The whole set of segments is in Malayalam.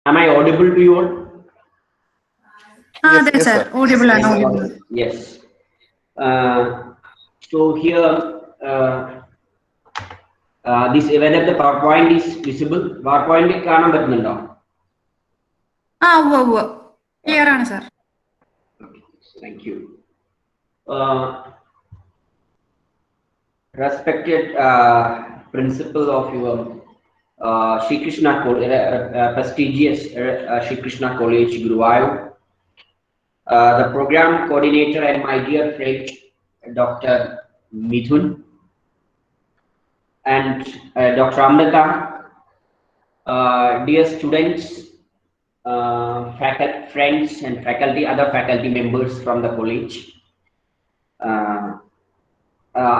Am I audible to you all? Yes, sir. Audible. Yes. So here, this whether the PowerPoint is visible. PowerPoint കാണാൻ പറ്റുന്നുണ്ടോ? Clear ആണ് sir. Thank you. Respected principal of your Shri Krishna prestigious Shri Krishna College, Guruvayur, the program coordinator and my dear friend Dr. Mithun and Dr. Amrita, dear students, faculty, friends and faculty, other faculty members from the college.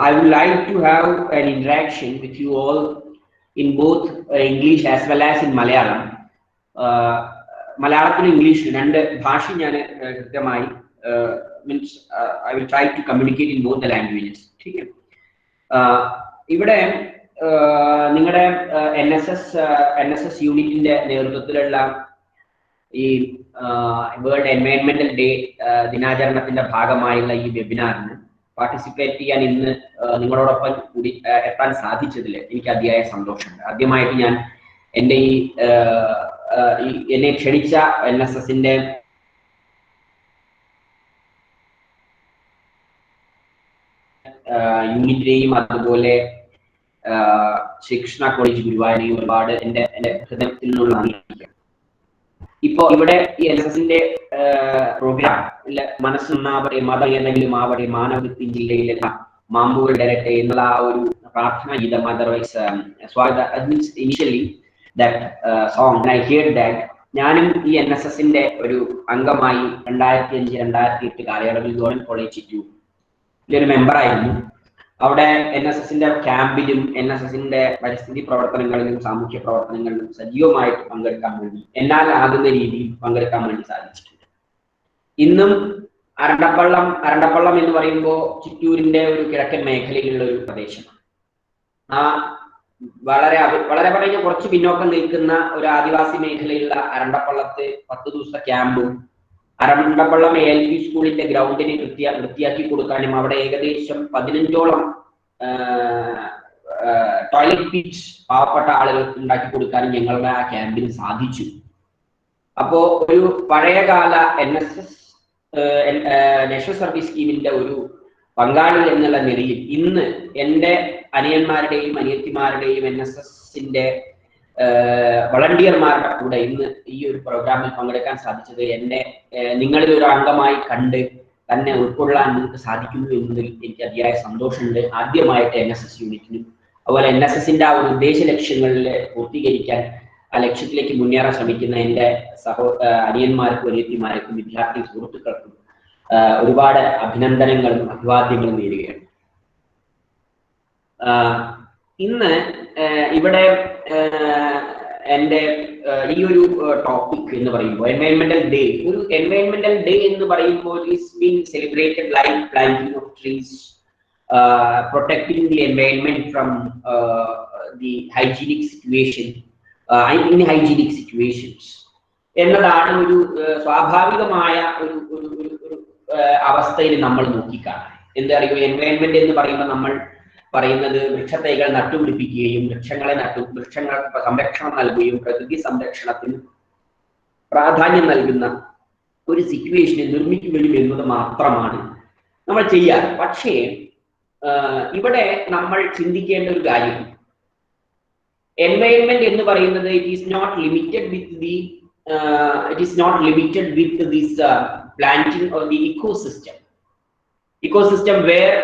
I would like to have an interaction with you all in both English as well as in Malayalam. Malayalam English and Bhashi means I will try to communicate in both the languages. ഇവിടെ നിങ്ങളുടെ NSS യൂണിറ്റിന്റെ നേതൃത്വത്തിലുള്ള ഈ വേൾഡ് എൻവയൺമെന്റൽ ഡേ ദിനാചരണത്തിന്റെ ഭാഗമായുള്ള ഈ വെബിനാറിന് പാർട്ടിസിപ്പേറ്റ് ചെയ്യാൻ ഇന്ന് നിങ്ങളോടൊപ്പം കൂടി എത്താൻ സാധിച്ചതിൽ എനിക്ക് അതിയായ സന്തോഷമുണ്ട്. ആദ്യമായിട്ട് ഞാൻ എൻ്റെ ഈ എന്നെ ക്ഷണിച്ച NSSന്റെ യൂണിറ്റിനെയും അതുപോലെ ശ്രീകൃഷ്ണ കോളേജ് ഗുരുവായൂരെയും ഒരുപാട് എൻ്റെ ഹൃദയത്തിൽ നിന്നുള്ള നന്ദി. ഇപ്പോ ഇവിടെ ഈ NSSന്റെ പ്രോഗ്രാം മനസ്സുന്നാവട്ടെ, മതം ഏതെങ്കിലും ആവട്ടെ, മാനവൃത്തി ജില്ലയിലെ മാമ്പുകൾ ഡയറക്റ്റ് എന്നുള്ള ആ ഒരു പ്രാർത്ഥന ഗീതം, അതർവൈസ് സ്വാഗത initially that song I here that. ഞാനും ഈ NSSന്റെ ഒരു അംഗമായി 2005-2008 കാലയളവിൽ ഗവൺമെന്റ് കോളേജ് ചിറ്റൂരിലെ ഒരു മെമ്പറായിരുന്നു. അവിടെ NSSന്റെ ക്യാമ്പിലും NSSന്റെ പരിസ്ഥിതി പ്രവർത്തനങ്ങളിലും സാമൂഹ്യ പ്രവർത്തനങ്ങളിലും സജീവമായിട്ട് പങ്കെടുക്കാൻ വേണ്ടി എന്നാൽ ആകുന്ന രീതിയിൽ പങ്കെടുക്കാൻ വേണ്ടി സാധിച്ചിട്ടുണ്ട്. ഇന്നും അരണ്ടപ്പള്ളം എന്ന് പറയുമ്പോൾ ചിറ്റൂരിന്റെ ഒരു കിഴക്കൻ മേഖലയിലുള്ള ഒരു പ്രദേശമാണ്. ആ വളരെ പറഞ്ഞ കുറച്ച് പിന്നോക്കം നിൽക്കുന്ന ഒരു ആദിവാസി മേഖലയിലുള്ള അരണ്ടപ്പള്ളത്ത് 10 ദിവസത്തെ ക്യാമ്പും അരണ്ടപ്പള്ളം ALP സ്കൂളിന്റെ ഗ്രൗണ്ടിനെ വൃത്തിയാക്കി കൊടുക്കാനും അവിടെ ഏകദേശം 15ഓളം ടോയ്ലറ്റ് പിറ്റ്സ് പാവപ്പെട്ട ആളുകൾക്ക് ഉണ്ടാക്കി കൊടുക്കാനും ഞങ്ങളുടെ ആ ക്യാമ്പിന് സാധിച്ചു. അപ്പോ ഒരു പഴയകാല NSS നാഷണൽ സർവീസ് സ്കീമിന്റെ ഒരു പങ്കാളി എന്നുള്ള നിലയിൽ ഇന്ന് എൻ്റെ അനിയന്മാരുടെയും അനിയത്തിമാരുടെയും NSSന്റെ വളണ്ടിയർമാരുടെ കൂടെ ഇന്ന് ഈ ഒരു പ്രോഗ്രാമിൽ പങ്കെടുക്കാൻ സാധിച്ചത് എന്നെ നിങ്ങളിൽ ഒരു അംഗമായി കണ്ട് തന്നെ ഉൾക്കൊള്ളാൻ നിങ്ങൾക്ക് സാധിക്കുന്നു എന്നതിൽ എനിക്ക് അതിയായ സന്തോഷമുണ്ട്. ആദ്യമായിട്ട് NSS യൂണിറ്റിനും അതുപോലെ NSSന്റെ ആ ഒരു ഉദ്ദേശ ലക്ഷ്യങ്ങളിൽ പൂർത്തീകരിക്കാൻ ആ ലക്ഷ്യത്തിലേക്ക് മുന്നേറാൻ ശ്രമിക്കുന്ന എൻ്റെ അനിയന്മാർക്കും അനിയത്തിമാർക്കും വിദ്യാർത്ഥി സുഹൃത്തുക്കൾക്കും ഒരുപാട് അഭിനന്ദനങ്ങളും അഭിവാദ്യങ്ങളും നേരുകയാണ്. ഇന്ന് ഇവിടെ എൻ്റെ ഈ ഒരു ടോപ്പിക് എന്ന് പറയുമ്പോൾ എൻവയൺമെന്റൽ ഡേ, ഒരു എൻവയൺമെന്റൽ ഡേ എന്ന് പറയുമ്പോൾ is being celebrated like planting of trees, protecting the environment from the hygienic situation in hygienic situations എന്നതാണ് ഒരു സ്വാഭാവികമായ ഒരു അവസ്ഥയിൽ നമ്മൾ നോക്കിക്കാണാൻ. എന്താ പറയുക, എൻവയൺമെന്റ് എന്ന് പറയുമ്പോൾ നമ്മൾ പറയുന്നത് വൃക്ഷത്തൈകൾ നട്ടുപിടിപ്പിക്കുകയും വൃക്ഷങ്ങൾക്ക് സംരക്ഷണം നൽകുകയും പ്രകൃതി സംരക്ഷണത്തിന് പ്രാധാന്യം നൽകുന്ന ഒരു സിറ്റുവേഷനെ നിർമ്മിക്കുകയും എന്നത് മാത്രമാണ് നമ്മൾ ചെയ്യാറ്. പക്ഷേ ഇവിടെ നമ്മൾ ചിന്തിക്കേണ്ട ഒരു കാര്യം, എൻവയൺമെന്റ് എന്ന് പറയുന്നത് it is not limited with this planting or the ecosystem where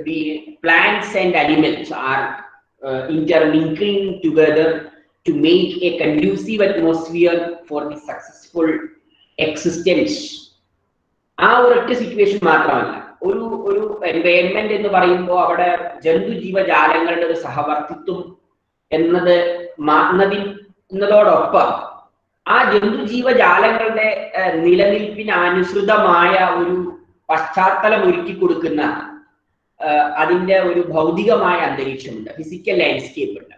the plants and animals are intermingling together to make a conducive atmosphere for the successful existence. ആ ഒരൊറ്റ സിറ്റുവേഷൻ മാത്രമല്ല, ഒരു എൻവയൺമെന്റ് എന്ന് പറയുമ്പോൾ അവിടെ ജന്തുജീവജാലങ്ങളുടെ ഒരു സഹവർത്തിത്വം എന്നതോടൊപ്പം ആ ജന്തുജീവജാലങ്ങളുടെ നിലനിൽപ്പിന് അനുസൃതമായ ഒരു പശ്ചാത്തലം ഒരുക്കി കൊടുക്കുന്ന അതിൻ്റെ ഒരു ഭൗതികമായ അന്തരീക്ഷമുണ്ട്, ഫിസിക്കൽ ലാൻഡ്സ്കേപ്പ് ഉണ്ട്.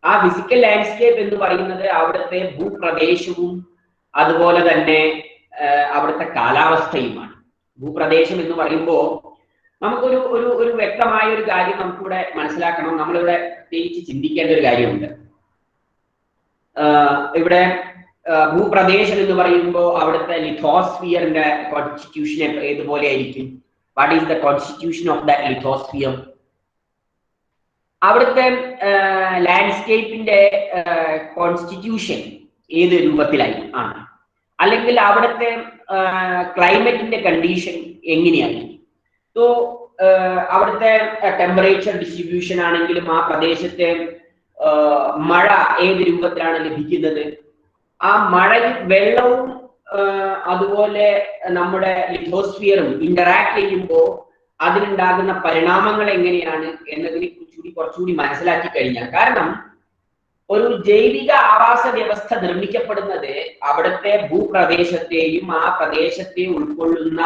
ആ ഫിസിക്കൽ ലാൻഡ്സ്കേപ്പ് എന്ന് പറയുന്നത് അവിടുത്തെ ഭൂപ്രദേശവും അതുപോലെ തന്നെ അവിടുത്തെ കാലാവസ്ഥയുമാണ്. ഭൂപ്രദേശം എന്ന് പറയുമ്പോൾ നമുക്കൊരു ഒരു ഒരു വ്യക്തമായ ഒരു കാര്യം നമുക്കിവിടെ മനസ്സിലാക്കണം. നമ്മളിവിടെ പ്രത്യേകിച്ച് ചിന്തിക്കേണ്ട ഒരു കാര്യമുണ്ട്. ഇവിടെ ഭൂപ്രദേശം എന്ന് പറയുമ്പോൾ അവിടുത്തെ ലിഥോസ്ഫിയറിന്റെ കോൺസ്റ്റിറ്റ്യൂഷൻ ഏതുപോലെ ആയിരിക്കും? What is the constitution of the lithosphere? അവിടുത്തെ ലാൻഡ്സ്കേപ്പിന്റെ കോൺസ്റ്റിറ്റ്യൂഷൻ ഏത് രൂപത്തിലായി ആണ്? അല്ലെങ്കിൽ അവിടുത്തെ ക്ലൈമറ്റിന്റെ കണ്ടീഷൻ എങ്ങനെയായിരിക്കും? സോ അവിടുത്തെ ടെമ്പറേച്ചർ ഡിസ്ട്രിബ്യൂഷൻ ആണെങ്കിലും ആ പ്രദേശത്തെ മഴ ഏത് രൂപത്തിലാണ് ലഭിക്കുന്നത്? ആ മഴയിൽ വെള്ളവും അതുപോലെ നമ്മുടെ ലിഥോസ്ഫിയറും ഇന്ററാക്ട് ചെയ്യുമ്പോൾ അതിനുണ്ടാകുന്ന പരിണാമങ്ങൾ എങ്ങനെയാണ് എന്നതിനെ കുറച്ചുകൂടി മനസ്സിലാക്കി കഴിഞ്ഞാൽ, കാരണം ഒരു ജൈവിക ആവാസ വ്യവസ്ഥ നിർമ്മിക്കപ്പെടുന്നത് അവിടുത്തെ ഭൂപ്രദേശത്തെയും ആ പ്രദേശത്തെ ഉൾക്കൊള്ളുന്ന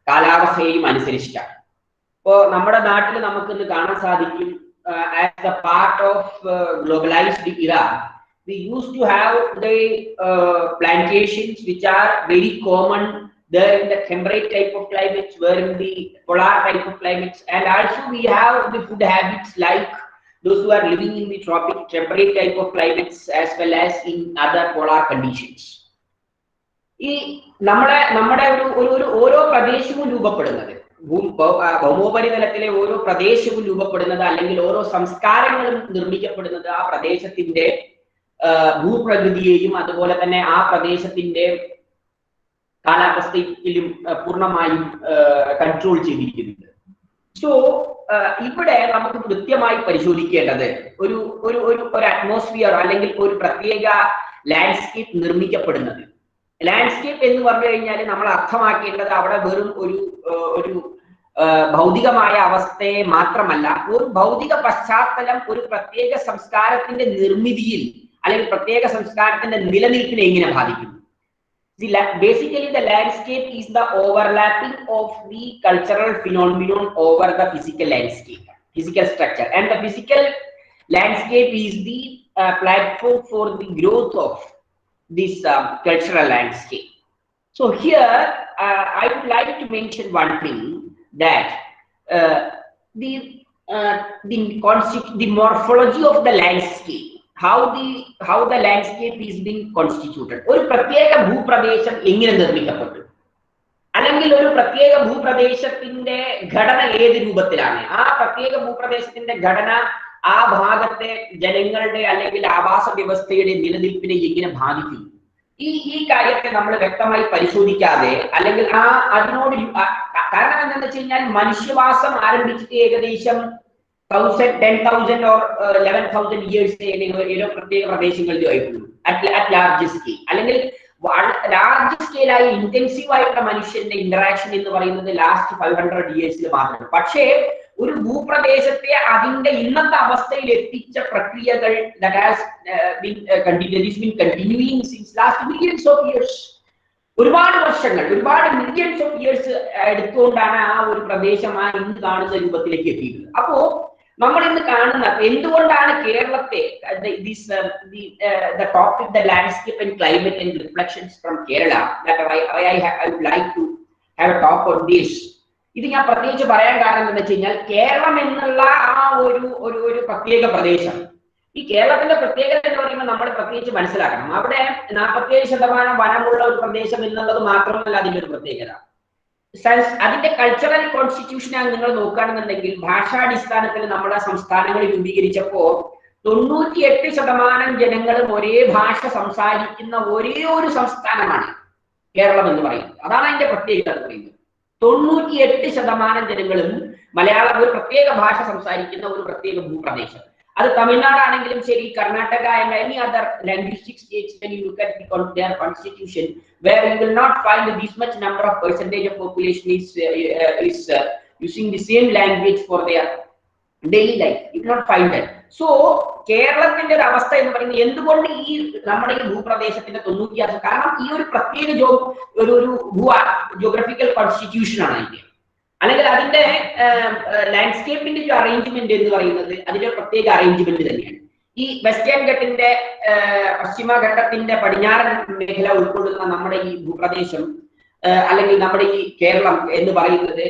കാലാവസ്ഥയെയും അനുസരിച്ചിട്ടാണ്. ഇപ്പോ നമ്മുടെ നാട്ടിൽ നമുക്കിന്ന് കാണാൻ സാധിക്കും, as a part of globalised era we used to have the plantations which are very common there in the temperate type of climates, where in the polar type of climates, and also we have the food habits like those who are living in the tropic temperate type of climates as well as in other polar conditions. ഈ നമ്മുടെ ഒരു ഓരോ പ്രദേശവും രൂപപ്പെടുന്നത്, ഭൗമോപരിതലത്തിലെ ഓരോ പ്രദേശവും രൂപപ്പെടുന്നത് അല്ലെങ്കിൽ ഓരോ സംസ്കാരങ്ങളും നിർമ്മിക്കപ്പെടുന്നത് ആ പ്രദേശത്തിന്റെ ഭൂപ്രകൃതിയെയും അതുപോലെ തന്നെ ആ പ്രദേശത്തിന്റെ കാലാവസ്ഥയിലും പൂർണ്ണമായും കൺട്രോൾ ചെയ്തിരിക്കുന്നുണ്ട്. സോ ഇവിടെ നമുക്ക് കൃത്യമായി പരിശോധിക്കേണ്ടത് ഒരു അറ്റ്മോസ്ഫിയർ അല്ലെങ്കിൽ ഒരു പ്രത്യേക ലാൻഡ്സ്കേപ്പ് നിർമ്മിക്കപ്പെടുന്നത്. ലാൻഡ്സ്കേപ്പ് എന്ന് പറഞ്ഞു കഴിഞ്ഞാൽ നമ്മൾ അർത്ഥമാക്കേണ്ടത് അവിടെ വെറും ഒരു ഭൗതികമായ അവസ്ഥയെ മാത്രമല്ല, ഒരു ഭൗതിക പശ്ചാത്തലം ഒരു പ്രത്യേക സംസ്കാരത്തിന്റെ നിർമ്മിതിയിൽ അല്ലെങ്കിൽ പ്രത്യേക സംസ്കാരത്തിന്റെ നിലനിൽപ്പിനെ എങ്ങനെ ബാധിക്കുന്നു. Basically, the landscape is the overlapping of the cultural phenomenon over the physical landscape, physical structure, and the physical landscape is the platform for the growth of this cultural landscape. So here, I would like to mention one thing, that the morphology of the landscape, how the landscape is being constituted. ഒരു പ്രത്യേക ഭൂപ്രദേശം എങ്ങനെ നിർമ്മിക്കപ്പെട്ടു, അല്ലെങ്കിൽ ഒരു പ്രത്യേക ഭൂപ്രദേശത്തിന്റെ ഘടന ഏത് രൂപത്തിലാണ്, ആ പ്രത്യേക ഭൂപ്രദേശത്തിന്റെ ഘടന ആ ഭാഗത്തെ ജനങ്ങളുടെ അല്ലെങ്കിൽ ആവാസ വ്യവസ്ഥയുടെ നിലനിൽപ്പിനെ എങ്ങനെ ബാധിക്കും, ഈ കാര്യത്തെ നമ്മൾ വ്യക്തമായി പരിശോധിക്കാതെ, അല്ലെങ്കിൽ അതിനോട് കാരണം എന്താണെന്ന് വെച്ച് കഴിഞ്ഞാൽ മനുഷ്യവാസം ആരംഭിച്ചിട്ട് ഏകദേശം 10,000 or 11,000 years ഏതോ പ്രത്യേക പ്രദേശങ്ങളിലായിരുന്നു അറ്റ് ലാർജ് സ്കെയിൽ, അല്ലെങ്കിൽ ലാർജ് സ്കെയിലായി ഇന്റൻസീവ് ആയിട്ടുള്ള മനുഷ്യന്റെ ഇന്ററാക്ഷൻ എന്ന് പറയുന്നത് ലാസ്റ്റ് 500 years മാത്രമാണ്. പക്ഷേ ഒരു ഭൂപ്രദേശത്തെ അതിന്റെ ഇന്നത്തെ അവസ്ഥയിൽ എത്തിച്ച പ്രക്രിയകൾ that has been continuing since last millions of years. ഒരുപാട് വർഷങ്ങൾ, ഒരുപാട് മില്യൺസ് ഓഫ് ഇയേഴ്സ് എടുത്തുകൊണ്ടാണ് ആ ഒരു പ്രദേശം ആ ഇന്ന് കാണുന്ന രൂപത്തിലേക്ക് എത്തിയിട്ടുള്ളത്. അപ്പോ നമ്മൾ ഇന്ന് കാണുന്ന എന്തുകൊണ്ടാണ് കേരളത്തെ the topic, the landscape and climate and reflections from Kerala, that I would like to have a talk on this. ഇത് ഞാൻ പ്രത്യേകിച്ച് പറയാൻ കാരണം എന്താണെന്ന് വെച്ച് കഴിഞ്ഞാൽ, കേരളം എന്നുള്ള ആ ഒരു പ്രത്യേക പ്രദേശം, ഈ കേരളത്തിന്റെ പ്രത്യേകത എന്ന് പറയുമ്പോൾ നമ്മൾ പ്രത്യേകിച്ച് മനസ്സിലാക്കണം. അവിടെ 47% വനമുള്ള ഒരു പ്രദേശം എന്നുള്ളത് മാത്രമല്ല അതിന്റെ ഒരു പ്രത്യേകത. അതിന്റെ കൾച്ചറൽ കോൺസ്റ്റിറ്റ്യൂഷനാണ് നിങ്ങൾ നോക്കുകയാണെന്നുണ്ടെങ്കിൽ, ഭാഷാടിസ്ഥാനത്തിൽ നമ്മുടെ സംസ്ഥാനങ്ങൾ രൂപീകരിച്ചപ്പോ 98% ജനങ്ങളും ഒരേ ഭാഷ സംസാരിക്കുന്ന ഒരേ ഒരു സംസ്ഥാനമാണ് കേരളം എന്ന് പറയുന്നത്. അതാണ് അതിന്റെ പ്രത്യേകത എന്ന് പറയുന്നത്. 98% ജനങ്ങളും മലയാളം ഒരു പ്രത്യേക ഭാഷ സംസാരിക്കുന്ന ഒരു പ്രത്യേക ഭൂപ്രദേശം. അത് തമിഴ്നാടാണെങ്കിലും ശരി, Karnataka and any other linguistic states, when you look at their constitution, where you will not find this much number of percentage of population is using the same language for their daily life. You will not find that. So കേരളത്തിന്റെ ഒരു അവസ്ഥ എന്ന് പറയുന്നത് എന്തുകൊണ്ട് ഈ നമ്മുടെ ഈ ഭൂപ്രദേശത്തിന്റെ 96, കാരണം ഈ ഒരു പ്രത്യേക ഒരു ജോഗ്രഫിക്കൽ കോൺസ്റ്റിറ്റ്യൂഷൻ ആണ് അതിന്റെ, അല്ലെങ്കിൽ അതിന്റെ ലാൻഡ്സ്കേപ്പിന്റെ ഒരു അറേഞ്ച്മെന്റ് എന്ന് പറയുന്നത് അതിന്റെ പ്രത്യേക അറേഞ്ച്മെന്റ് തന്നെയാണ്. ഈ വെസ്റ്റേൺ ഘട്ടിന്റെ പശ്ചിമഘട്ടത്തിന്റെ പടിഞ്ഞാറൻ മേഖല ഉൾക്കൊള്ളുന്ന നമ്മുടെ ഈ ഭൂപ്രദേശം അല്ലെങ്കിൽ നമ്മുടെ ഈ കേരളം എന്ന് പറയുന്നത്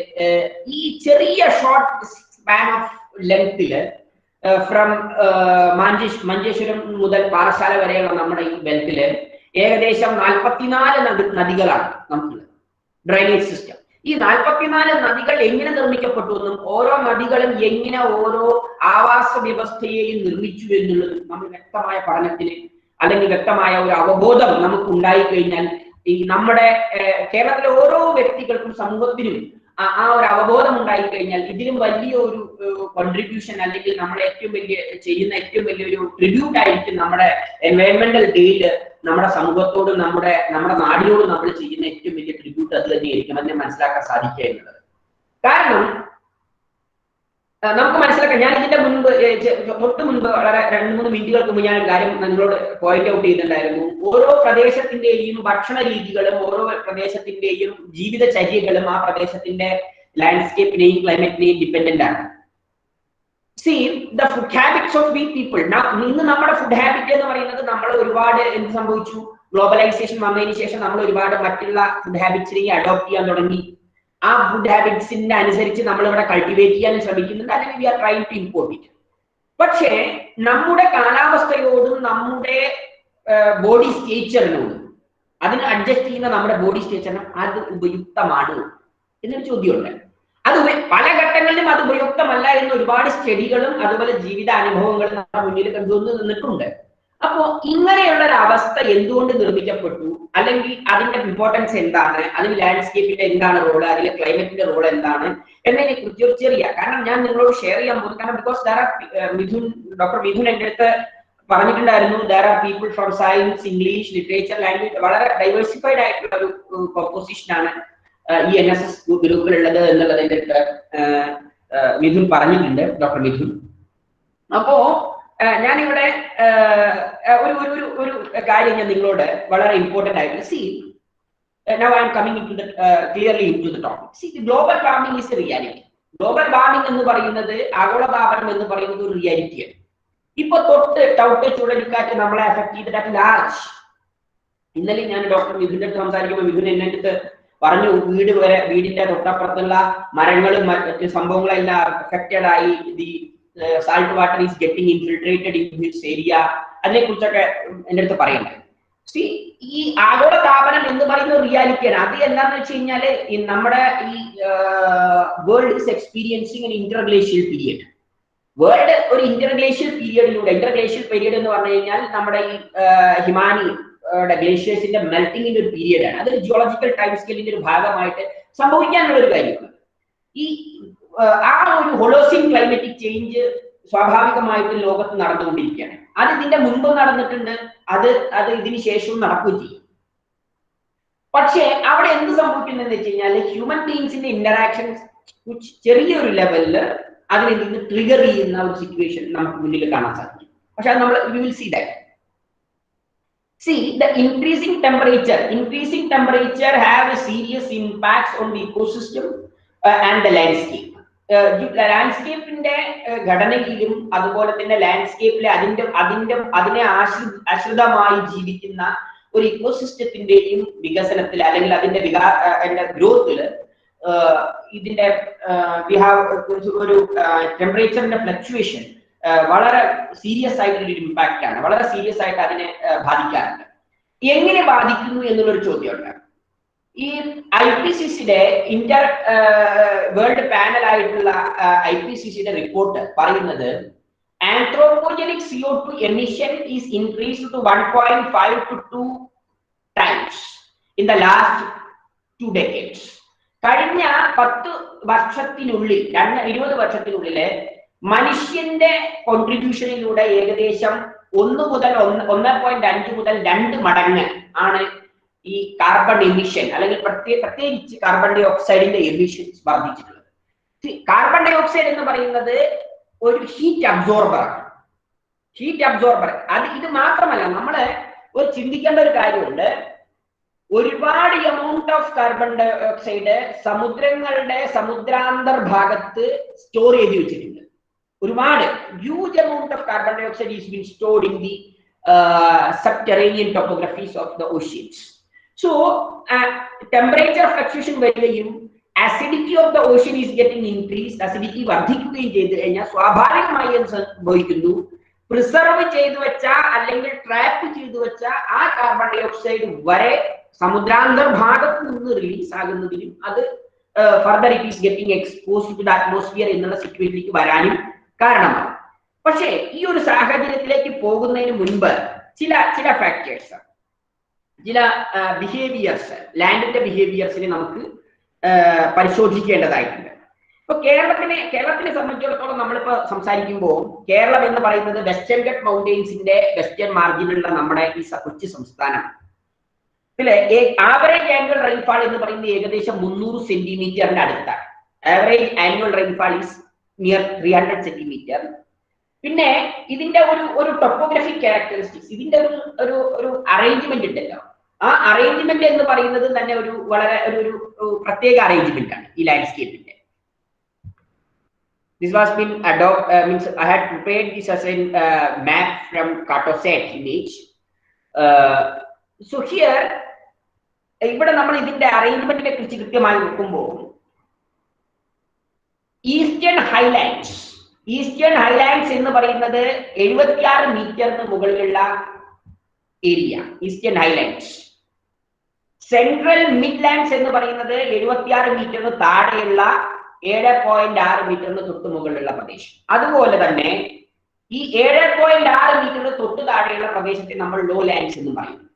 ഈ ചെറിയ ഷോർട്ട് സ്പാൻ ഓഫ് ലെങ്തില് ഫ്രം മഞ്ചേശ്വരം മുതൽ പാറശാല വരെയുള്ള നമ്മുടെ ഈ ബെൽറ്റില് ഏകദേശം 44 നദികളാണ് നമുക്കുള്ളത്, ഡ്രൈനേജ് സിസ്റ്റം. ഈ 44 നദികൾ എങ്ങനെ നിർമ്മിക്കപ്പെട്ടു എന്നും ഓരോ നദികളും എങ്ങനെ ഓരോ ആവാസ വ്യവസ്ഥയെയും നിർമ്മിച്ചു എന്നുള്ളതും നമ്മൾ വ്യക്തമായ പഠനത്തിന് അല്ലെങ്കിൽ വ്യക്തമായ ഒരു അവബോധം നമുക്ക് ഉണ്ടായിക്കഴിഞ്ഞാൽ ഈ നമ്മുടെ കേരളത്തിലെ ഓരോ വ്യക്തികൾക്കും സമൂഹത്തിനും ആ ഒരു അവബോധം ഉണ്ടായിക്കഴിഞ്ഞാൽ ഇതിലും വലിയ ഒരു കോൺട്രിബ്യൂഷൻ അല്ലെങ്കിൽ നമ്മൾ ഏറ്റവും ചെയ്യുന്ന ഏറ്റവും വലിയൊരു ട്രിബ്യൂട്ട് ആയിരിക്കും നമ്മുടെ എൻവയൺമെന്റൽ ഡേയില് നമ്മുടെ സമൂഹത്തോടും നമ്മുടെ നാടിനോടും നമ്മൾ ചെയ്യുന്ന ഏറ്റവും വലിയ ട്രിബ്യൂട്ട് അത് തന്നെയായിരിക്കും. അതിനെ മനസ്സിലാക്കാൻ സാധിക്കുക എന്നുള്ളത്. കാരണം നമുക്ക് മനസ്സിലാക്കാം, ഞാൻ ഇതിന്റെ മുൻപ് തൊട്ട് മുൻപ് വളരെ 2-3 മിനിറ്റുകൾക്ക് മുമ്പ് ഞാൻ ഒരു കാര്യം നിങ്ങളോട് പോയിന്റ് ഔട്ട് ചെയ്തിട്ടുണ്ടായിരുന്നു. ഓരോ പ്രദേശത്തിന്റെയും ഭക്ഷണ രീതികളും ഓരോ പ്രദേശത്തിന്റെയും ജീവിതചര്യകളും ആ പ്രദേശത്തിന്റെ ലാൻഡ്സ്കേപ്പിനെയും ക്ലൈമറ്റിനെയും ഡിപ്പെൻഡന്റ് ആണ്. See the food habits of we people. ഇന്ന് നമ്മുടെ ഫുഡ് ഹാബിറ്റ് എന്ന് പറയുന്നത് നമ്മൾ ഒരുപാട് എന്ത് സംഭവിച്ചു, ഗ്ലോബലൈസേഷൻ വന്നതിന് ശേഷം നമ്മൾ ഒരുപാട് മറ്റുള്ള ഫുഡ് ഹാബിറ്റ്സിനെ അഡോപ്റ്റ് ചെയ്യാൻ തുടങ്ങി. ആ ഫുഡ് ഹാബിറ്റ്സിന്റെ അനുസരിച്ച് നമ്മൾ ഇവിടെ കൾട്ടിവേറ്റ് ചെയ്യാൻ ശ്രമിക്കുന്നുണ്ട്, അല്ലെങ്കിൽ we are trying to import it. പക്ഷേ നമ്മുടെ കാലാവസ്ഥയോടും നമ്മുടെ ബോഡി സ്റ്റേച്ചറിനോടും അതിന് അഡ്ജസ്റ്റ് ചെയ്യുന്ന നമ്മുടെ ബോഡി സ്റ്റേച്ചറിനും അത് ഉപയുക്തമാണ് എന്നൊരു ചോദ്യമുണ്ട്. അത് പല ഘട്ടങ്ങളിലും അത് ഉപയുക്തമല്ല എന്ന് ഒരുപാട് സ്റ്റഡികളും അതുപോലെ ജീവിത അനുഭവങ്ങളും നമ്മുടെ മുന്നിൽ കണ്ടുവന്ന് നിന്നിട്ടുണ്ട്. അപ്പോ ഇങ്ങനെയുള്ള ഒരു അവസ്ഥ എന്തുകൊണ്ട് നിർമ്മിക്കപ്പെട്ടു, അല്ലെങ്കിൽ അതിന്റെ ഇമ്പോർട്ടൻസ് എന്താണ്, അതിന് ലാൻഡ്സ്കേപ്പിന്റെ എന്താണ് റോള്, അതിലെ ക്ലൈമറ്റിന്റെ റോൾ എന്താണ് എന്നതിനെ കുറിച്ച് ഒരു ചെറിയ, കാരണം ഞാൻ നിങ്ങളോട് ഷെയർ ചെയ്യാൻ പോകും. കാരണം ബിക്കോസ് ഡോക്ടർ മിഥുൻ എന്റെ അടുത്ത് പറഞ്ഞിട്ടുണ്ടായിരുന്നു, there are people from science, English, literature, language, വളരെ ഡൈവേഴ്സിഫൈഡ് ആയിട്ടുള്ള ഒരു കോമ്പോസിഷൻ ആണ് ഈ NSS ഗ്രൂപ്പിലുള്ളത് എന്നുള്ളത് എന്റെ അടുത്ത് മിഥുൻ പറഞ്ഞിട്ടുണ്ട്, ഡോക്ടർ മിഥുൻ. അപ്പോ ഞാനിവിടെ ഒരു കാര്യം ഞാൻ നിങ്ങളോട് വളരെ ഇമ്പോർട്ടന്റ് ആയിട്ട്, C now I am coming into the clearly into the topic. See, the global warming is a reality. Global warming എന്ന് പറയുന്നത്, ആഗോളതാപനം എന്ന് പറയുന്നത് ഒരു റിയാലിറ്റിയാണ്. ഇപ്പൊ ടൗട്ട് ചുഴലിക്കാറ്റ് നമ്മളെ അഫക്ട് ചെയ്തിട്ട് അറ്റ് ലാർജ്. ഇന്നലെ ഞാൻ ഡോക്ടർ മിഥുന്റെ അടുത്ത് സംസാരിക്കുമ്പോൾ മിഥുൻ എന്നെ അടുത്ത് പറഞ്ഞു, വീടിന്റെ തൊട്ടപ്പുറത്തുള്ള മരങ്ങളും മറ്റ് സംഭവങ്ങളെല്ലാം അഫക്റ്റഡ് ആയി, the salt water is getting infiltrated in this area. അതിനെ കുറിച്ചൊക്കെ എൻ്റെ അടുത്ത് പറയണ്ടേ. ഈ ആഗോളതാപനം എന്ന് പറയുന്ന റിയാലിറ്റിയാണ്. അത് എന്താന്ന് വെച്ച് കഴിഞ്ഞാല് നമ്മുടെ ഈ world is experiencing an interglacial period. World ഒരു ഇന്റർഗ്ലേഷ്യൽ പീരിയഡ് എന്ന് പറഞ്ഞു കഴിഞ്ഞാൽ നമ്മുടെ ഈ ഹിമാനി ഗ്ലേഷ്യേഴ്സിന്റെ മെൽറ്റിംഗിന്റെ ഒരു പീരിയഡാണ്. അതൊരു ജിയോളജിക്കൽ ടൈം സ്കെയിലിന്റെ ഒരു ഭാഗമായിട്ട് സംഭവിക്കാനുള്ള ഒരു കാര്യമാണ്. ഈ ആ ഒരു ഹോളോസിൻ ക്ലൈമറ്റിക് ചേഞ്ച് സ്വാഭാവികമായിട്ട് ലോകത്ത് നടന്നുകൊണ്ടിരിക്കുകയാണ്. അത് ഇതിന്റെ മുൻപ് നടന്നിട്ടുണ്ട്, അത് ഇതിന് ശേഷവും നടക്കുകയും ചെയ്യും. പക്ഷേ അവിടെ എന്ത് സംഭവിക്കുന്നതെന്ന് വെച്ച് കഴിഞ്ഞാൽ ഹ്യൂമൻ ബീങ്സിന്റെ ഇന്ററാക്ഷൻസ് ചെറിയൊരു ലെവലില് അതിനെ നിന്ന് ട്രിഗർ ചെയ്യുന്ന ഒരു സിറ്റുവേഷൻ നമുക്ക് മുന്നിൽ കാണാൻ സാധിക്കും. പക്ഷെ അത് നമ്മൾ we will see that. See, the increasing temperature have a serious impacts on the ecosystem and the landscape. ലാൻഡ്സ്കേപ്പിന്റെ ഘടനയിലും അതുപോലെ തന്നെ ലാൻഡ്സ്കേപ്പിലെ അതിനെ ആശ്രിതമായി ജീവിക്കുന്ന ഒരു ഇക്കോസിസ്റ്റത്തിന്റെയും വികസനത്തിൽ അല്ലെങ്കിൽ അതിന്റെ ഗ്രോത്തില് ഇതിന്റെ ഒരു ടെമ്പറേച്ചറിന്റെ ഫ്ലക്ച്വേഷൻ വളരെ സീരിയസ് ആയിട്ടുള്ള ഒരു ഇമ്പാക്റ്റ് ആണ്, വളരെ സീരിയസ് ആയിട്ട് അതിനെ ബാധിക്കാറുണ്ട്. എങ്ങനെ ബാധിക്കുന്നു എന്നുള്ളൊരു ചോദ്യമുണ്ട്. ഈ IPCCയുടെ വേൾഡ് പാനൽ ആയിട്ടുള്ള IPCCയുടെ റിപ്പോർട്ട് പറയുന്നത് anthropogenic CO2 emission is increased to 1.5 to 2 times in the last 2 decades. കഴിഞ്ഞ 10 വർഷത്തിനുള്ളിൽ 20 വർഷത്തിനുള്ളിൽ മനുഷ്യന്റെ കോൺട്രിബ്യൂഷനിലൂടെ ഏകദേശം 1 മുതൽ 1.5 മുതൽ 2 മടങ്ങ് ആണ് ഈ കാർബൺ എമിഷൻ അല്ലെങ്കിൽ പ്രത്യേകിച്ച് കാർബൺ ഡൈ ഓക്സൈഡിന്റെ എമിഷൻസ് വർദ്ധിച്ചിട്ടുള്ളത്. കാർബൺ ഡൈ ഓക്സൈഡ് എന്ന് പറയുന്നത് ഒരു ഹീറ്റ് അബ്സോർബറാണ്. ഇത് മാത്രമല്ല, നമ്മള് ഒരു ചിന്തിക്കേണ്ട ഒരു കാര്യമുണ്ട്. ഒരുപാട് amount of carbon dioxide സമുദ്രാന്തർ ഭാഗത്ത് സ്റ്റോർ ചെയ്ത് വെച്ചിട്ടുണ്ട്. ഒരുപാട് huge amount of carbon dioxide is being stored in the subterranean topographies of the oceans. So temperature fluctuation വരികയും acidity of the ocean is getting increased, acidity വർദ്ധിക്കുകയും ചെയ്തു കഴിഞ്ഞാൽ സ്വാഭാവികമായി എന്ത് സംഭവിക്കുന്നു, പ്രിസർവ് ചെയ്തു വെച്ച അല്ലെങ്കിൽ ട്രാപ്പ് ചെയ്തു വെച്ച ആ കാർബൺ ഡൈ ഓക്സൈഡ് വരെ സമുദ്രാന്തർഭാഗത്ത് നിന്ന് റിലീസ് ആകുന്നതിനും അത് further it is getting exposed to the atmosphere എന്നുള്ള സിറ്റുവേഷനിലേക്ക് വരാനും കാരണമാണ്. പക്ഷേ ഈ ഒരു സാഹചര്യത്തിലേക്ക് പോകുന്നതിന് മുൻപ് ചില ഫാക്ടേഴ്സ്, ചില ബിഹേവിയേഴ്സ്, ലാൻഡിന്റെ ബിഹേവിയേഴ്സിനെ നമുക്ക് പരിശോധിക്കേണ്ടതായിട്ടുണ്ട്. ഇപ്പൊ കേരളത്തിനെ സംബന്ധിച്ചിടത്തോളം നമ്മളിപ്പോ സംസാരിക്കുമ്പോൾ കേരളം എന്ന് പറയുന്നത് വെസ്റ്റേൺ ഗട്ട് മൗണ്ടെയിൻസിന്റെ വെസ്റ്റേൺ മാർജിനുള്ള നമ്മുടെ ഈ കൊച്ചു സംസ്ഥാനമാണ്. ഇതിലെ ആവറേജ് ആനുവൽ റെയിൻഫാൾ എന്ന് പറയുന്നത് ഏകദേശം 300 സെന്റിമീറ്ററിന്റെ അടുത്താണ്. Average annual rainfall is near 300 centimetre. പിന്നെ ഇതിന്റെ ഒരു ടോപ്പോഗ്രഫിക് ക്യാരക്ടറിസ്റ്റിക്സ്, ഇതിന്റെ ഒരു അറേഞ്ച്മെന്റ് ഉണ്ടല്ലോ, ആ അറേഞ്ച്മെന്റ് എന്ന് പറയുന്നത് തന്നെ വളരെ ഒരു പ്രത്യേക അറേഞ്ച്മെന്റ് ആണ് ഈ ലാൻഡ്സ്കേപ്പിന്റെ. This was been means I had prepared this as a map from Cartosat image. So here ഇവിടെ നമ്മൾ ഇതിന്റെ അറേഞ്ച്മെന്റിനെ കുറിച്ച് കൃത്യമായി നോക്കുമ്പോൾ ഈസ്റ്റേൺ ഹൈലാൻഡ്സ് എന്ന് പറയുന്നത് 76 മീറ്ററിന് മുകളിലുള്ള area eastern Highlands. Central Midlands എന്ന് പറയുന്നത് 76 മീറ്ററിന് താഴെയുള്ള 7.6 മീറ്ററിന് തൊട്ട് മുകളിലുള്ള പ്രദേശം. അതുപോലെ തന്നെ ഈ 7.6 മീറ്ററിന് തൊട്ട് താഴെയുള്ള പ്രദേശത്തെ നമ്മൾ ലോ ലാൻഡ്സ് എന്ന് പറയുന്നു.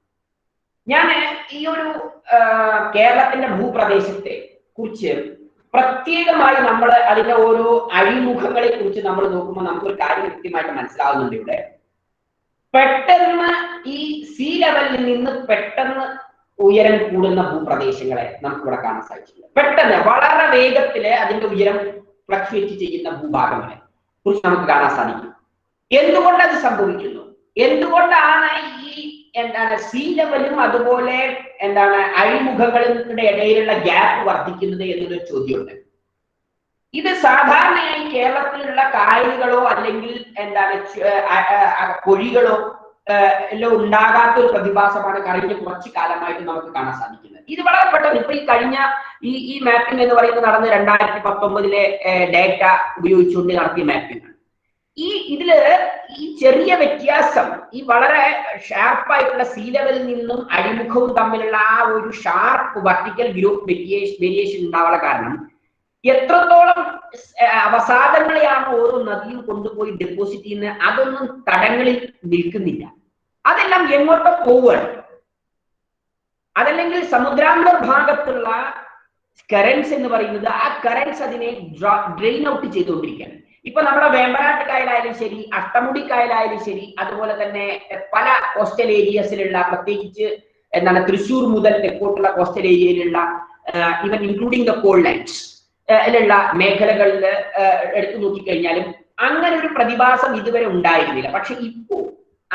ഞാൻ ഈ ഒരു കേരളത്തിന്റെ ഭൂപ്രദേശത്തെ കുറിച്ച് പ്രത്യേകമായി നമ്മൾ അതിന്റെ ഓരോ അഴിമുഖങ്ങളെ കുറിച്ച് നമ്മൾ നോക്കുമ്പോൾ നമുക്കൊരു കാര്യം കൃത്യമായിട്ട് മനസ്സിലാവുന്നുണ്ട്. ഇവിടെ പെട്ടെന്ന് ഈ സീ ലെവലിൽ നിന്ന് പെട്ടെന്ന് ഉയരം കൂടുന്ന ഭൂപ്രദേശങ്ങളെ നമുക്ക് ഇവിടെ കാണാൻ സാധിച്ചില്ല. പെട്ടെന്ന് വളരെ വേഗത്തില് അതിന്റെ ഉയരം ഫ്ലക്ച്വേറ്റ് ചെയ്യുന്ന ഭൂഭാഗങ്ങളെ കുറിച്ച് നമുക്ക് കാണാൻ സാധിക്കും. എന്തുകൊണ്ട് അത് സംഭവിക്കുന്നു? എന്തുകൊണ്ടാണ് ഈ സീ ലെവലും അതുപോലെ അഴിമുഖങ്ങളുടെ ഇടയിലുള്ള ഗ്യാപ്പ് വർദ്ധിക്കുന്നത് എന്നൊരു ചോദ്യമുണ്ട്. ഇത് സാധാരണയായി കേരളത്തിലുള്ള കായലുകളോ അല്ലെങ്കിൽ പൊഴികളോ എല്ലാം ഉണ്ടാകാത്ത ഒരു പ്രതിഭാസമാണ് കഴിഞ്ഞ കുറച്ചു കാലമായിട്ട് നമുക്ക് കാണാൻ സാധിക്കുന്നത്. ഇത് വളരെ പെട്ടെന്ന് ഇപ്പൊ ഈ കഴിഞ്ഞ ഈ മാപ്പിംഗ് എന്ന് പറയുന്നത് നടന്ന് 2019 ഡേറ്റ ഉപയോഗിച്ചുകൊണ്ട് നടത്തിയ മാപ്പിംഗ് ആണ്. ഇതില് ഈ ചെറിയ വ്യത്യാസം, ഈ വളരെ ഷാർപ്പായിട്ടുള്ള സീ ലെവലിൽ നിന്നും അഴിമുഖവും തമ്മിലുള്ള ആ ഒരു ഷാർപ്പ് വെർട്ടിക്കൽ ഗ്രൂപ്പ് വേരിയേഷൻ ഉണ്ടാവാനുള്ള കാരണം എത്രത്തോളം അവസാദങ്ങളെയാണ് ഓരോ നദിയും കൊണ്ടുപോയി ഡെപ്പോസിറ്റ് ചെയ്യുന്നത്, അതൊന്നും തടങ്ങളിൽ നിൽക്കുന്നില്ല. അതെല്ലാം എങ്ങോട്ടോ പോവുകയാണ്. അതല്ലെങ്കിൽ സമുദ്രാന്തർ ഭാഗത്തുള്ള കറൻസ് എന്ന് പറയുന്നത് ആ കറൻസ് അതിനെ ഡ്രെയിൻ ഔട്ട് ചെയ്തുകൊണ്ടിരിക്കുകയാണ്. ഇപ്പൊ നമ്മുടെ വേമ്പനാട്ട് കായലായാലും ശരി, അഷ്ടമുടി കായലായാലും ശരി, അതുപോലെ തന്നെ പല കോസ്റ്റൽ ഏരിയസിലുള്ള, പ്രത്യേകിച്ച് തൃശ്ശൂർ മുതൽ തെക്കോട്ടുള്ള കോസ്റ്റൽ ഏരിയയിലുള്ള even including the Kole lines ുള്ള മേഖലകളിൽ എടുത്തു നോക്കിക്കഴിഞ്ഞാലും അങ്ങനെ ഒരു പ്രതിഭാസം ഇതുവരെ ഉണ്ടായിരുന്നില്ല. പക്ഷെ ഇപ്പോ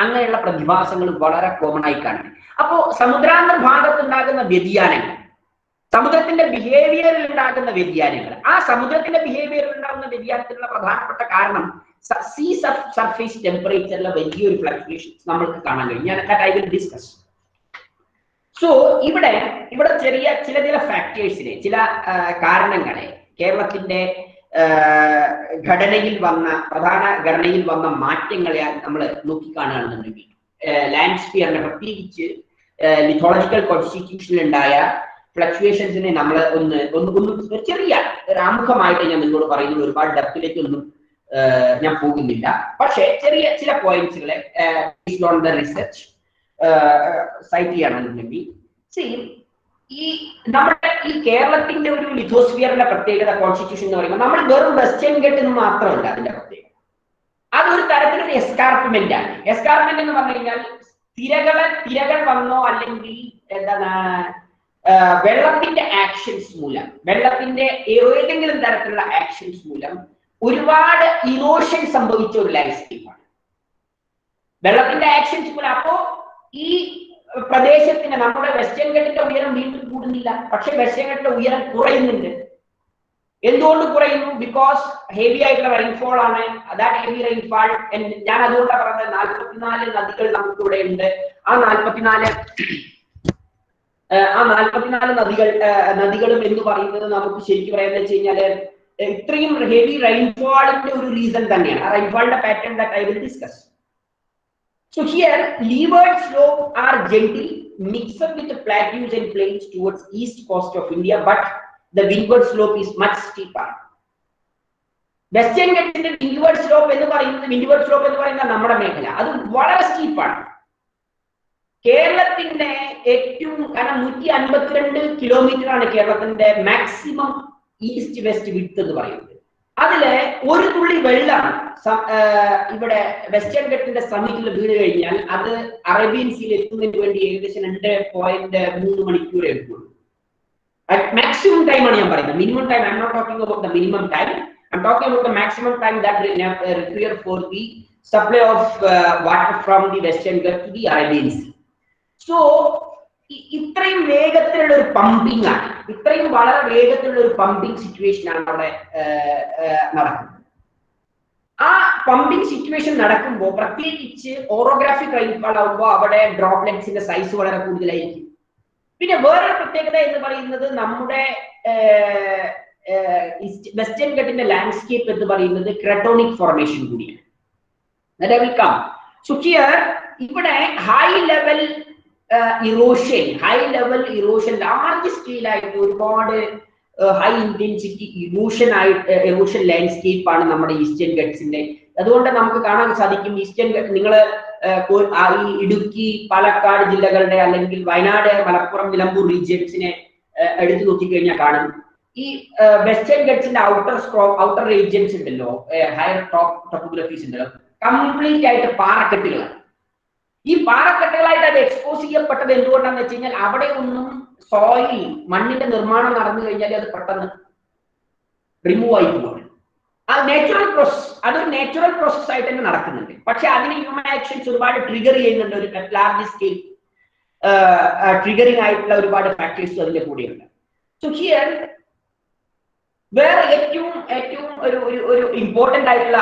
അങ്ങനെയുള്ള പ്രതിഭാസങ്ങൾ വളരെ കോമൺ ആയി കാണുന്നു. അപ്പോ സമുദ്രാന്തർ ഭാഗത്ത് ഉണ്ടാകുന്ന വ്യതിയാനങ്ങൾ, സമുദ്രത്തിന്റെ ബിഹേവിയറിൽ ഉണ്ടാകുന്ന വ്യതിയാനങ്ങൾ, ആ സമുദ്രത്തിന്റെ ബിഹേവിയറിൽ ഉണ്ടാകുന്ന വ്യതിയാനത്തിനുള്ള പ്രധാനപ്പെട്ട കാരണം സീ സർഫേസ് ടെമ്പറേച്ചറിലെ വലിയൊരു ഫ്ലക്ച്വേഷൻസ് നമ്മൾക്ക് കാണാൻ കഴിയും. ഞാൻ ഐ വിൽ ഡിസ്കസ്. സോ ഇവിടെ ചില ഫാക്ടേഴ്സിനെ, ചില കാരണങ്ങളെ കേരളത്തിന്റെ പ്രധാന ഘടനയിൽ വന്ന മാറ്റങ്ങളെ നമ്മൾ നോക്കിക്കാണുകയാണെന്നുണ്ടെങ്കിൽ ലാൻഡ്സ്ഫിയറിനെ, പ്രത്യേകിച്ച് ലിത്തോളജിക്കൽ കോൺസ്റ്റിറ്റ്യൂഷനിൽ ഉണ്ടായ ഫ്ലക്ച്വേഷൻസിനെ നമ്മൾ ഒന്ന് ചെറിയ ആമുഖമായിട്ട് ഞാൻ നിങ്ങളോട് പറയുന്നത്, ഒരുപാട് ഡെപ്തിലേക്കൊന്നും ഞാൻ പോകുന്നില്ല. പക്ഷെ ചില പോയിന്റ്സുകളെ based on the research cite ചെയ്യണമെന്നുണ്ടെങ്കിൽ, നമ്മുടെ ഈ കേരളത്തിന്റെ ഒരു ലിഥോസ്ഫിയറിന്റെ പ്രത്യേകത കോൺസ്റ്റിറ്റ്യൂഷൻ എന്ന് പറയുമ്പോൾ നമ്മൾ വെറും വെസ്റ്റേൺ ഗട്ട് എന്ന് മാത്രമല്ല അതിന്റെ പ്രത്യേകത. അതൊരു തരത്തിലൊരു എസ്കാർപ്മെന്റ് ആണ്. എസ്കാർപ്മെന്റ് എന്ന് പറഞ്ഞു കഴിഞ്ഞാൽ തിരകൾ വന്നോ അല്ലെങ്കിൽ വെള്ളത്തിന്റെ ആക്ഷൻസ് മൂലം, വെള്ളത്തിന്റെ ഏതെങ്കിലും തരത്തിലുള്ള ആക്ഷൻസ് മൂലം ഒരുപാട് ഇറോഷൻ സംഭവിച്ച ഒരു ലാൻഡ്സ്കേപ്പാണ് വെള്ളത്തിന്റെ ആക്ഷൻസ് മൂലം. അപ്പോ ഈ പ്രദേശത്തിന് നമ്മുടെ വെസ്റ്റേൺ ഗട്ടിന്റെ ഉയരം വീണ്ടും കൂടുന്നില്ല, പക്ഷെ വെസ്റ്റേൺ ഗട്ടിന്റെ ഉയരം കുറയുന്നുണ്ട്. എന്തുകൊണ്ട് കുറയുന്നു? ബിക്കോസ് ഹെവി ആയിട്ടുള്ള റെയിൻഫോൾ ആണ്. ദാറ്റ് ഹെവി റെയിൻഫാൾ, ഞാൻ അതുകൊണ്ടാണ് പറഞ്ഞത് 44 നദികൾ നമുക്കിവിടെ ഉണ്ട്. ആ 44 നദികളും എന്ന് പറയുന്നത് നമുക്ക് ശരിക്കും പറയാന്ന് വെച്ച് കഴിഞ്ഞാൽ ഇത്രയും ഹെവി റെയിൻഫാളിന്റെ ഒരു റീസൺ തന്നെയാണ്. ആ റെയിൻഫാളിന്റെ pattern that I will discuss. So here leeward slopes are gently mixed up with the plateaus and plains towards east coast of India, but the windward slope is much steeper. Western Ghats windward slope എന്ന് പറയുന്നത് നമ്മുടെ മേഖല അത് വളരെ സ്റ്റീപ്പാണ്. കേരളത്തിന്റെ ഏറ്റവും കാരണം 152 കിലോമീറ്റർ ആണ് കേരളത്തിന്റെ മാക്സിമം ഈസ്റ്റ് വെസ്റ്റ് വിഡ്ത്ത് എന്ന് പറയുന്നത്. അതില് ഒരു തുള്ളി വെള്ളം ഇവിടെ വെസ്റ്റേൺ ഘട്ടിന്റെ സമ്മിറ്റിൽ വീണ് കഴിഞ്ഞാൽ അത് അറേബ്യൻ സീയിൽ എത്തുന്നതിന് വേണ്ടി ഏകദേശം 2.3 മണിക്കൂർ എടുക്കുള്ളൂ. മാക്സിമം ടൈം ആണ് ഞാൻ പറയുന്നത്. Minimum time, I'm not talking about the minimum time, I'm talking about the maximum time that required for the supply of water from the western Ghat to the Arabian sea. So ഇത്രയും വേഗത്തിലുള്ള ഒരു പമ്പിംഗ് ആണ്, ഇത്രയും വളരെ വേഗത്തിലുള്ള ഒരു പമ്പിംഗ് സിറ്റുവേഷൻ ആണ് അവിടെ നടക്കുന്നത്. ആ പമ്പിംഗ് സിറ്റുവേഷൻ നടക്കുമ്പോൾ പ്രത്യേകിച്ച് ഓറോഗ്രാഫിക് റെയിൻഫാൾ ആകുമ്പോൾ അവിടെ ഡ്രോപ്ലെറ്റ്സിന്റെ സൈസ് വളരെ കൂടുതലായിരിക്കും. പിന്നെ വേറൊരു പ്രത്യേകത എന്ന് പറയുന്നത് നമ്മുടെ വെസ്റ്റേൺ ഘട്ടിന്റെ ലാൻഡ്സ്കേപ്പ് എന്ന് പറയുന്നത് ക്രട്ടോണിക് ഫോർമേഷൻ കൂടിയാണ്. ഇവിടെ ഹൈ ലെവൽ ഇറോഷൻ ലാർജ് സ്കെയിലായിട്ട് ഒരുപാട് ഹൈ ഇന്റൻസിറ്റി ഇറോഷൻ ലാൻഡ്സ്കേപ്പ് ആണ് നമ്മുടെ ഈസ്റ്റേൺ ഗട്ട്സിന്റെ. അതുകൊണ്ട് നമുക്ക് കാണാൻ സാധിക്കും ഈസ്റ്റേൺ ഗട്ട് നിങ്ങൾ ഈ ഇടുക്കി പാലക്കാട് ജില്ലകളുടെ അല്ലെങ്കിൽ വയനാട് മലപ്പുറം നിലമ്പൂർ റീജിയൻസിനെ എടുത്തു നോക്കിക്കഴിഞ്ഞാൽ കാണും ഈ വെസ്റ്റേൺ ഗട്ട്സിന്റെ ഔട്ടർ റീജിയൻസ് ഉണ്ടല്ലോ, ഹയർ ടോപ്പോഗ്രഫീസ് ഉണ്ടല്ലോ, കംപ്ലീറ്റ് ആയിട്ട് പാറക്കെട്ടുകളാണ്. ഈ പാറക്കെട്ടുകളായിട്ട് അത് എക്സ്പോസ് ചെയ്യപ്പെട്ടത് എന്തുകൊണ്ടാണെന്ന് വെച്ച് കഴിഞ്ഞാൽ അവിടെ ഒന്നും സോയിൽ മണ്ണിന്റെ നിർമ്മാണം നടന്നു കഴിഞ്ഞാൽ അത് പെട്ടെന്ന് റിമൂവ് ആയി പോവാണ്. അത് നാച്ചുറൽ പ്രോസസ്, അതൊരു നാച്ചുറൽ പ്രോസസ് ആയിട്ട് തന്നെ നടക്കുന്നുണ്ട്. പക്ഷെ അതിന് ഹ്യൂമൻ ആക്ഷൻസ് ഒരുപാട് ട്രിഗർ ചെയ്യുന്നുണ്ട്. ഒരു ലാർജ് സ്കെയിൽ ട്രിഗറിംഗ് ആയിട്ടുള്ള ഒരുപാട് ഫാക്ടേഴ്സ് അതിന്റെ കൂടെയുണ്ട്. സോ ഹിയർ വേറെ ഏറ്റവും ഒരു ഇമ്പോർട്ടന്റ് ആയിട്ടുള്ള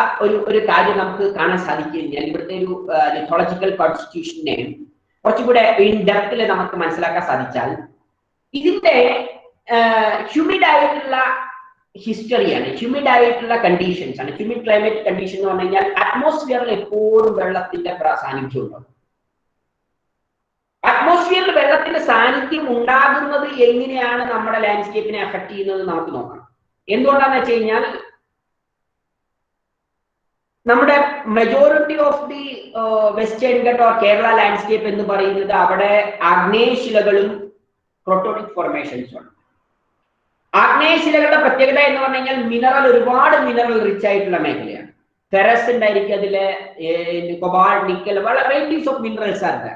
ഒരു കാര്യം നമുക്ക് കാണാൻ സാധിക്കുകഴിഞ്ഞാൽ ഇവിടുത്തെ ഒരു ലിത്തോളജിക്കൽ കോൺസ്റ്റിറ്റ്യൂഷനെ കുറച്ചുകൂടെ ഇൻ ഡെപ്തിൽ നമുക്ക് മനസ്സിലാക്കാൻ സാധിച്ചാൽ ഇതിന്റെ ഹ്യൂമിഡ് ആയിട്ടുള്ള ഹിസ്റ്ററിയാണ്, ഹ്യൂമിഡ് ആയിട്ടുള്ള കണ്ടീഷൻസ് ആണ്. ഹ്യൂമിഡ് ക്ലൈമറ്റ് കണ്ടീഷൻ എന്ന് പറഞ്ഞു കഴിഞ്ഞാൽ അറ്റ്മോസ്ഫിയറിൽ എപ്പോഴും വെള്ളത്തിന്റെ സാന്നിധ്യം ഉണ്ടാവും. അറ്റ്മോസ്ഫിയറിൽ വെള്ളത്തിന്റെ സാന്നിധ്യം ഉണ്ടാകുന്നത് എങ്ങനെയാണ് നമ്മുടെ ലാൻഡ്സ്കേപ്പിനെ അഫക്ട് ചെയ്യുന്നത് നമുക്ക് നോക്കാം. എന്തുകൊണ്ടാന്ന് വെച്ച് കഴിഞ്ഞാൽ നമ്മുടെ majority of the western Ghat or Kerala landscape എന്ന് പറയുന്നത് അവിടെ ആഗ്നേയശിലകളും ക്രോട്ടോണിക് ഫോർമേഷൻസും ആണ്. ആഗ്നേയശിലകളുടെ പ്രത്യേകത എന്ന് പറഞ്ഞു കഴിഞ്ഞാൽ ഒരുപാട് മിനറൽ റിച്ച് ആയിട്ടുള്ള മേഖലയാണ്. ഫെറസ് ഉണ്ടായിരിക്കും, അതിലെ കൊബാൾട്ട്, നിക്കൽ, വളരെ വെറൈറ്റീസ് ഓഫ് മിനറൽസ് ആണ്.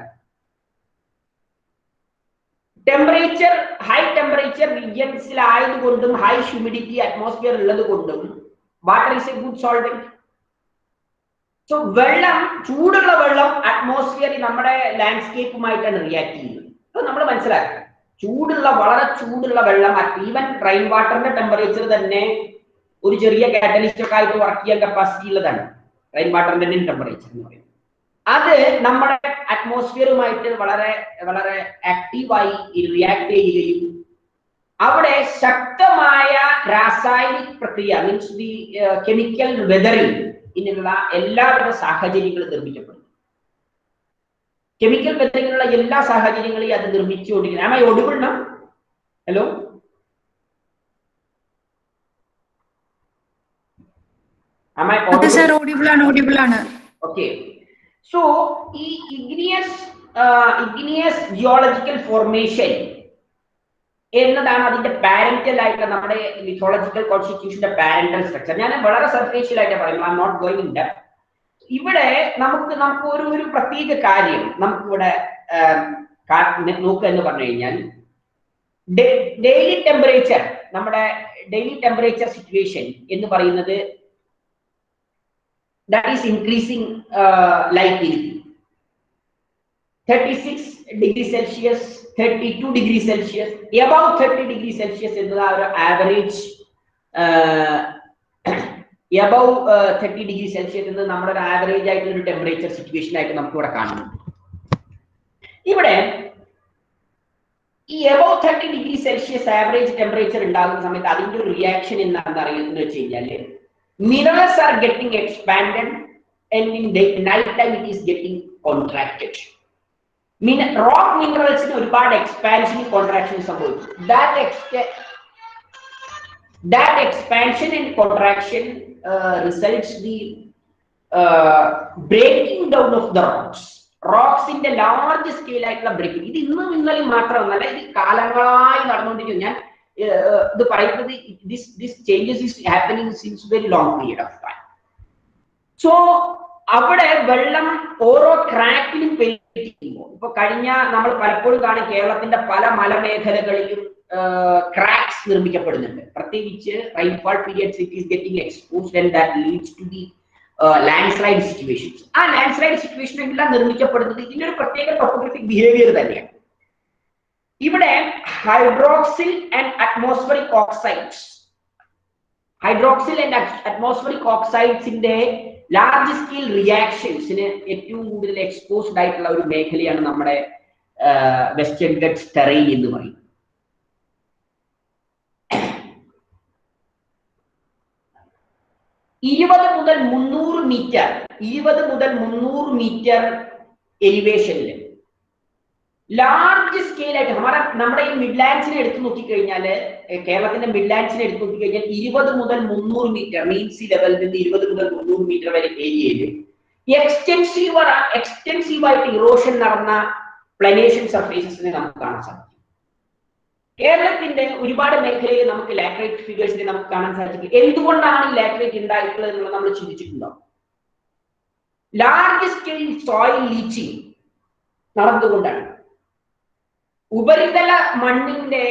ടെമ്പറേച്ചർ ഹൈ ടെമ്പറേച്ചർ റീജിയൻസിലായതുകൊണ്ടും ഹൈ ഹ്യൂമിഡിറ്റി അറ്റ്മോസ്ഫിയർ ഉള്ളത് കൊണ്ടും water is a good solvent. So വെള്ളം, ചൂടുള്ള വെള്ളം അറ്റ്മോസ്ഫിയറിൽ നമ്മുടെ ലാൻഡ്സ്കേപ്പുമായിട്ടാണ് റിയാക്ട് ചെയ്യുന്നത്. അത് നമ്മൾ മനസ്സിലാക്കുക. വളരെ ചൂടുള്ള വെള്ളം, ഈവൻ റെയിൻ വാട്ടറിന്റെ ടെമ്പറേച്ചർ തന്നെ ഒരു ചെറിയ കാറ്റലിസ്റ്റ് ഒക്കെ ആയിട്ട് വർക്ക് ചെയ്യാൻ കപ്പാസിറ്റി ഉള്ളതാണ് റെയിൻ വാട്ടറിന്റെ ടെമ്പറേച്ചർ എന്ന് പറയുന്നത്. അത് നമ്മുടെ അറ്റ്മോസ്ഫിയറുമായിട്ട് വളരെ വളരെ ആക്റ്റീവായി റിയാക്ട് ചെയ്യുകയും അവിടെ ശക്തമായ രാസായനിക് പ്രക്രിയ മീൻസ് ദി കെമിക്കൽ വെതറിംഗ് ഇതിനുള്ള എല്ലാവിധ സാഹചര്യങ്ങളും നിർമ്മിക്കപ്പെടുന്നു. കെമിക്കൽ വെതറിങ്ങിനുള്ള എല്ലാ സാഹചര്യങ്ങളെയും അത് നിർമ്മിച്ചുകൊണ്ടിരിക്കുന്നത്. Am I audible now? Hello? Am I audible? Sir, audible ആണ്. Okay. So, ഈ igneous geological formation എന്നതാണ് അതിന്റെ പാരന്റൽ ആയിട്ടുള്ള നമ്മുടെ ലിത്തോളജിക്കൽ കോൺസ്റ്റിറ്റ്യൂഷന്റെ പാരന്റൽ സ്ട്രക്ചർ. ഞാൻ വളരെ സർഫേഷ്യൽ ആയിട്ട് പറയുന്നത്, I'm not going in depth. ഇവിടെ നമുക്ക് ഒരു പ്രത്യേക കാര്യം നമുക്കിവിടെ നോക്കുക എന്ന് പറഞ്ഞു കഴിഞ്ഞാൽ ഡെയിലി ടെമ്പറേച്ചർ, നമ്മുടെ ഡെയിലി ടെമ്പറേച്ചർ സിറ്റുവേഷൻ എന്ന് പറയുന്നത് that is increasing like in 36 degrees Celsius, 32 degrees Celsius, above 30 degrees Celsius എന്നതാണ് ഒരു ആവറേജ് എബവ് 30 ഡിഗ്രി സെൽഷ്യസ് എന്ന് നമ്മുടെ ഒരു ആവറേജ് ആയിട്ടുള്ള ഒരു ടെമ്പറേച്ചർ സിറ്റുവേഷൻ ആയിട്ട് നമുക്ക് ഇവിടെ കാണുന്നുണ്ട്. ഇവിടെ ഈ above 30 degree Celsius average temperature ഉണ്ടാകുന്ന സമയത്ത് അതിന്റെ ഒരു റിയാക്ഷൻ എന്താണെന്ന് അറിയുന്നത് വെച്ച് കഴിഞ്ഞാല് minerals are getting expanded and in night time it is getting contracted. Rock മിനറൽസിന് ഒരുപാട് എക്സ്പാൻഷൻ കോൺട്രാക്ഷൻ സംഭവിച്ചു. That expansion and contraction results the breaking down of the rocks. Rocks in the large scale ആയിട്ടുള്ള ബ്രേക്കിംഗ്. ഇത് ഇന്നും ഇന്നലെയും മാത്രമല്ല, ഇത് കാലങ്ങളായി നടന്നുകൊണ്ടിരിക്കുന്നു. ഞാൻ ഇത് പറയുന്നത് this changes is happening since very long period of time. So അവിടെ വെള്ളം ഓരോ ക്രാക്കിലും പെരുകുമ്പോൾ, ഇപ്പൊ കഴിഞ്ഞ നമ്മൾ പലപ്പോഴും കാണും കേരളത്തിന്റെ പല മലമേഖലകളിലും ക്രാക്സ് നിർമ്മിക്കപ്പെടുന്നുണ്ട്. പ്രത്യേകിച്ച് rainfall periods it is getting exposed and that leads to the landslide situations. ആ ലാൻഡ്സ്ലൈഡ് സിറ്റുവേഷൻ എല്ലാം നിർമ്മിക്കപ്പെടുന്നത് ഇതിന്റെ ഒരു പ്രത്യേക ടോപ്പോഗ്രഫിക് ബിഹേവിയർ തന്നെയാണ്. ഇവിടെ ഹൈഡ്രോക്സിൽ ആൻഡ് അറ്റ്മോസ്ഫറിക് ഓക്സൈഡ്സിന്റെ ലാർജ് സ്കെയിൽ റിയാക്ഷൻസിന് ഏറ്റവും കൂടുതൽ എക്സ്പോസ്ഡ് ആയിട്ടുള്ള ഒരു മേഖലയാണ് നമ്മുടെ വെസ്റ്റേൺ ഗട്ട്സ് ടെറൈൻ എന്ന് പറയുന്നത്. ഇരുപത് മുതൽ 300 മീറ്റർ എലിവേഷനിൽ ലാർജ് സ്കെയിൽ ആയിട്ട് നമ്മുടെ ഈ മിഡ്ലാൻഡ്സിനെ എടുത്തു നോക്കിക്കഴിഞ്ഞാല്, കേരളത്തിന്റെ മിഡ്ലാൻഡ്സിനെ എടുത്തു നോക്കിക്കഴിഞ്ഞാൽ 20 മുതൽ 300 മീറ്റർ മീൻ സീ ലെവലിൽ നിന്ന് 20 മുതൽ 300 മീറ്റർ വരെ ഏരിയയിൽ എക്സ്റ്റെൻസീവായിട്ട് ഇറോഷൻ നടന്ന പ്ലനേഷൻ സർഫേസസിനെ നമുക്ക് കാണാൻ സാധിക്കും. കേരളത്തിന്റെ ഒരുപാട് മേഖലയിൽ നമുക്ക് ലാറ്ററൈറ്റ് ഫിഗേഴ്സിനെ നമുക്ക് കാണാൻ സാധിക്കും. എന്തുകൊണ്ടാണ് ഈ ലാറ്ററൈറ്റ് ഉണ്ടായിട്ടുള്ളത് എന്നുള്ളത് നമ്മൾ ചിന്തിച്ചിട്ടുണ്ടോ? ലാർജ് സ്കെയിൽ സോയിൽ ലീച്ചിങ് നടന്നുകൊണ്ടാണ്. ഉപരിതല മണ്ണിന്റെ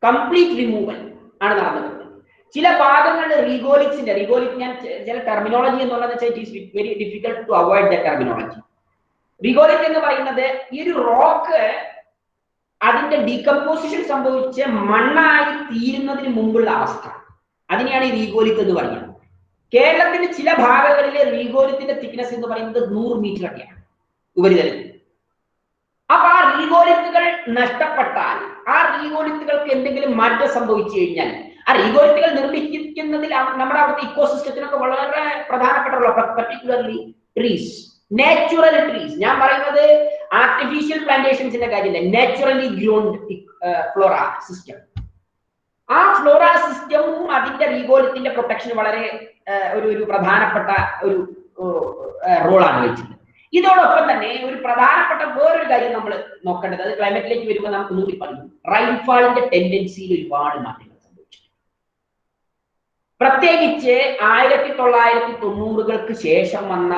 കംപ്ലീറ്റ് റിമൂവൽ ആണ് നടന്നത്. ചില ഭാഗങ്ങളിൽ റീഗോലിക് ഞാൻ ചില ടെർമിനോളജി എന്നുള്ളത് വെച്ചാൽ it is very difficult to avoid the terminology. റീഗോലിക് എന്ന് പറയുന്നത് ഈ ഒരു റോക്ക് അതിന്റെ ഡീകമ്പോസിഷൻ സംഭവിച്ച് മണ്ണായി തീരുന്നതിന് മുമ്പുള്ള അവസ്ഥ, അതിനെയാണ് ഈ റീഗോലിക് എന്ന് പറയുന്നത്. കേരളത്തിന്റെ ചില ഭാഗങ്ങളിലെ റീഗോലിത്തിന്റെ തിക്നെസ് എന്ന് പറയുന്നത് 100 മീറ്റർ ഒക്കെയാണ് ഉപരിതലത്തിൽ. അപ്പൊ ആ റീഗോലിത്തുകൾ നഷ്ടപ്പെട്ടാൽ, ആ റീഗോലിത്തുകൾക്ക് എന്തെങ്കിലും മാറ്റം സംഭവിച്ചു കഴിഞ്ഞാൽ, ആ റീഗോലിത്തുകൾ നിർമ്മിക്കുന്നതിൽ നമ്മുടെ അവിടുത്തെ ഇക്കോസിസ്റ്റത്തിനൊക്കെ വളരെ പ്രധാനപ്പെട്ടുള്ള, പർട്ടിക്കുലർലി ട്രീസ്, നാച്ചുറൽ ട്രീസ്. ഞാൻ പറയുന്നത് ആർട്ടിഫിഷ്യൽ പ്ലാന്റേഷൻസിന്റെ കാര്യമില്ല, നാച്ചുറലി ഗ്രോൺഡ് ഫ്ലോറ സിസ്റ്റം. ആ ഫ്ലോറ സിസ്റ്റവും അതിന്റെ റീഗോലിത്തിന്റെ പ്രൊട്ടക്ഷന് വളരെ ഒരു പ്രധാനപ്പെട്ട ഒരു റോളാണ് വഹിച്ചത്. ഇതോടൊപ്പം തന്നെ ഒരു പ്രധാനപ്പെട്ട വേറൊരു കാര്യം നമ്മൾ നോക്കേണ്ടത്, അത് ക്ലൈമറ്റിലേക്ക് വരുമ്പോൾ നമുക്ക് ഒന്നുകൂടി പറഞ്ഞു, റെയിൻഫാളിന്റെ ടെൻഡൻസിയിൽ ഒരുപാട് മാറ്റങ്ങൾ സംഭവിച്ചു. പ്രത്യേകിച്ച് 1990-കൾക്ക് ശേഷം വന്ന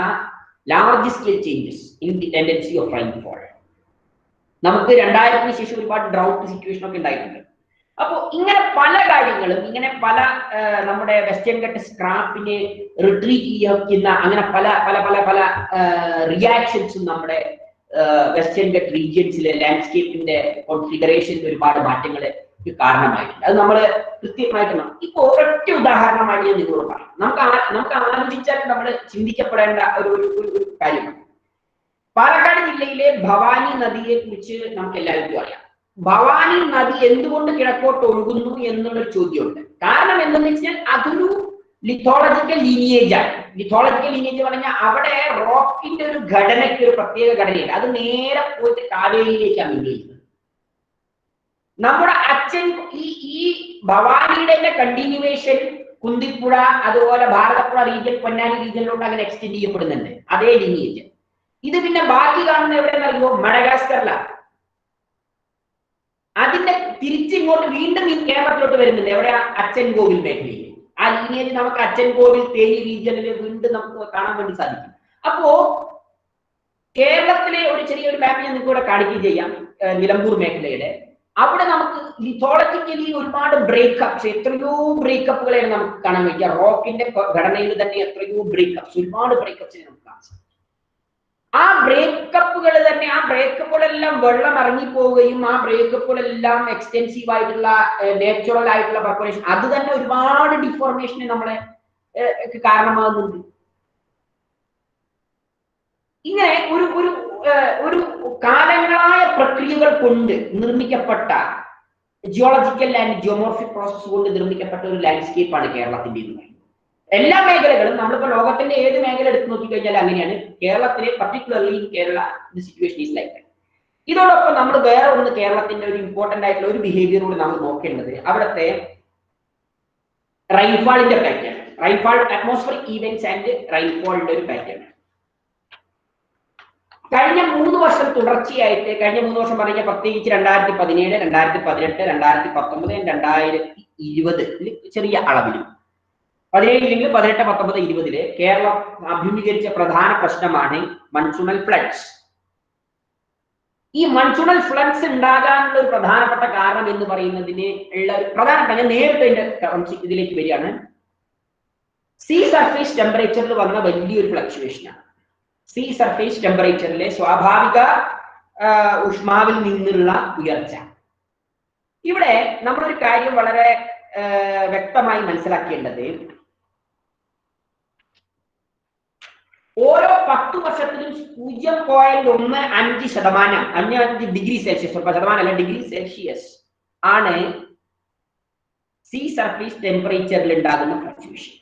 large scale changes in the tendency of rainfall. നമുക്ക് 2000-ന് ശേഷം ഒരുപാട് ഡ്രൗട്ട് സിറ്റുവേഷൻ ഒക്കെ ഉണ്ടായിട്ടുണ്ട്. അപ്പോൾ ഇങ്ങനെ പല കാര്യങ്ങളും, ഇങ്ങനെ പല നമ്മുടെ വെസ്റ്റേൺ ഗട്ട് സ്ക്രാപ്പിനെ റിട്രീറ്റ് ചെയ്യുന്ന അങ്ങനെ പല പല പല പല റിയാക്ഷൻസും നമ്മുടെ വെസ്റ്റേൺ ഗട്ട് റീജിയൻസിലെ ലാൻഡ്സ്കേപ്പിന്റെ കോൺഫിഗറേഷനിൽ ഒരുപാട് മാറ്റങ്ങൾ കാരണമായിട്ടുണ്ട്. അത് നമ്മൾ കൃത്യമായിട്ട് ഇപ്പൊ ഒരൊറ്റ ഉദാഹരണമായി ഞാൻ നിങ്ങളോട് പറയാം. നമുക്ക് ആലോചിച്ചാൽ നമ്മൾ ചിന്തിക്കപ്പെടേണ്ട ഒരു കാര്യമാണ്. പാലക്കാട് ജില്ലയിലെ ഭവാനി നദിയെ കുറിച്ച് നമുക്ക് എല്ലാവർക്കും അറിയാം. ഭവാനി നദി എന്തുകൊണ്ട് കിഴക്കോട്ട് ഒഴുകുന്നു എന്നുള്ളൊരു ചോദ്യമുണ്ട്. കാരണം എന്തെന്ന് വെച്ചാൽ അതൊരു ലിത്തോളജിക്കൽ ലീനിയേജ് ആണ്. ലിത്തോളജിക്കൽ ലീനിയേജ് പറഞ്ഞാൽ അവിടെ റോക്കിന്റെ ഒരു ഘടനയ്ക്ക് ഒരു പ്രത്യേക ഘടനയില്ല. അത് നേരെ പോയിട്ട് കാവേരിയിലേക്കാണ് ഉപയോഗിക്കുന്നത്. നമ്മുടെ അച്ഛൻ ഈ ഭവാനിയുടെ കണ്ടിന്യൂവേഷൻ കുന്തിപ്പുഴ, അതുപോലെ ഭാരതപ്പുഴ റീജിയൻ, പൊന്നാനി റീജിയനിലോട്ട് അങ്ങനെ എക്സ്റ്റെൻഡ് ചെയ്യപ്പെടുന്നുണ്ട്, അതേ ലീനിയേജ്. ഇത് പിന്നെ ബാക്കി കാണുന്ന എവിടെയെന്ന് അറിയുമോ? മഡഗാസ്കറിലാണ്. അതിന്റെ തിരിച്ചിങ്ങോട്ട് വീണ്ടും ഈ കേരളത്തിലോട്ട് വരുന്നുണ്ട്. എവിടെയാ? അച്ഛൻ കോവിൽ മേഖലയിൽ. ആ ലീനിയേജ് നമുക്ക് അച്ഛൻ കോവിൽ, തേനി റീജിയനിൽ വീണ്ടും നമുക്ക് കാണാൻ വേണ്ടി സാധിക്കും. അപ്പോ കേരളത്തിലെ ഒരു ചെറിയൊരു മാപ്പ് ഞാൻ നിങ്ങൾക്ക് ഇവിടെ കാണിക്കുകയും ചെയ്യാം. നിലമ്പൂർ മേഖലയുടെ അവിടെ നമുക്ക് ലിത്തോളജിക്കലി ഒരുപാട് ബ്രേക്കപ്സ്, എത്രയോ ബ്രേക്കപ്പുകളെയാണ് നമുക്ക് കാണാൻ പറ്റുക. റോക്കിന്റെ ഘടനയിൽ തന്നെ എത്രയോ ബ്രേക്കപ്സ്, ഒരുപാട് ബ്രേക്കപ്സിനെ നമുക്ക് കാണാൻ സാധിക്കും. ആ ബ്രേക്കപ്പുകൾ തന്നെ, ആ ബ്രേക്കപ്പുകളെല്ലാം വെള്ളം ഇറങ്ങിപ്പോവുകയും ആ ബ്രേക്കപ്പുകളെല്ലാം എക്സ്റ്റെൻസീവ് ആയിട്ടുള്ള നാച്ചുറൽ ആയിട്ടുള്ള പ്രിപ്പറേഷൻ, അത് തന്നെ ഒരുപാട് ഡിഫോർമേഷന് നമ്മളെ കാരണമാകുന്നുണ്ട്. ഇങ്ങനെ ഒരു ഒരു ഒരു കാലങ്ങളായ പ്രക്രിയകൾ കൊണ്ട് നിർമ്മിക്കപ്പെട്ട ജിയോളജിക്കൽ ആൻഡ് ജിയോമോർഫിക് പ്രോസസ് കൊണ്ട് നിർമ്മിക്കപ്പെട്ട ഒരു ലാൻഡ്സ്കേപ്പാണ് കേരളത്തിന്റെ എന്ന് പറയുന്നത്. എല്ലാ മേഖലകളും നമ്മളിപ്പോ ലോകത്തിന്റെ ഏത് മേഖല എടുത്ത് നോക്കിക്കഴിഞ്ഞാൽ അങ്ങനെയാണ്. കേരളത്തിലെ particularly in Kerala the situation is like. ഇതോടൊപ്പം നമ്മൾ വേറെ ഒന്ന് കേരളത്തിന്റെ ഒരു ഇമ്പോർട്ടന്റ് ആയിട്ടുള്ള ഒരു ബിഹേവിയർ കൂടി നമ്മൾ നോക്കേണ്ടത് അവിടുത്തെ റൈൻഫാളിന്റെ പാറ്റേൺ, റൈൻഫാൾ അറ്റ്മോസ്ഫിയറിക് ഈവന്റ്സ് ആൻഡ് റൈൻഫാളിന്റെ ഒരു പാറ്റേൺ. കഴിഞ്ഞ 3 വർഷം തുടർച്ചയായിട്ട്, കഴിഞ്ഞ 3 വർഷം പറഞ്ഞാൽ പ്രത്യേകിച്ച് 2017, 2018, 2019, 2020 ചെറിയ അളവിലും, 17, 18, 19, 20 കേരളം അഭിമുഖീകരിച്ച പ്രധാന പ്രശ്നമാണ് മൺസൂണൽ ഫ്ലഡ്സ്. ഈ മൺസൂണൽ ഫ്ലഡ്സ് ഉണ്ടാകാനുള്ള ഒരു പ്രധാനപ്പെട്ട കാരണം എന്ന് പറയുന്നതിന് ഉള്ള ഒരു പ്രധാനപ്പെട്ട, ഞാൻ നേരിട്ട് അതിന്റെ ഇതിലേക്ക് വരികയാണ്. സീ സർഫേസ് ടെമ്പറേച്ചറിൽ വന്ന വലിയൊരു ഫ്ലക്ച്വേഷനാണ്. സീ സർഫേസ് ടെമ്പറേച്ചറിലെ സ്വാഭാവിക ഊഷ്മാവിൽ നിന്നുള്ള ഉയർച്ച. ഇവിടെ നമ്മളൊരു കാര്യം വളരെ വ്യക്തമായി മനസ്സിലാക്കേണ്ടത്, ഓരോ 10 വർഷത്തിലും 0.15%, 5 ഡിഗ്രി സെൽഷ്യസ്, ശതമാനമല്ല ഡിഗ്രി സെൽഷ്യസ് ആണ് സീ സർഫേസ് ടെമ്പറേച്ചറിൽ ഉണ്ടാകുന്ന ഫ്ലക്ച്വേഷൻ.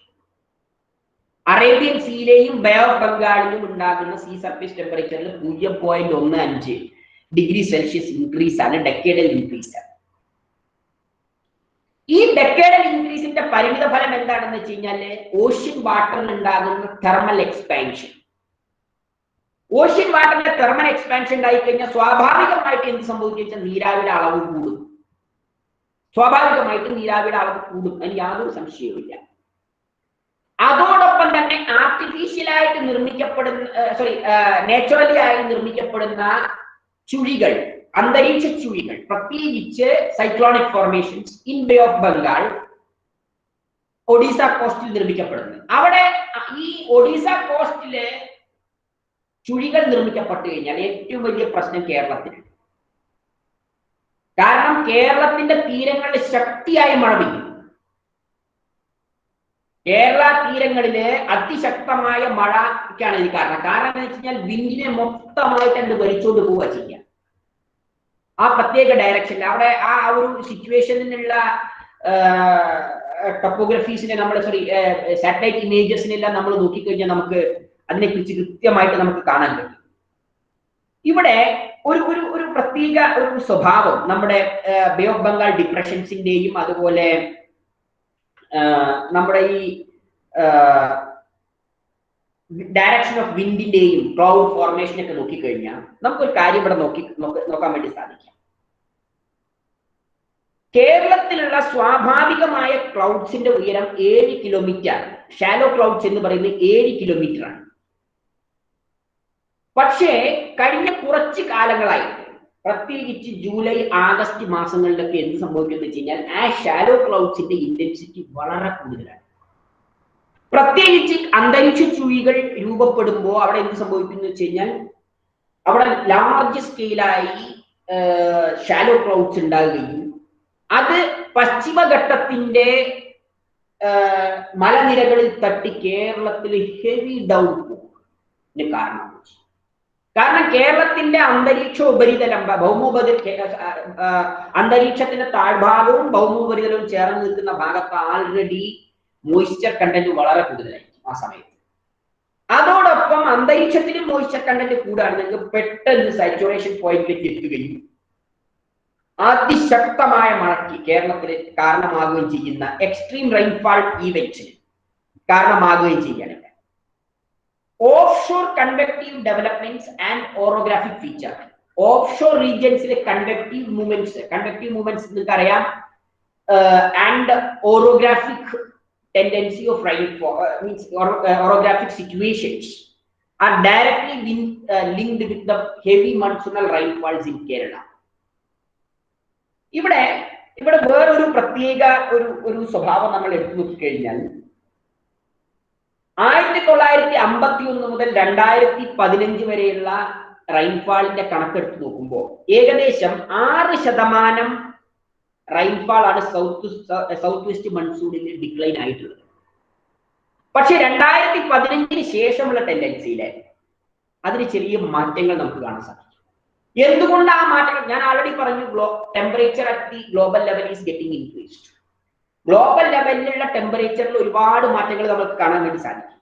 അറേബ്യൻ സീയിലെയും ബേ ഓഫ് ബംഗാളിലും ഉണ്ടാകുന്ന സീ സർഫേസ് ടെമ്പറേച്ചറിൽ 0.15 ഡിഗ്രി സെൽഷ്യസ് ഇൻക്രീസ് ആണ്, ഡെക്കേഡൽ ഇൻക്രീസ് ആണ്. ഈ ഡെക്കേഡൽ ഇൻക്രീസിന്റെ പരിമിത ഫലം എന്താണെന്ന് വെച്ച് കഴിഞ്ഞാല് ഓഷ്യൻ വാട്ടറിൽ ഉണ്ടാകുന്ന തെർമൽ എക്സ്പാൻഷൻ. ഓഷ്യൻ വാട്ടറിന്റെ തെർമൽ എക്സ്പാൻഷൻ ഉണ്ടായി കഴിഞ്ഞാൽ സ്വാഭാവികമായിട്ട് എന്ത് സംഭവിക്കുക, നീരാവിയുടെ അളവ് കൂടും. സ്വാഭാവികമായിട്ട് നീരാവിയുടെ അളവ് കൂടും, അതിന് യാതൊരു സംശയവുമില്ല. അതോടൊപ്പം തന്നെ ആർട്ടിഫിഷ്യലായിട്ട് നിർമ്മിക്കപ്പെടുന്ന നാച്ചുറലി ആയി നിർമ്മിക്കപ്പെടുന്ന ചുഴികൾ, അന്തരീക്ഷ ചുഴികൾ, പ്രത്യേകിച്ച് cyclonic formations in Bay of Bengal, Odisha കോസ്റ്റിൽ നിർമ്മിക്കപ്പെടുന്നു. അവിടെ ഈ ഒഡീസ കോസ്റ്റിലെ ചുഴികൾ നിർമ്മിക്കപ്പെട്ടു കഴിഞ്ഞാൽ ഏറ്റവും വലിയ പ്രശ്നം കേരളത്തിന്. കാരണം കേരളത്തിന്റെ തീരങ്ങളിൽ ശക്തിയായി മഴ പെയ്യും. കേരള തീരങ്ങളില് അതിശക്തമായ മഴയ്ക്കാണ് ഇത് കാരണം. കാരണം എന്ന് വെച്ച് കഴിഞ്ഞാൽ വിൻഡിനെ മൊത്തമായിട്ട് എന്ത് വലിച്ചുകൊണ്ട് പോവുക ചെയ്യുക ആ പ്രത്യേക ഡയറക്ഷനിൽ. അവിടെ ആ ഒരു സിറ്റുവേഷനിലുള്ള ടോപ്പോഗ്രഫീസിനെ നമ്മൾ സാറ്റലൈറ്റ് ഇമേജസിനെല്ലാം നമ്മൾ നോക്കിക്കഴിഞ്ഞാൽ നമുക്ക് അതിനെക്കുറിച്ച് കൃത്യമായിട്ട് നമുക്ക് കാണാൻ കഴിയും. ഇവിടെ ഒരു ഒരു ഒരു പ്രത്യേക ഒരു സ്വഭാവം നമ്മുടെ ബേ ഓഫ് ബംഗാൾ ഡിപ്രഷൻസിന്റെയും അതുപോലെ നമ്മുടെ ഈ ഡയറക്ഷൻ ഓഫ് വിൻഡിന്റെയും ക്ലൗഡ് ഫോർമേഷനൊക്കെ നോക്കിക്കഴിഞ്ഞാൽ നമുക്കൊരു കാര്യം ഇവിടെ നോക്കാൻ വേണ്ടി സാധിക്കും. കേരളത്തിലുള്ള സ്വാഭാവികമായ ക്ലൗഡ്സിന്റെ ഉയരം 7 കിലോമീറ്റർ. ഷാലോ ക്ലൗഡ്സ് എന്ന് പറയുന്നത് 7 കിലോമീറ്റർ ആണ്. പക്ഷേ കഴിഞ്ഞ കുറച്ച് കാലങ്ങളായി, പ്രത്യേകിച്ച് ജൂലൈ, ആഗസ്റ്റ് മാസങ്ങളിലൊക്കെ എന്ത് സംഭവിക്കുന്നത് വെച്ച് കഴിഞ്ഞാൽ ആ ഷാലോ ക്ലൗഡ്സിന്റെ ഇന്റൻസിറ്റി വളരെ കൂടുതലാണ്. പ്രത്യേകിച്ച് അന്തരീക്ഷ ചുഴികൾ രൂപപ്പെടുമ്പോൾ അവിടെ എന്ത് സംഭവിക്കുന്നു വെച്ച് കഴിഞ്ഞാൽ അവിടെ ലാർജ് സ്കെയിലായി ഷാലോ ക്ലൗഡ്സ് ഉണ്ടാകുകയും അത് പശ്ചിമഘട്ടത്തിന്റെ മലനിരകളിൽ തട്ടി കേരളത്തിൽ ഹെവി ഡൗൺഫോളിന് കാരണമാണ്. കാരണം കേരളത്തിന്റെ അന്തരീക്ഷ ഉപരിതലം, അന്തരീക്ഷത്തിന്റെ താഴ്ഭാഗവും ഭൗമോപരിതലവും ചേർന്ന് നിൽക്കുന്ന ഭാഗത്ത് ആൾറെഡി മോയ്സ്ചർ കണ്ടന്റ് വളരെ കൂടുതലായിരിക്കും ആ സമയത്ത്. അതോടൊപ്പം അന്തരീക്ഷത്തിലും മോയ്സ്ചർ കണ്ടന്റ് കൂടുകയാണെങ്കിൽ പെട്ടെന്ന് സാച്ചുറേഷൻ പോയിന്റിലേക്ക് എത്തുകയും അതിശക്തമായ മഴയ്ക്ക് കേരളത്തിൽ കാരണമാകുകയും ചെയ്യുന്ന എക്സ്ട്രീം റെയിൻഫാൾ ഈവന്റ്സിന് കാരണമാകുകയും ചെയ്യാണ്. Offshore convective developments and orographic feature. Offshore റീജിയൻസിലെ കൺവെക്റ്റീവ് മൂവ്മെന്റ്സ് നിങ്ങൾക്ക് അറിയാം. And orographic tendency of rainfall means orographic situations are directly linked with the heavy monsoonal rainfalls in Kerala. ഇവിടെ വേറൊരു പ്രത്യേക ഒരു സ്വഭാവം നമ്മൾ എടുത്തു നോക്കിക്കഴിഞ്ഞാൽ 1951 മുതൽ 2015 വരെയുള്ള റെയിൻഫാളിന്റെ കണക്കെടുത്ത് നോക്കുമ്പോൾ ഏകദേശം 6% റെയിൻഫാൾ ആണ് സൗത്ത് വെസ്റ്റ് മൺസൂണിൽ ഡിക്ലൈൻ ആയിട്ടുള്ളത്. പക്ഷെ 2015 ശേഷമുള്ള ടെൻഡൻസിയിലെ അതിന് ചെറിയ മാറ്റങ്ങൾ നമുക്ക് കാണാൻ സാധിക്കും. എന്തുകൊണ്ട് ആ മാറ്റങ്ങൾ? ഞാൻ ആൾറെഡി പറഞ്ഞു, temperature at the global level is getting increased. Global ലെവലിലുള്ള ടെമ്പറേച്ചറിൽ ഒരുപാട് മാറ്റങ്ങൾ നമുക്ക് കാണാൻ വേണ്ടി സാധിക്കും.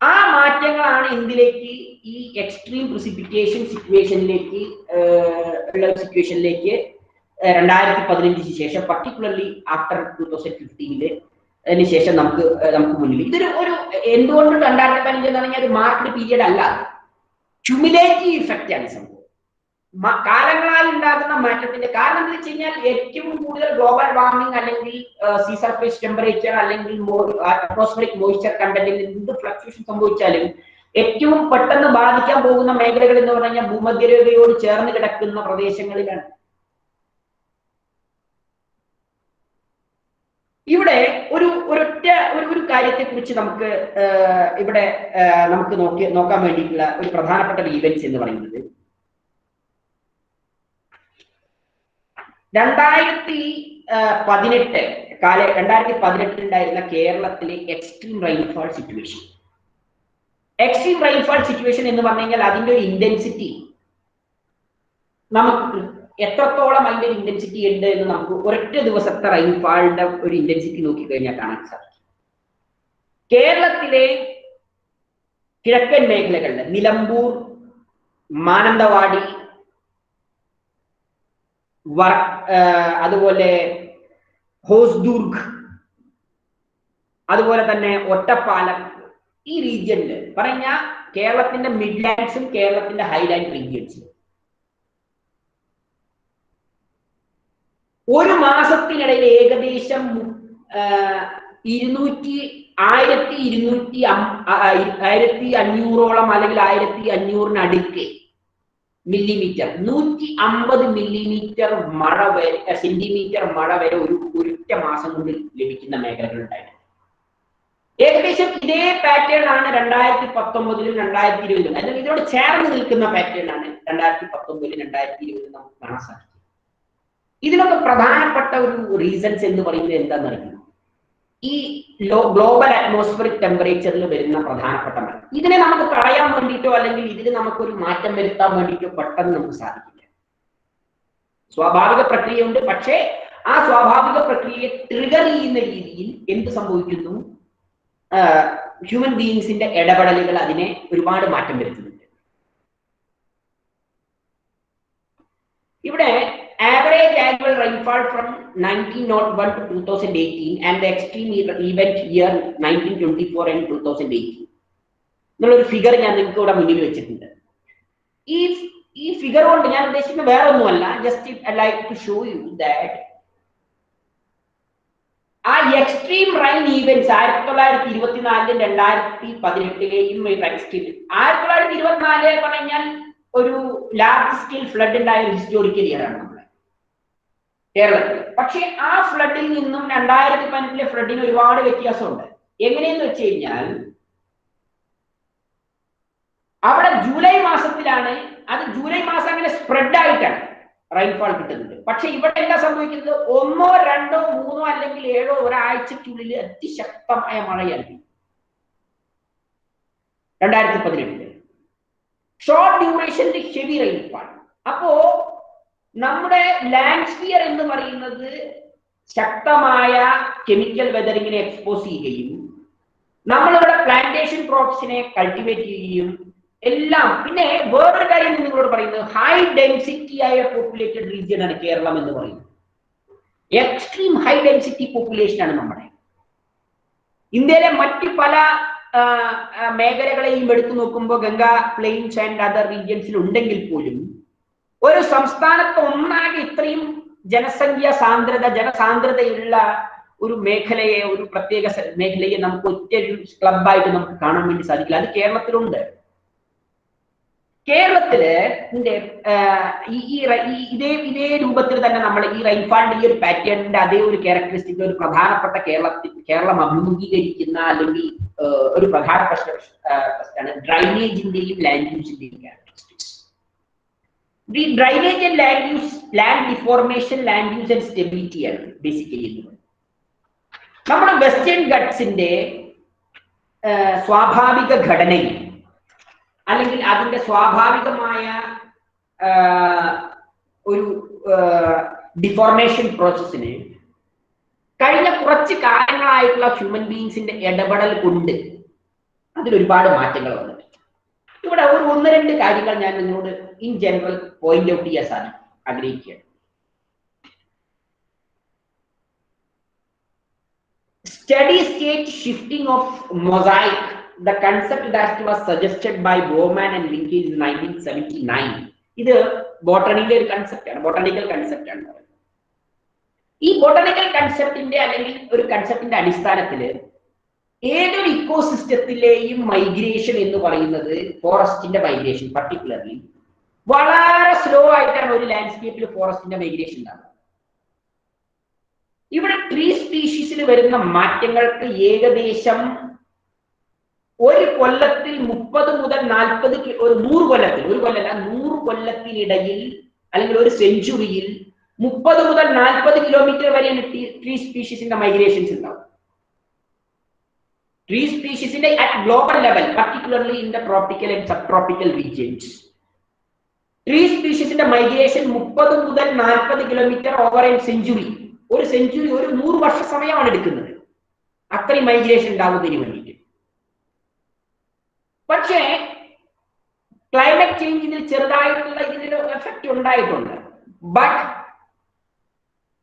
ആ മാറ്റങ്ങളാണ് ഇന്ത്യയിലേക്ക് ഈ എക്സ്ട്രീം പ്രിസിപ്പിറ്റേഷൻ സിറ്റുവേഷനിലേക്ക് 2015 ശേഷം, പർട്ടിക്കുലർലി ആഫ്റ്റർ 2015 ശേഷം നമുക്ക് മുന്നിൽ ഇതൊരു എന്തുകൊണ്ട് 2015 എന്ന് പറഞ്ഞാൽ ഒരു മാർക്കറ്റ് പീരിയഡ് അല്ല, ക്യുമുലേറ്റീവ് ഇഫക്റ്റ് ആണ് സംഭവം. കാലങ്ങളാൽ ഉണ്ടാകുന്ന മാറ്റത്തിന്റെ കാരണം എന്താ വെച്ച് കഴിഞ്ഞാൽ ഏറ്റവും കൂടുതൽ ഗ്ലോബൽ വാർമിംഗ് അല്ലെങ്കിൽ സീ സർഫേസ് ടെമ്പറേച്ചർ അല്ലെങ്കിൽ അറ്റ്മോസ്ഫിയറിക് മോയ്സ്ചർ കണ്ടന്റിൽ എന്ത് ഫ്ലക്ച്വേഷൻ സംഭവിച്ചാലും ഏറ്റവും പെട്ടെന്ന് ബാധിക്കാൻ പോകുന്ന മേഖലകൾ എന്ന് പറഞ്ഞാൽ ഭൂമധ്യരേഖയോട് ചേർന്ന് കിടക്കുന്ന പ്രദേശങ്ങളിലാണ്. ഇവിടെ ഒരു കാര്യത്തെ കുറിച്ച് നമുക്ക് ഇവിടെ നമുക്ക് നോക്കാൻ വേണ്ടിയിട്ടുള്ള ഒരു പ്രധാനപ്പെട്ട ഈവന്റ്സ് എന്ന് പറയുന്നത് 2018 ഉണ്ടായിരുന്ന കേരളത്തിലെ extreme rainfall situation. Extreme rainfall situation എന്ന് പറഞ്ഞു കഴിഞ്ഞാൽ അതിന്റെ ഒരു ഇന്റൻസിറ്റി നമുക്ക് എത്രത്തോളം അതിന്റെ ഇന്റൻസിറ്റി ഉണ്ട് എന്ന് നമുക്ക് ഒരൊറ്റ ദിവസത്തെ റെയിൻഫാളിന്റെ ഒരു ഇന്റൻസിറ്റി നോക്കിക്കഴിഞ്ഞാൽ കാണാൻ സാധിക്കും. കേരളത്തിലെ കിഴക്കൻ മേഖലകളിൽ നിലമ്പൂർ, മാനന്തവാടി, അതുപോലെ ഹോസ്ദുർഗ്, അതുപോലെ തന്നെ ഒറ്റപ്പാലം, ഈ റീജിയനിൽ പറഞ്ഞ കേരളത്തിന്റെ മിഡ്ലാൻഡ്സും കേരളത്തിന്റെ ഹൈലാൻഡ് റീജിയൻസും ഒരു മാസത്തിനിടയിൽ ഏകദേശം 1200 അല്ലെങ്കിൽ 1500 മില്ലിമീറ്റർ 150 മില്ലിമീറ്റർ മഴ വരെ സെന്റിമീറ്റർ മഴ വരെ ഒരൊറ്റ മാസം കൊണ്ട് ലഭിക്കുന്ന മേഖലകൾ ഉണ്ടായിരുന്നു. ഏകദേശം ഇതേ പാറ്റേൺ ആണ് 2019-ലും 2020-ലും, അല്ലെങ്കിൽ ഇതിനോട് ചേർന്ന് നിൽക്കുന്ന പാറ്റേൺ ആണ് 2019-ലും 2020-ലും നമുക്ക് കാണാൻ സാധിക്കും. ഇതിനൊക്കെ പ്രധാനപ്പെട്ട ഒരു റീസൺസ് എന്ന് പറയുന്നത് എന്താണെന്ന് അറിയുന്നു, ഈ ഗ്ലോബൽ അറ്റ്മോസ്ഫിയറിക് ടെമ്പറേച്ചറിൽ വരുന്ന പ്രധാനപ്പെട്ട മാറ്റം. ഇതിനെ നമുക്ക് തടയാൻ വേണ്ടിയിട്ടോ അല്ലെങ്കിൽ ഇതിന് നമുക്കൊരു മാറ്റം വരുത്താൻ വേണ്ടിയിട്ടോ പെട്ടെന്ന് നമുക്ക് സാധിക്കില്ല. സ്വാഭാവിക പ്രക്രിയയുണ്ട്, പക്ഷേ ആ സ്വാഭാവിക പ്രക്രിയയെ ട്രിഗർ ചെയ്യുന്ന രീതിയിൽ എന്ത് സംഭവിക്കുന്നു, ഹ്യൂമൻ ബീയിങ്സിന്റെ ഇടപെടലുകൾ അതിനെ ഒരുപാട് മാറ്റം വരുത്തുന്നുണ്ട്. ഇവിടെ average annual rainfall from 1901 to 2018 and the extreme event year 1924 and 2018 എന്നുള്ളൊരു ഫിഗർ ഞാൻ നിങ്ങൾക്ക് ഇവിടെ മുന്നിൽ വെച്ചിട്ടുണ്ട്. ഈ ഫിഗർ കൊണ്ട് ഞാൻ ഉദ്ദേശിക്കുന്നത് വേറെ ഒന്നുമല്ല, just I like to show you that ആ എക്സ്ട്രീം റൈൻ ഈവന്റ്സ് 1924-ലും 2018-ലെയും 1924 പറഞ്ഞാൽ ഒരു ലാർജ് സ്കെയിൽ ഫ്ലഡ് ഉണ്ടായ ഒരു ഹിസ്റ്റോറിക്കൽ ഇയർ ആണ് നമ്മുടെ കേരളത്തിൽ. പക്ഷെ ആ ഫ്ലഡിൽ നിന്നും 2015-ലെ ഫ്ലഡിന് ഒരുപാട് വ്യത്യാസമുണ്ട്. എങ്ങനെയെന്ന് വെച്ച് കഴിഞ്ഞാൽ അവിടെ ജൂലൈ മാസത്തിലാണ്, അത് ജൂലൈ മാസം അങ്ങനെ സ്പ്രെഡ് ആയിട്ടാണ് റെയിൻഫാൾ കിട്ടുന്നത്. പക്ഷെ ഇവിടെ എന്താ സംഭവിക്കുന്നത്, 1, 2, 3 അല്ലെങ്കിൽ 7 ഒരാഴ്ചക്കുള്ളിൽ അതിശക്തമായ മഴയാണ് 2018 ഷോർട്ട് ഡ്യൂറേഷന്റെ ഹെവി റെയിൻഫാൾ. അപ്പോ നമ്മുടെ ലാൻഡ്സ്ഫിയർ എന്ന് പറയുന്നത് ശക്തമായ കെമിക്കൽ വെതറിങ്ങിനെ എക്സ്പോസ് ചെയ്യുകയും നമ്മളിവിടെ പ്ലാന്റേഷൻ ക്രോപ്സിനെ കൾട്ടിവേറ്റ് ചെയ്യുകയും എല്ലാം. പിന്നെ വേറൊരു കാര്യം നിങ്ങളോട് പറയുന്നത്, ഹൈ ഡെൻസിറ്റി ആയ പോപ്പുലേറ്റഡ് റീജിയൻ ആണ് കേരളം എന്ന് പറയുന്നത്. എക്സ്ട്രീം ഹൈ ഡെൻസിറ്റി പോപ്പുലേഷൻ ആണ് നമ്മുടെ. ഇന്ത്യയിലെ മറ്റ് പല മേഖലകളെയും എടുത്തു നോക്കുമ്പോൾ ഗംഗ പ്ലെയിൻസ് ആൻഡ് അതർ റീജിയൻസിൽ ഉണ്ടെങ്കിൽ പോലും ഒരു സംസ്ഥാനത്ത് ഒന്നാകെ ഇത്രയും ജനസാന്ദ്രതയുള്ള ഒരു മേഖലയെ, ഒരു പ്രത്യേക മേഖലയെ നമുക്ക് ഒറ്റ ക്ലബായിട്ട് നമുക്ക് കാണാൻ വേണ്ടി സാധിക്കില്ല. അത് കേരളത്തിലുണ്ട്. കേരളത്തില് ഇതേ രൂപത്തിൽ തന്നെ നമ്മൾ ഈ റെയിൻഫാളിന്റെ ഈ ഒരു പാറ്റേണിന്റെ അതേ ഒരു ക്യാരക്ടറിസ്റ്റിക് ഒരു പ്രധാനപ്പെട്ട കേരളം അഭിമുഖീകരിക്കുന്ന അല്ലെങ്കിൽ ഒരു പ്രധാന പ്രശ്നമാണ് ഡ്രൈനേജിന്റെയും ലാൻഡ് യൂസിന്റെയും ക്യാരക്ടറിസ്റ്റിക്സ്. ഈ drainage and land use, land deformation, land use and stability ആണ് ബേസിക്കലി എന്ന് പറയുന്നത്. നമ്മുടെ വെസ്റ്റേൺ ഗട്ട്സിന്റെ സ്വാഭാവിക ഘടനയിൽ അല്ലെങ്കിൽ അതിന്റെ സ്വാഭാവികമായ ഒരു ഡിഫോർമേഷൻ പ്രോസസ്സിന് കഴിഞ്ഞ കുറച്ച് കാലങ്ങളായിട്ടുള്ള ഹ്യൂമൻ ബീയിങ്സിന്റെ ഇടപെടൽ കൊണ്ട് അതിലൊരുപാട് മാറ്റങ്ങൾ വന്നിട്ടുണ്ട്. ഇവിടെ ഒരു 1-2 കാര്യങ്ങൾ ഞാൻ നിങ്ങളോട് ഇൻ ജനറൽ പോയിന്റ് ഔട്ട് ചെയ്യാൻ ആഗ്രഹിക്കുകയാണ്. Steady state shifting of mosaic, the concept that was suggested by Bowman and Linkage in 1979. ഇത് ബോട്ടണിയിലെ ഒരു കൺസെപ്റ്റാണ്, ബോട്ടണിക്കൽ കൺസെപ്റ്റ് ആണ്. ഈ ബോട്ടണിക്കൽ കൺസെപ്റ്റിന്റെ അല്ലെങ്കിൽ ഒരു കൺസെപ്റ്റിന്റെ അടിസ്ഥാനത്തിൽ ഏതൊരു ഇക്കോസിസ്റ്റത്തിലെയും മൈഗ്രേഷൻ എന്ന് പറയുന്നത്, ഫോറസ്റ്റിന്റെ മൈഗ്രേഷൻ പർട്ടിക്കുലർലി, വളരെ സ്ലോ ആയിട്ടാണ് ഒരു ലാൻഡ്സ്കേപ്പിൽ ഫോറസ്റ്റിന്റെ മൈഗ്രേഷൻ ഉണ്ടാകുന്നത്. ഇവിടെ ട്രീ സ്പീഷീസിൽ വരുന്ന മാറ്റങ്ങൾക്ക് ഏകദേശം ഒരു കൊല്ലത്തിൽ 30 മുതൽ 40, ഒരു 100 കൊല്ലത്തിൽ, ഒരു കൊല്ലല്ല 100 കൊല്ലത്തിനിടയിൽ അല്ലെങ്കിൽ ഒരു സെഞ്ചുറിയിൽ 30 മുതൽ 40 കിലോമീറ്റർ വരെയാണ് ട്രീ സ്പീഷീസിന്റെ മൈഗ്രേഷൻസ് ഉണ്ടാവും. ട്രീ സ്പീഷീസിന്റെ at global level, particularly in the tropical and sub tropical regions, tree സ്പീഷീസിന്റെ മൈഗ്രേഷൻ 30 മുതൽ 40 കിലോമീറ്റർ ഓവർ എ സെഞ്ചുറി, ഒരു സെഞ്ചുറി, ഒരു 100 വർഷ സമയമാണ് എടുക്കുന്നത് അത്രയും മൈഗ്രേഷൻ ഉണ്ടാവുന്നതിന് വേണ്ടിയിട്ട്. പക്ഷേ ക്ലൈമറ്റ് ചേഞ്ച് ഇതിൽ ചെറുതായിട്ടുള്ള ഇതിനൊരു എഫക്റ്റ് ഉണ്ടായിട്ടുണ്ട്. ബട്ട്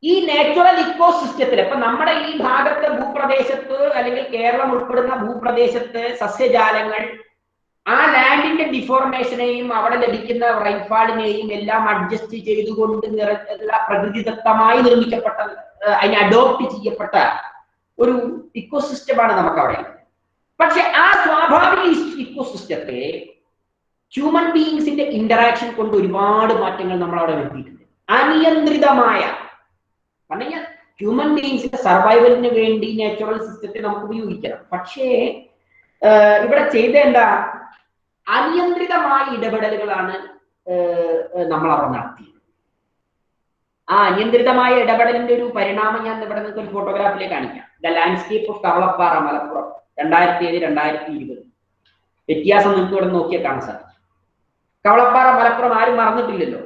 ഈ നാച്ചുറൽ ഇക്കോസിസ്റ്റത്തിൽ ഇപ്പൊ നമ്മുടെ ഈ ഭാഗത്തെ ഭൂപ്രദേശത്ത് അല്ലെങ്കിൽ കേരളം ഉൾപ്പെടുന്ന ഭൂപ്രദേശത്ത് സസ്യജാലങ്ങൾ ആ ലാൻഡിന്റെ ഡിഫോർമേഷനെയും അവിടെ ലഭിക്കുന്ന റൈൻഫാളിനെയും എല്ലാം അഡ്ജസ്റ്റ് ചെയ്തുകൊണ്ട് പ്രകൃതിദത്തമായി നിർമ്മിക്കപ്പെട്ട, അതിനെ അഡോപ്റ്റ് ചെയ്യപ്പെട്ട ഒരു ഇക്കോസിസ്റ്റമാണ് നമുക്ക് അവിടെ. പക്ഷെ ആ സ്വാഭാവിക ഇക്കോസിസ്റ്റത്തെ ഹ്യൂമൻ ബീയിങ്സിന്റെ ഇന്ററാക്ഷൻ കൊണ്ട് ഒരുപാട് മാറ്റങ്ങൾ നമ്മൾ അവിടെ വരുത്തിയിട്ടുണ്ട്. അനിയന്ത്രിതമായ, കാരണം ഹ്യൂമൻ ബീയിങ്സിന്റെ സർവൈവലിന് വേണ്ടി നാച്ചുറൽ സിസ്റ്റത്തെ നമുക്ക് ഉപയോഗിക്കണം. പക്ഷേ ഇവിടെ ചെയ്ത എന്താ, അനിയന്ത്രിതമായ ഇടപെടലുകളാണ് നമ്മൾ അവിടെ നടത്തിയത്. ആ അനിയന്ത്രിതമായ ഇടപെടലിന്റെ ഒരു പരിണാമം ഞാൻ ഇവിടെ നിങ്ങൾക്ക് ഒരു ഫോട്ടോഗ്രാഫിലേക്ക് കാണിക്കാം. The landscape of Kavalappara, Malappuram, 2007-2020. വ്യത്യാസം നിങ്ങൾക്ക് ഇവിടെ നോക്കിയാൽ കാണാൻ സാധിക്കും. കവളപ്പാറ മലപ്പുറം ആരും മറന്നിട്ടില്ലല്ലോ.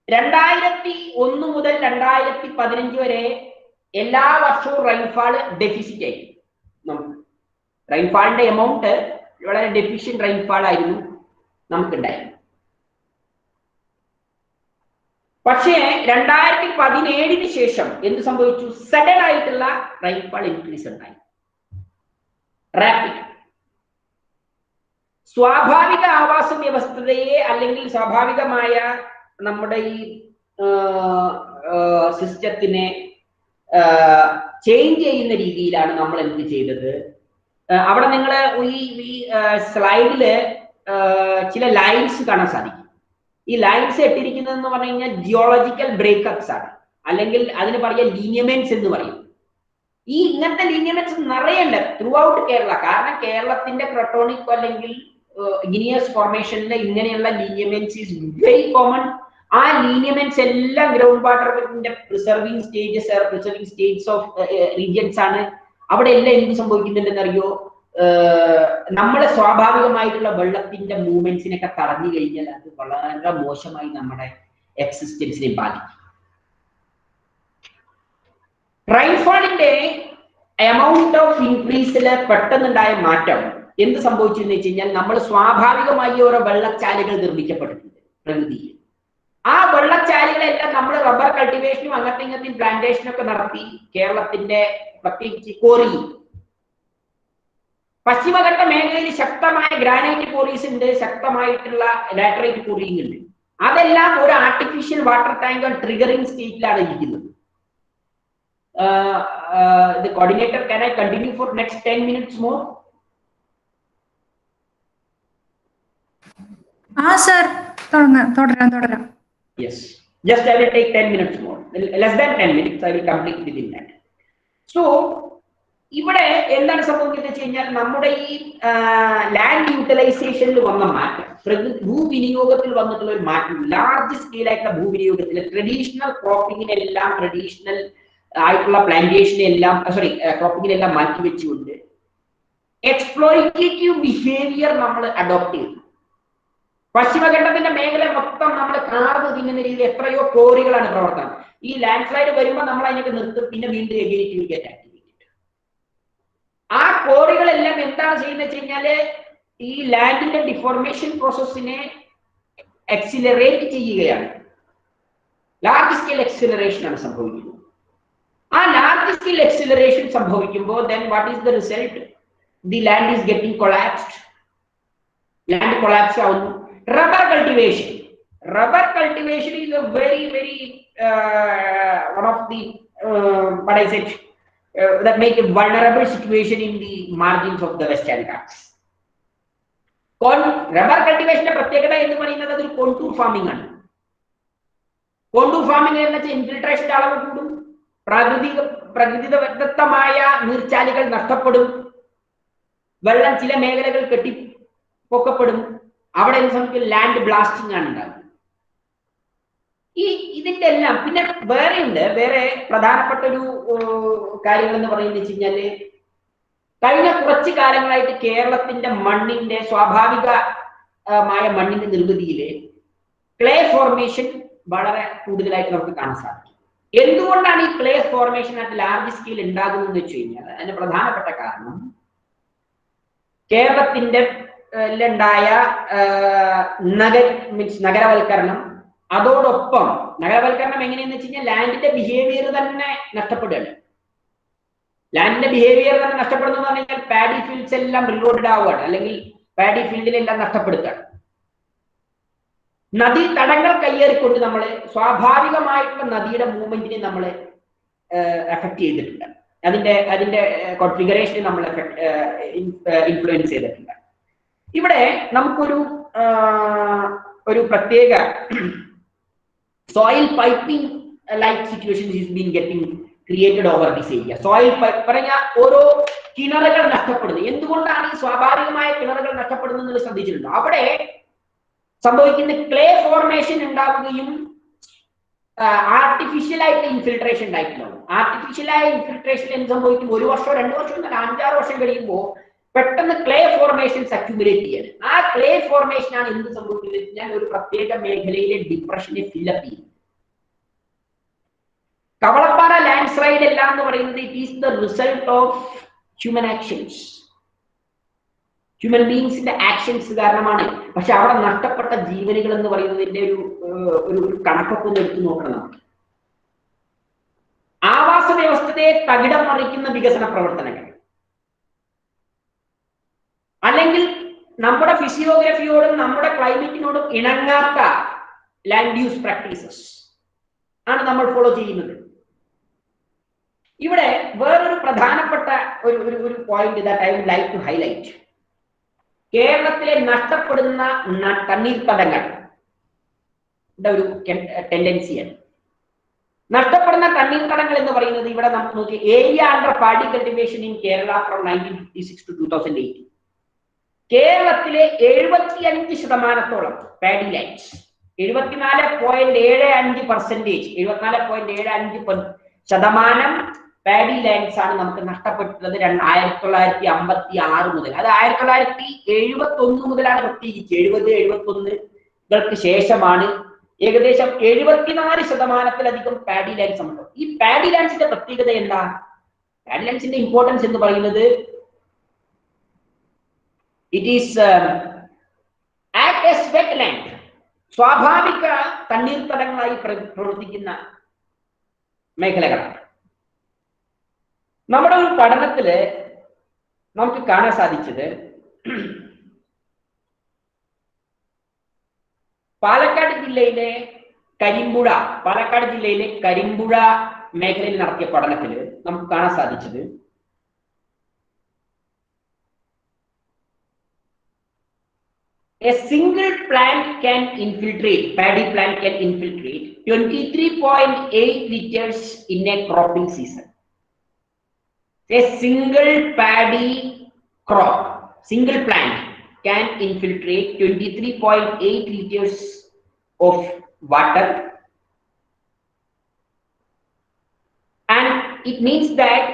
2001 മുതൽ 2015 വരെ എല്ലാ വർഷവും റെയിൻഫാള് ഡെഫിസിറ്റ് ആയി. നമുക്ക് റെയിൻഫാളിന്റെ എമൗണ്ട് വളരെ ഡെഫിഷ്യന്റ് റെയിൻഫാൾ ആയിരുന്നു നമുക്കുണ്ടായിരുന്നു. പക്ഷേ 2017 ശേഷം എന്ത് സംഭവിച്ചു? സഡൻ ആയിട്ടുള്ള റെയിൻഫാൾ ഇൻക്രീസ് ഉണ്ടായി, റാപ്പിഡ്. സ്വാഭാവിക ആവാസ വ്യവസ്ഥയെ അല്ലെങ്കിൽ സ്വാഭാവികമായ നമ്മുടെ ഈ സിസ്റ്റത്തിനെ ചേഞ്ച് ചെയ്യുന്ന രീതിയിലാണ് നമ്മൾ എന്ത് ചെയ്തത്. അവിടെ നിങ്ങൾ ഈ സ്ലൈഡില് ചില ലൈൻസ് കാണാൻ സാധിക്കും. ഈ ലൈൻസ് ഇട്ടിരിക്കുന്നത് എന്ന് പറഞ്ഞു കഴിഞ്ഞാൽ ജിയോളജിക്കൽ ബ്രേക്കപ്സ് ആണ്, അല്ലെങ്കിൽ അതിന് പറയുക ലീനിയമെന്റ്സ് എന്ന് പറയും. ഈ ഇങ്ങനത്തെ ലീനിയമെന്റ്സ് നിറയുണ്ട് ത്രൂ ഔട്ട് കേരള. കാരണം കേരളത്തിന്റെ ക്രട്ടോണിക് അല്ലെങ്കിൽ ഇഗ്നിയസ് ഫോർമേഷനിലെ ഇങ്ങനെയുള്ള ലീനിയമെന്റ്സ് ഈസ് വെരി കോമൺ. ആ ലീനിയമെന്റ്സ് എല്ലാം ഗ്രൗണ്ട് വാട്ടറിന്റെ പ്രിസർവിംഗ് സ്റ്റേജസ് ഓഫ് റീജിയൻസ് ആണ്. അവിടെ എല്ലാം എന്ത് സംഭവിക്കുന്നുണ്ടെന്ന് അറിയോ? നമ്മളെ സ്വാഭാവികമായിട്ടുള്ള വെള്ളത്തിന്റെ മൂവ്മെന്റ്സിനൊക്കെ തടഞ്ഞു കഴിഞ്ഞാൽ അത് വളരെ മോശമായി നമ്മുടെ എക്സിസ്റ്റൻസിനെ ബാധിക്കും. റെയിൻഫാളിന്റെ എമൗണ്ട് ഓഫ് ഇൻക്രീസില് പെട്ടെന്നുണ്ടായ മാറ്റം എന്ത് സംഭവിച്ചു എന്ന് വെച്ച് കഴിഞ്ഞാൽ, നമ്മൾ സ്വാഭാവികമായി ഓരോ വെള്ളച്ചാലുകൾ നിർമ്മിക്കപ്പെട്ടിട്ടുണ്ട് പ്രകൃതിയിൽ. ആ വെള്ളച്ചാലുകളെല്ലാം നമ്മൾ റബ്ബർ കൾട്ടിവേഷനും അങ്ങനത്തെ ഇങ്ങനത്തെ പ്ലാന്റേഷനും ഒക്കെ നടത്തി കേരളത്തിന്റെ പ്രത്യേകിച്ച് കോറി, പശ്ചിമഘട്ട മേഖലയിൽ ശക്തമായ ഗ്രാനൈറ്റ് കോറീസ് ഉണ്ട്, ശക്തമായിട്ടുള്ള ലാറ്ററൈറ്റ് കോറിയും ഉണ്ട്. അതെല്ലാം ഒരു ആർട്ടിഫിഷ്യൽ വാട്ടർ ടാങ്ക് ട്രിഗറിംഗ് സ്റ്റേറ്റിലാണ് ഇരിക്കുന്നത്. The coordinator, can I continue for next 10 minutes more? Sir, തുടരാം. Yes, just I will take 10 minutes more, less than 10 minutes I will complete within that. So ഇവിടെ എന്താണ് സംഭവിക്കുന്നത് വെച്ച് കഴിഞ്ഞാൽ നമ്മുടെ ഈ ലാൻഡ് യൂട്ടിലൈസേഷനിൽ വന്ന മാറ്റം, ഭൂവിനിയോഗത്തിൽ വന്നിട്ടുള്ള ഒരു മാറ്റം, ലാർജ് സ്കെയിൽ ആയിട്ടുള്ള ഭൂവിനിയോഗത്തിൽ ട്രഡീഷണൽ ക്രോപ്പിങ്ങിനെല്ലാം, ട്രഡീഷണൽ ആയിട്ടുള്ള പ്ലാന്റേഷനെല്ലാം, സോറി ക്രോപ്പിങ്ങിനെല്ലാം മാറ്റിവെച്ചുകൊണ്ട് എക്സ്പ്ലോയിറ്റേറ്റീവ് ബിഹേവിയർ നമ്മൾ അഡോപ്റ്റ് ചെയ്തു. പശ്ചിമഘട്ടത്തിന്റെ മേഖല മൊത്തം നമ്മൾ കാർന്ന് തിന്നുന്ന രീതിയിൽ എത്രയോ ക്വാറികളാണ് പ്രവർത്തനം. ഈ ലാൻഡ് സ്ലൈഡ് വരുമ്പോൾ നമ്മൾ അതിനൊക്കെ നിർത്തും, പിന്നെ വീണ്ടും എഗെയിൻ ഗെറ്റ് ആക്ടിവേറ്റഡ്. ആ ക്വാറികളെല്ലാം എന്താണ് ചെയ്യുന്നത് വെച്ച് കഴിഞ്ഞാല് ഈ ലാൻഡിന്റെ ഡിഫോർമേഷൻ പ്രോസസ്സിനെ എക്സിലറേറ്റ് ചെയ്യുകയാണ്. ലാർജ് സ്കെയിൽ എക്സിലറേഷൻ ആണ് സംഭവിക്കുന്നത്. ആ ലാർജ് സ്കെയിൽ എക്സിലറേഷൻ സംഭവിക്കുമ്പോൾ then what is the result? The land is getting collapsed. Land collapse ആവുന്നു. Rubber cultivation. Rubber cultivation is a very one of the what I said that make a vulnerable situation in the margins of the Western Ghats. Rubber cultivation പ്രത്യേകത എന്ന് പറയുന്നത് അതൊരു കോണ്ടൂർ ഫാമിംഗ് ആണ്. കോണ്ടൂർ ഫാമിംഗ് എന്ന് വെച്ചാൽ ഇൻഫിൽട്രേഷന്റെ അളവ് കൂടും, പ്രകൃതിദത്തമായ നീർച്ചാലുകൾ നഷ്ടപ്പെടും, വെള്ളം ചില മേഖലകൾ കെട്ടിപ്പൊക്കപ്പെടും, അവിടെ നമുക്ക് ലാൻഡ് ബ്ലാസ്റ്റിംഗ് ആണ് ഉണ്ടാകുന്നത്. ഇതിന്റെ എല്ലാം പിന്നെ വേറെ പ്രധാനപ്പെട്ട ഒരു കാര്യങ്ങൾ എന്ന് പറയുന്നത് വെച്ച് കഴിഞ്ഞാല് കഴിഞ്ഞ കുറച്ച് കാലങ്ങളായിട്ട് കേരളത്തിന്റെ മണ്ണിന്റെ സ്വാഭാവികമായ മണ്ണിന്റെ നിർമ്മിതിയില് ക്ലേ ഫോർമേഷൻ വളരെ കൂടുതലായിട്ട് നമുക്ക് കാണാൻ സാധിക്കും. എന്തുകൊണ്ടാണ് ഈ ക്ലേ ഫോർമേഷൻ ആയിട്ട് ലാർജ് സ്കെയിൽ ഉണ്ടാകുന്നത് വെച്ച് കഴിഞ്ഞാൽ അതിന്റെ പ്രധാനപ്പെട്ട കാരണം കേരളത്തിന്റെ ഉണ്ടായ നഗരവൽക്കരണം, അതോടൊപ്പം നഗരവൽക്കരണം എങ്ങനെയെന്ന് വെച്ച് കഴിഞ്ഞാൽ ലാൻഡിന്റെ ബിഹേവിയർ തന്നെ നഷ്ടപ്പെടുകയാണ്. ലാൻഡിന്റെ ബിഹേവിയർ തന്നെ നഷ്ടപ്പെടുന്നു എന്ന് പറഞ്ഞാൽ പാഡി ഫീൽഡ്സ് എല്ലാം റിലോഡഡ് ആവുകയാണ്, അല്ലെങ്കിൽ പാഡി ഫീൽഡിലെല്ലാം നഷ്ടപ്പെടുത്തുകയാണ്. നദീ തടങ്ങൾ കയ്യേറിക്കൊണ്ട് നമ്മൾ സ്വാഭാവികമായിട്ടുള്ള നദിയുടെ മൂവ്മെന്റിനെ നമ്മൾ എഫക്ട് ചെയ്തിട്ടുണ്ട്. അതിന്റെ കോൺഫിഗറേഷനെ നമ്മൾ ഇൻഫ്ലുവൻസ് ചെയ്തിട്ടുണ്ട്. ഇവിടെ നമുക്കൊരു പ്രത്യേക soil piping like situation is been getting created over this area. Soil pipe പറഞ്ഞ ഓരോ കിണറുകൾ നഷ്ടപ്പെടുന്നത്. എന്തുകൊണ്ടാണ് ഈ സ്വാഭാവികമായ കിണറുകൾ നഷ്ടപ്പെടുന്നത് എന്നുള്ളത് ശ്രദ്ധിച്ചിട്ടുണ്ടോ? അവിടെ സംഭവിക്കുന്ന ക്ലേ ഫോർമേഷൻ ഉണ്ടാവുകയും ആർട്ടിഫിഷ്യൽ ആയിട്ട് ഇൻഫിൽട്രേഷൻ ഉണ്ടായിട്ടുണ്ടാവും. ആർട്ടിഫിഷ്യലായ ഇൻഫിൽട്രേഷൻ എന്ത് സംഭവിക്കും? 1 വർഷം 2 വർഷം 5-6 വർഷം കഴിയുമ്പോൾ പെട്ടെന്ന് ക്ലേ ഫോർമേഷൻസ് അക്യുമുലേറ്റ് ചെയ്യാണ്. ആ ക്ലേ ഫോർമേഷൻ ആണ് എന്ത് സംഭവിക്കുന്നത് വെച്ചാൽ ഒരു പ്രത്യേക മേഖലയിലെ ഡിപ്രഷനെ ഫില്ലപ്പ് ചെയ്യും. കവളപ്പാറ ലാൻഡ് സ്ലൈഡ് എല്ലാം എന്ന് പറയുന്നത് it is the result of human actions, human ബീങ്സിന്റെ ആക്ഷൻസ് കാരണമാണ്. പക്ഷെ അവിടെ നഷ്ടപ്പെട്ട ജീവനുകൾ എന്ന് പറയുന്നതിന്റെ ഒരു കണക്കൊക്കെ ഒന്ന് എടുത്തു നോക്കണം നമുക്ക്. ആവാസ വ്യവസ്ഥയെ തകിടം മറിക്കുന്ന വികസന പ്രവർത്തനങ്ങൾ, അല്ലെങ്കിൽ നമ്മുടെ ഫിസിയോഗ്രഫിയോടും നമ്മുടെ ക്ലൈമറ്റിനോടും ഇണങ്ങാത്ത ലാൻഡ് യൂസ് പ്രാക്ടീസസ് ആണ് നമ്മൾ ഫോളോ ചെയ്യുന്നത്. ഇവിടെ വേറൊരു പ്രധാനപ്പെട്ട ഒരു point that I would like to highlight. കേരളത്തിലെ നഷ്ടപ്പെടുന്ന തണ്ണീർത്തടങ്ങൾ ഒരു ടെൻഡൻസിയാണ്. നഷ്ടപ്പെടുന്ന തണ്ണീർത്തടങ്ങൾ എന്ന് പറയുന്നത് ഇവിടെ നമുക്ക് നോക്കി area under paddy cultivation in Kerala from 1956 to 2018. കേരളത്തിലെ 75% പാഡി ലാൻഡ്സ്, 74.75% പാഡി ലാൻഡ്സ് ആണ് നമുക്ക് നഷ്ടപ്പെട്ടുള്ളത് 1956 മുതൽ. അത് 1971 മുതലാണ്, പ്രത്യേകിച്ച് 70-71 ശേഷമാണ് ഏകദേശം 74%-ലധികം പാഡി ലാൻഡ്സ് ഉണ്ട്. ഈ പാഡി ലാൻഡ്സിന്റെ പ്രത്യേകത എന്താ? പാഡി ലാൻഡ്സിന്റെ ഇമ്പോർട്ടൻസ് എന്ന് പറയുന്നത് it is act as wetland, സ്വാഭാവിക തണ്ണീർത്തടങ്ങളായി പ്രവർത്തിക്കുന്ന മേഖലകളാണ്. നമ്മുടെ ഒരു പഠനത്തില് നമുക്ക് കാണാൻ സാധിച്ചത് പാലക്കാട് ജില്ലയിലെ കരിമ്പുഴ മേഖലയിൽ നടത്തിയ പഠനത്തിൽ നമുക്ക് കാണാൻ സാധിച്ചത് a single plant can infiltrate, paddy plant can infiltrate 23.8 liters in a cropping season. A single paddy crop, single plant can infiltrate 23.8 liters of water, and it means that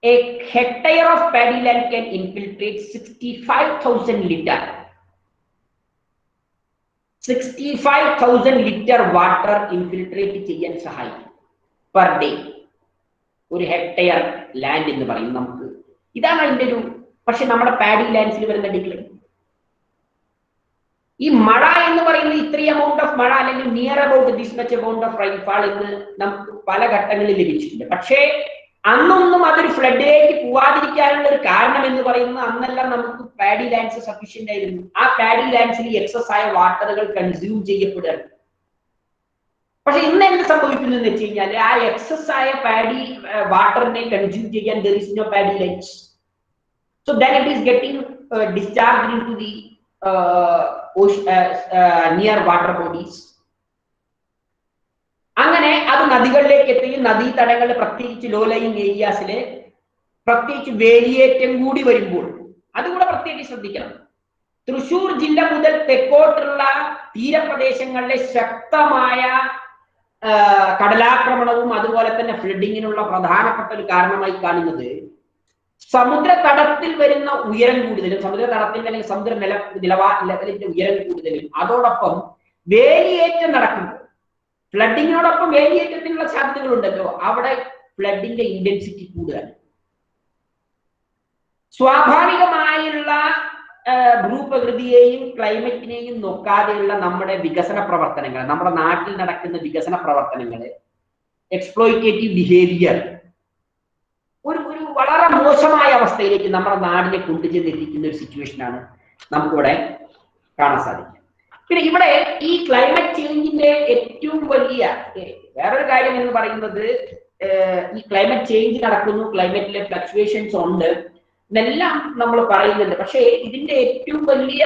a hectare of paddy land can infiltrate 65,000 liter. 65,000 liter water infiltrate ചെയ്യാൻ സഹായിക്കും per day. ഒരു ഹെക്ടയർ ലാൻഡ് എന്ന് പറയും നമുക്ക്. ഇതാണ് അതിന്റെ ഒരു. പക്ഷെ നമ്മുടെ പാഡി ലാൻഡ്സിൽ വരുന്ന ഡിക്ലൈൻ, ഈ മഴ എന്ന് പറയുന്നത് ഇത്രയും എമൗണ്ട് ഓഫ് മഴ അല്ലെങ്കിൽ near about this much amount of rainfall എന്ന് നമുക്ക് പല ഘട്ടങ്ങളിൽ ലഭിച്ചിട്ടുണ്ട്. പക്ഷേ അന്നൊന്നും അതൊരു ഫ്ലഡിലേക്ക് പോവാതിരിക്കാനുള്ള ഒരു കാരണം എന്ന് പറയുന്നത് അന്നെല്ലാം നമുക്ക് പാഡി ലാൻഡ്സ് സഫീഷ്യന്റ് ആയിരുന്നു. ആ പാഡി ലാൻഡ്സിൽ എക്സസ് ആയ വാട്ടറുകൾ കൺസ്യൂം ചെയ്യപ്പെടുകയാണ്. പക്ഷെ ഇന്ന് എന്ത് സംഭവിക്കുന്നു എന്ന് വെച്ച് കഴിഞ്ഞാൽ ആ എക്സസ് ആയ പാഡി വാട്ടറിനെ കൺസ്യൂം ചെയ്യാൻ there is no paddy lands, so then it is getting discharged into the near water bodies. അങ്ങനെ അത് നദികളിലേക്ക് എത്തുകയും നദീതടങ്ങളിൽ പ്രത്യേകിച്ച് ലോ ലയിങ് ഏരിയാസിലെ പ്രത്യേകിച്ച് വേലിയേറ്റം കൂടി വരുമ്പോൾ അതുകൂടെ പ്രത്യേകിച്ച് ശ്രദ്ധിക്കണം. തൃശൂർ ജില്ല മുതൽ തെക്കോട്ടുള്ള തീരപ്രദേശങ്ങളിലെ ശക്തമായ കടലാക്രമണവും അതുപോലെ തന്നെ ഫ്ലഡിങ്ങിനുള്ള പ്രധാനപ്പെട്ട ഒരു കാരണമായി കാണുന്നത് സമുദ്രതടത്തിൽ വരുന്ന ഉയരം കൂടുതലും, സമുദ്രതടത്തിന്റെ അല്ലെങ്കിൽ സമുദ്ര നിലവാരത്തിന്റെ ഉയരം കൂടുതലും അതോടൊപ്പം വേലിയേറ്റം നടക്കുമ്പോൾ ഫ്ലഡിങ്ങിനോടൊപ്പം വേലിയേറ്റത്തിനുള്ള സാധ്യതകളുണ്ടല്ലോ, അവിടെ ഫ്ലഡിന്റെ ഇന്റൻസിറ്റി കൂടുതലാണ്. സ്വാഭാവികമായുള്ള ഭൂപ്രകൃതിയെയും ക്ലൈമറ്റിനെയും നോക്കാതെയുള്ള നമ്മുടെ വികസന പ്രവർത്തനങ്ങൾ, നമ്മുടെ നാട്ടിൽ നടക്കുന്ന വികസന പ്രവർത്തനങ്ങൾ, എക്സ്പ്ലോയിറ്റേറ്റീവ് ബിഹേവിയർ ഒരു വളരെ മോശമായ അവസ്ഥയിലേക്ക് നമ്മുടെ നാടിനെ കൊണ്ടുചെന്നെത്തിക്കുന്ന ഒരു സിറ്റുവേഷനാണ് നമുക്കിവിടെ കാണാൻ സാധിക്കുക. പിന്നെ ഇവിടെ ഈ ക്ലൈമറ്റ് ചേഞ്ചിന്റെ ഏറ്റവും വലിയ വേറൊരു കാര്യം എന്ന് പറയുന്നത് ഈ ക്ലൈമറ്റ് ചേഞ്ച് നടക്കുന്നു, ക്ലൈമറ്റിലെ ഫ്ലക്ച്വേഷൻസ് ഉണ്ട് എന്നെല്ലാം നമ്മൾ പറയുന്നുണ്ട്. പക്ഷേ ഇതിന്റെ ഏറ്റവും വലിയ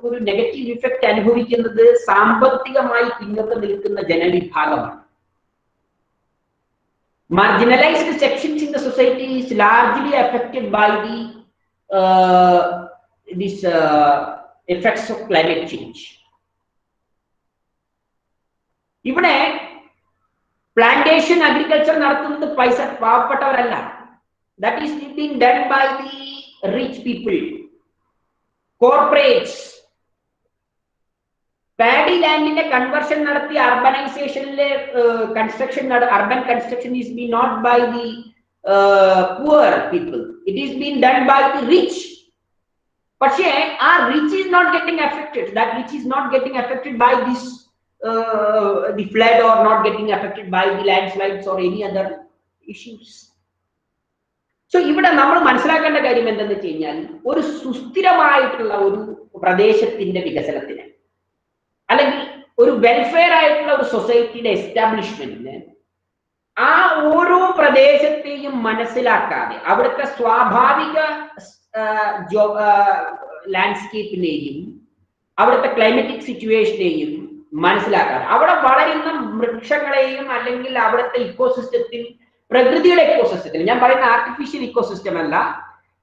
ഒരു നെഗറ്റീവ് ഇഫക്റ്റ് അനുഭവിക്കുന്നത് സാമ്പത്തികമായി പിന്നോട്ട് നിൽക്കുന്ന ജനവിഭാഗമാണ്. Marginalized sections in the society is largely affected by the effects of climate change. ഇവിടെ പ്ലാന്റേഷൻ അഗ്രികൾച്ചർ നടത്തുന്നത് പൈസ പാവപ്പെട്ടവരല്ല. That is being done by the rich people, corporates. Paddy land in a conversion നടത്തി urbanization construction, urban construction is being not by the poor people, it is being done by the rich. പക്ഷേ ആ rich is not getting affected, that rich is not getting affected by this the flood or not getting affected by the landslides or any other issues. So ഇവിടെ നമ്മൾ മനസ്സിലാക്കേണ്ട കാര്യം എന്തെന്ന് വെച്ച് കഴിഞ്ഞാൽ ഒരു സുസ്ഥിരമായിട്ടുള്ള ഒരു പ്രദേശത്തിന്റെ വികസനത്തിന് അല്ലെങ്കിൽ ഒരു വെൽഫെയർ ആയിട്ടുള്ള ഒരു സൊസൈറ്റിയുടെ എസ്റ്റാബ്ലിഷ്മെന്റിന് ആ ഓരോ പ്രദേശത്തെയും മനസ്സിലാക്കാതെ അവിടുത്തെ സ്വാഭാവിക ലാൻഡ്സ്കേപ്പിനെയും അവിടുത്തെ ക്ലൈമറ്റിക് സിറ്റുവേഷനെയും മനസ്സിലാക്കാതെ അവിടെ വളരുന്ന വൃക്ഷങ്ങളെയും അല്ലെങ്കിൽ അവിടുത്തെ ഇക്കോസിസ്റ്റത്തിൽ പ്രകൃതിയുടെ ഇക്കോസിസ്റ്റത്തിൽ, ഞാൻ പറയുന്ന ആർട്ടിഫിഷ്യൽ ഇക്കോസിസ്റ്റം അല്ല,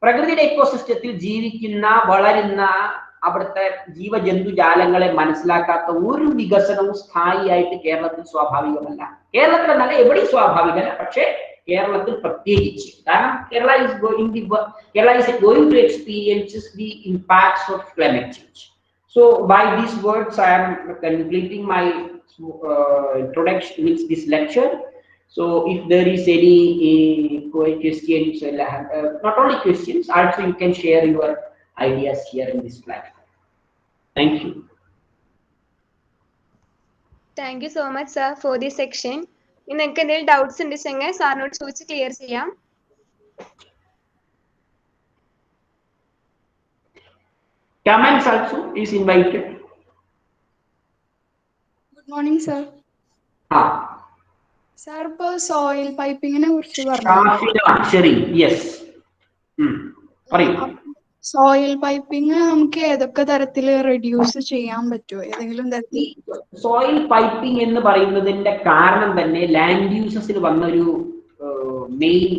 പ്രകൃതിയുടെ ഇക്കോസിസ്റ്റത്തിൽ ജീവിക്കുന്ന വളരുന്ന അവിടുത്തെ ജീവജന്തുജാലങ്ങളെ മനസ്സിലാക്കാത്ത ഒരു വികസനവും സ്ഥായിയായിട്ട് കേരളത്തിൽ സ്വാഭാവികമല്ല. കേരളത്തിൽ എന്നല്ല എവിടെയും സ്വാഭാവികമല്ല, പക്ഷേ കേരളത്തിൽ പ്രത്യേകിച്ച്. കാരണം Kerala is going to experience the impacts of climate change. So by these words I am completing my introduction with this lecture. So if there is any questions, not only questions, also you can share your ideas here in this platform. Thank you. Thank you so much, sir, for this section. In നിങ്ങൾക്ക് എന്തെങ്കിലും ഡൗട്ട്സ് ഉണ്ടെങ്കിൽ സാറിനോട് ചോദിച്ച് ക്ലിയർ ചെയ്യാം. Comments also is invited. Good morning, sir. Sir, ഇപ്പോൾ സോയിൽ പൈപ്പിങ്ങിനെ കുറിച്ച് പറഞ്ഞു. Yes. പറയൂ. സോയിൽ പൈപ്പിംഗ് നമുക്ക് ഏതൊക്കെ തരത്തിൽ റെഡ്യൂസ് ചെയ്യാൻ പറ്റുമോ? ഏതെങ്കിലും തരത്തിൽ സോയിൽ പൈപ്പിംഗ് എന്ന് പറയുന്നതിന്റെ കാരണം തന്നെ ലാൻഡ് യൂസസിൽ വന്നൊരു മെയിൻ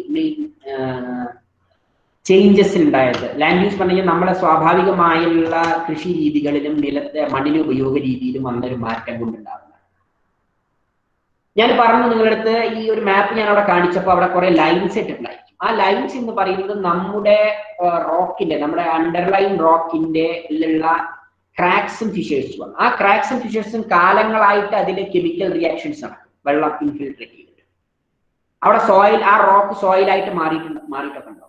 ചേഞ്ചസ് ഉണ്ടായത്. ലാൻഡ് യൂസ് പറഞ്ഞാൽ നമ്മളെ സ്വാഭാവികമായുള്ള കൃഷി രീതികളിലും നിലത്തെ മണ്ണിലെ ഉപയോഗ രീതിയിലും വന്നൊരു മാറ്റം കൊണ്ടുണ്ടാകുന്നത്. ഞാൻ പറഞ്ഞു നിങ്ങളുടെ അടുത്ത് ഈ ഒരു മാപ്പ് ഞാൻ അവിടെ കാണിച്ചപ്പോൾ അവിടെ കുറെ ലൈൻസ് ഇട്ടിട്ടുണ്ടായിരിക്കും. ആ ലൈൻസ് എന്ന് പറയുന്നത് നമ്മുടെ റോക്കിന്റെ, നമ്മുടെ അണ്ടർലൈൻ റോക്കിന്റെ ഉള്ള ക്രാക്സും ഫിഷേഴ്സും ആണ്. ആ ക്രാക്സും ഫിഷേഴ്സും കാലങ്ങളായിട്ട് അതിലെ കെമിക്കൽ റിയാക്ഷൻസ് ആണ് വെള്ളം ഇൻഫിൽട്രേറ്റ് ചെയ്തിട്ട് അവിടെ സോയിൽ, ആ റോക്ക് സോയിലായിട്ട് മാറിയിട്ടൊക്കെ ഉണ്ടാവും.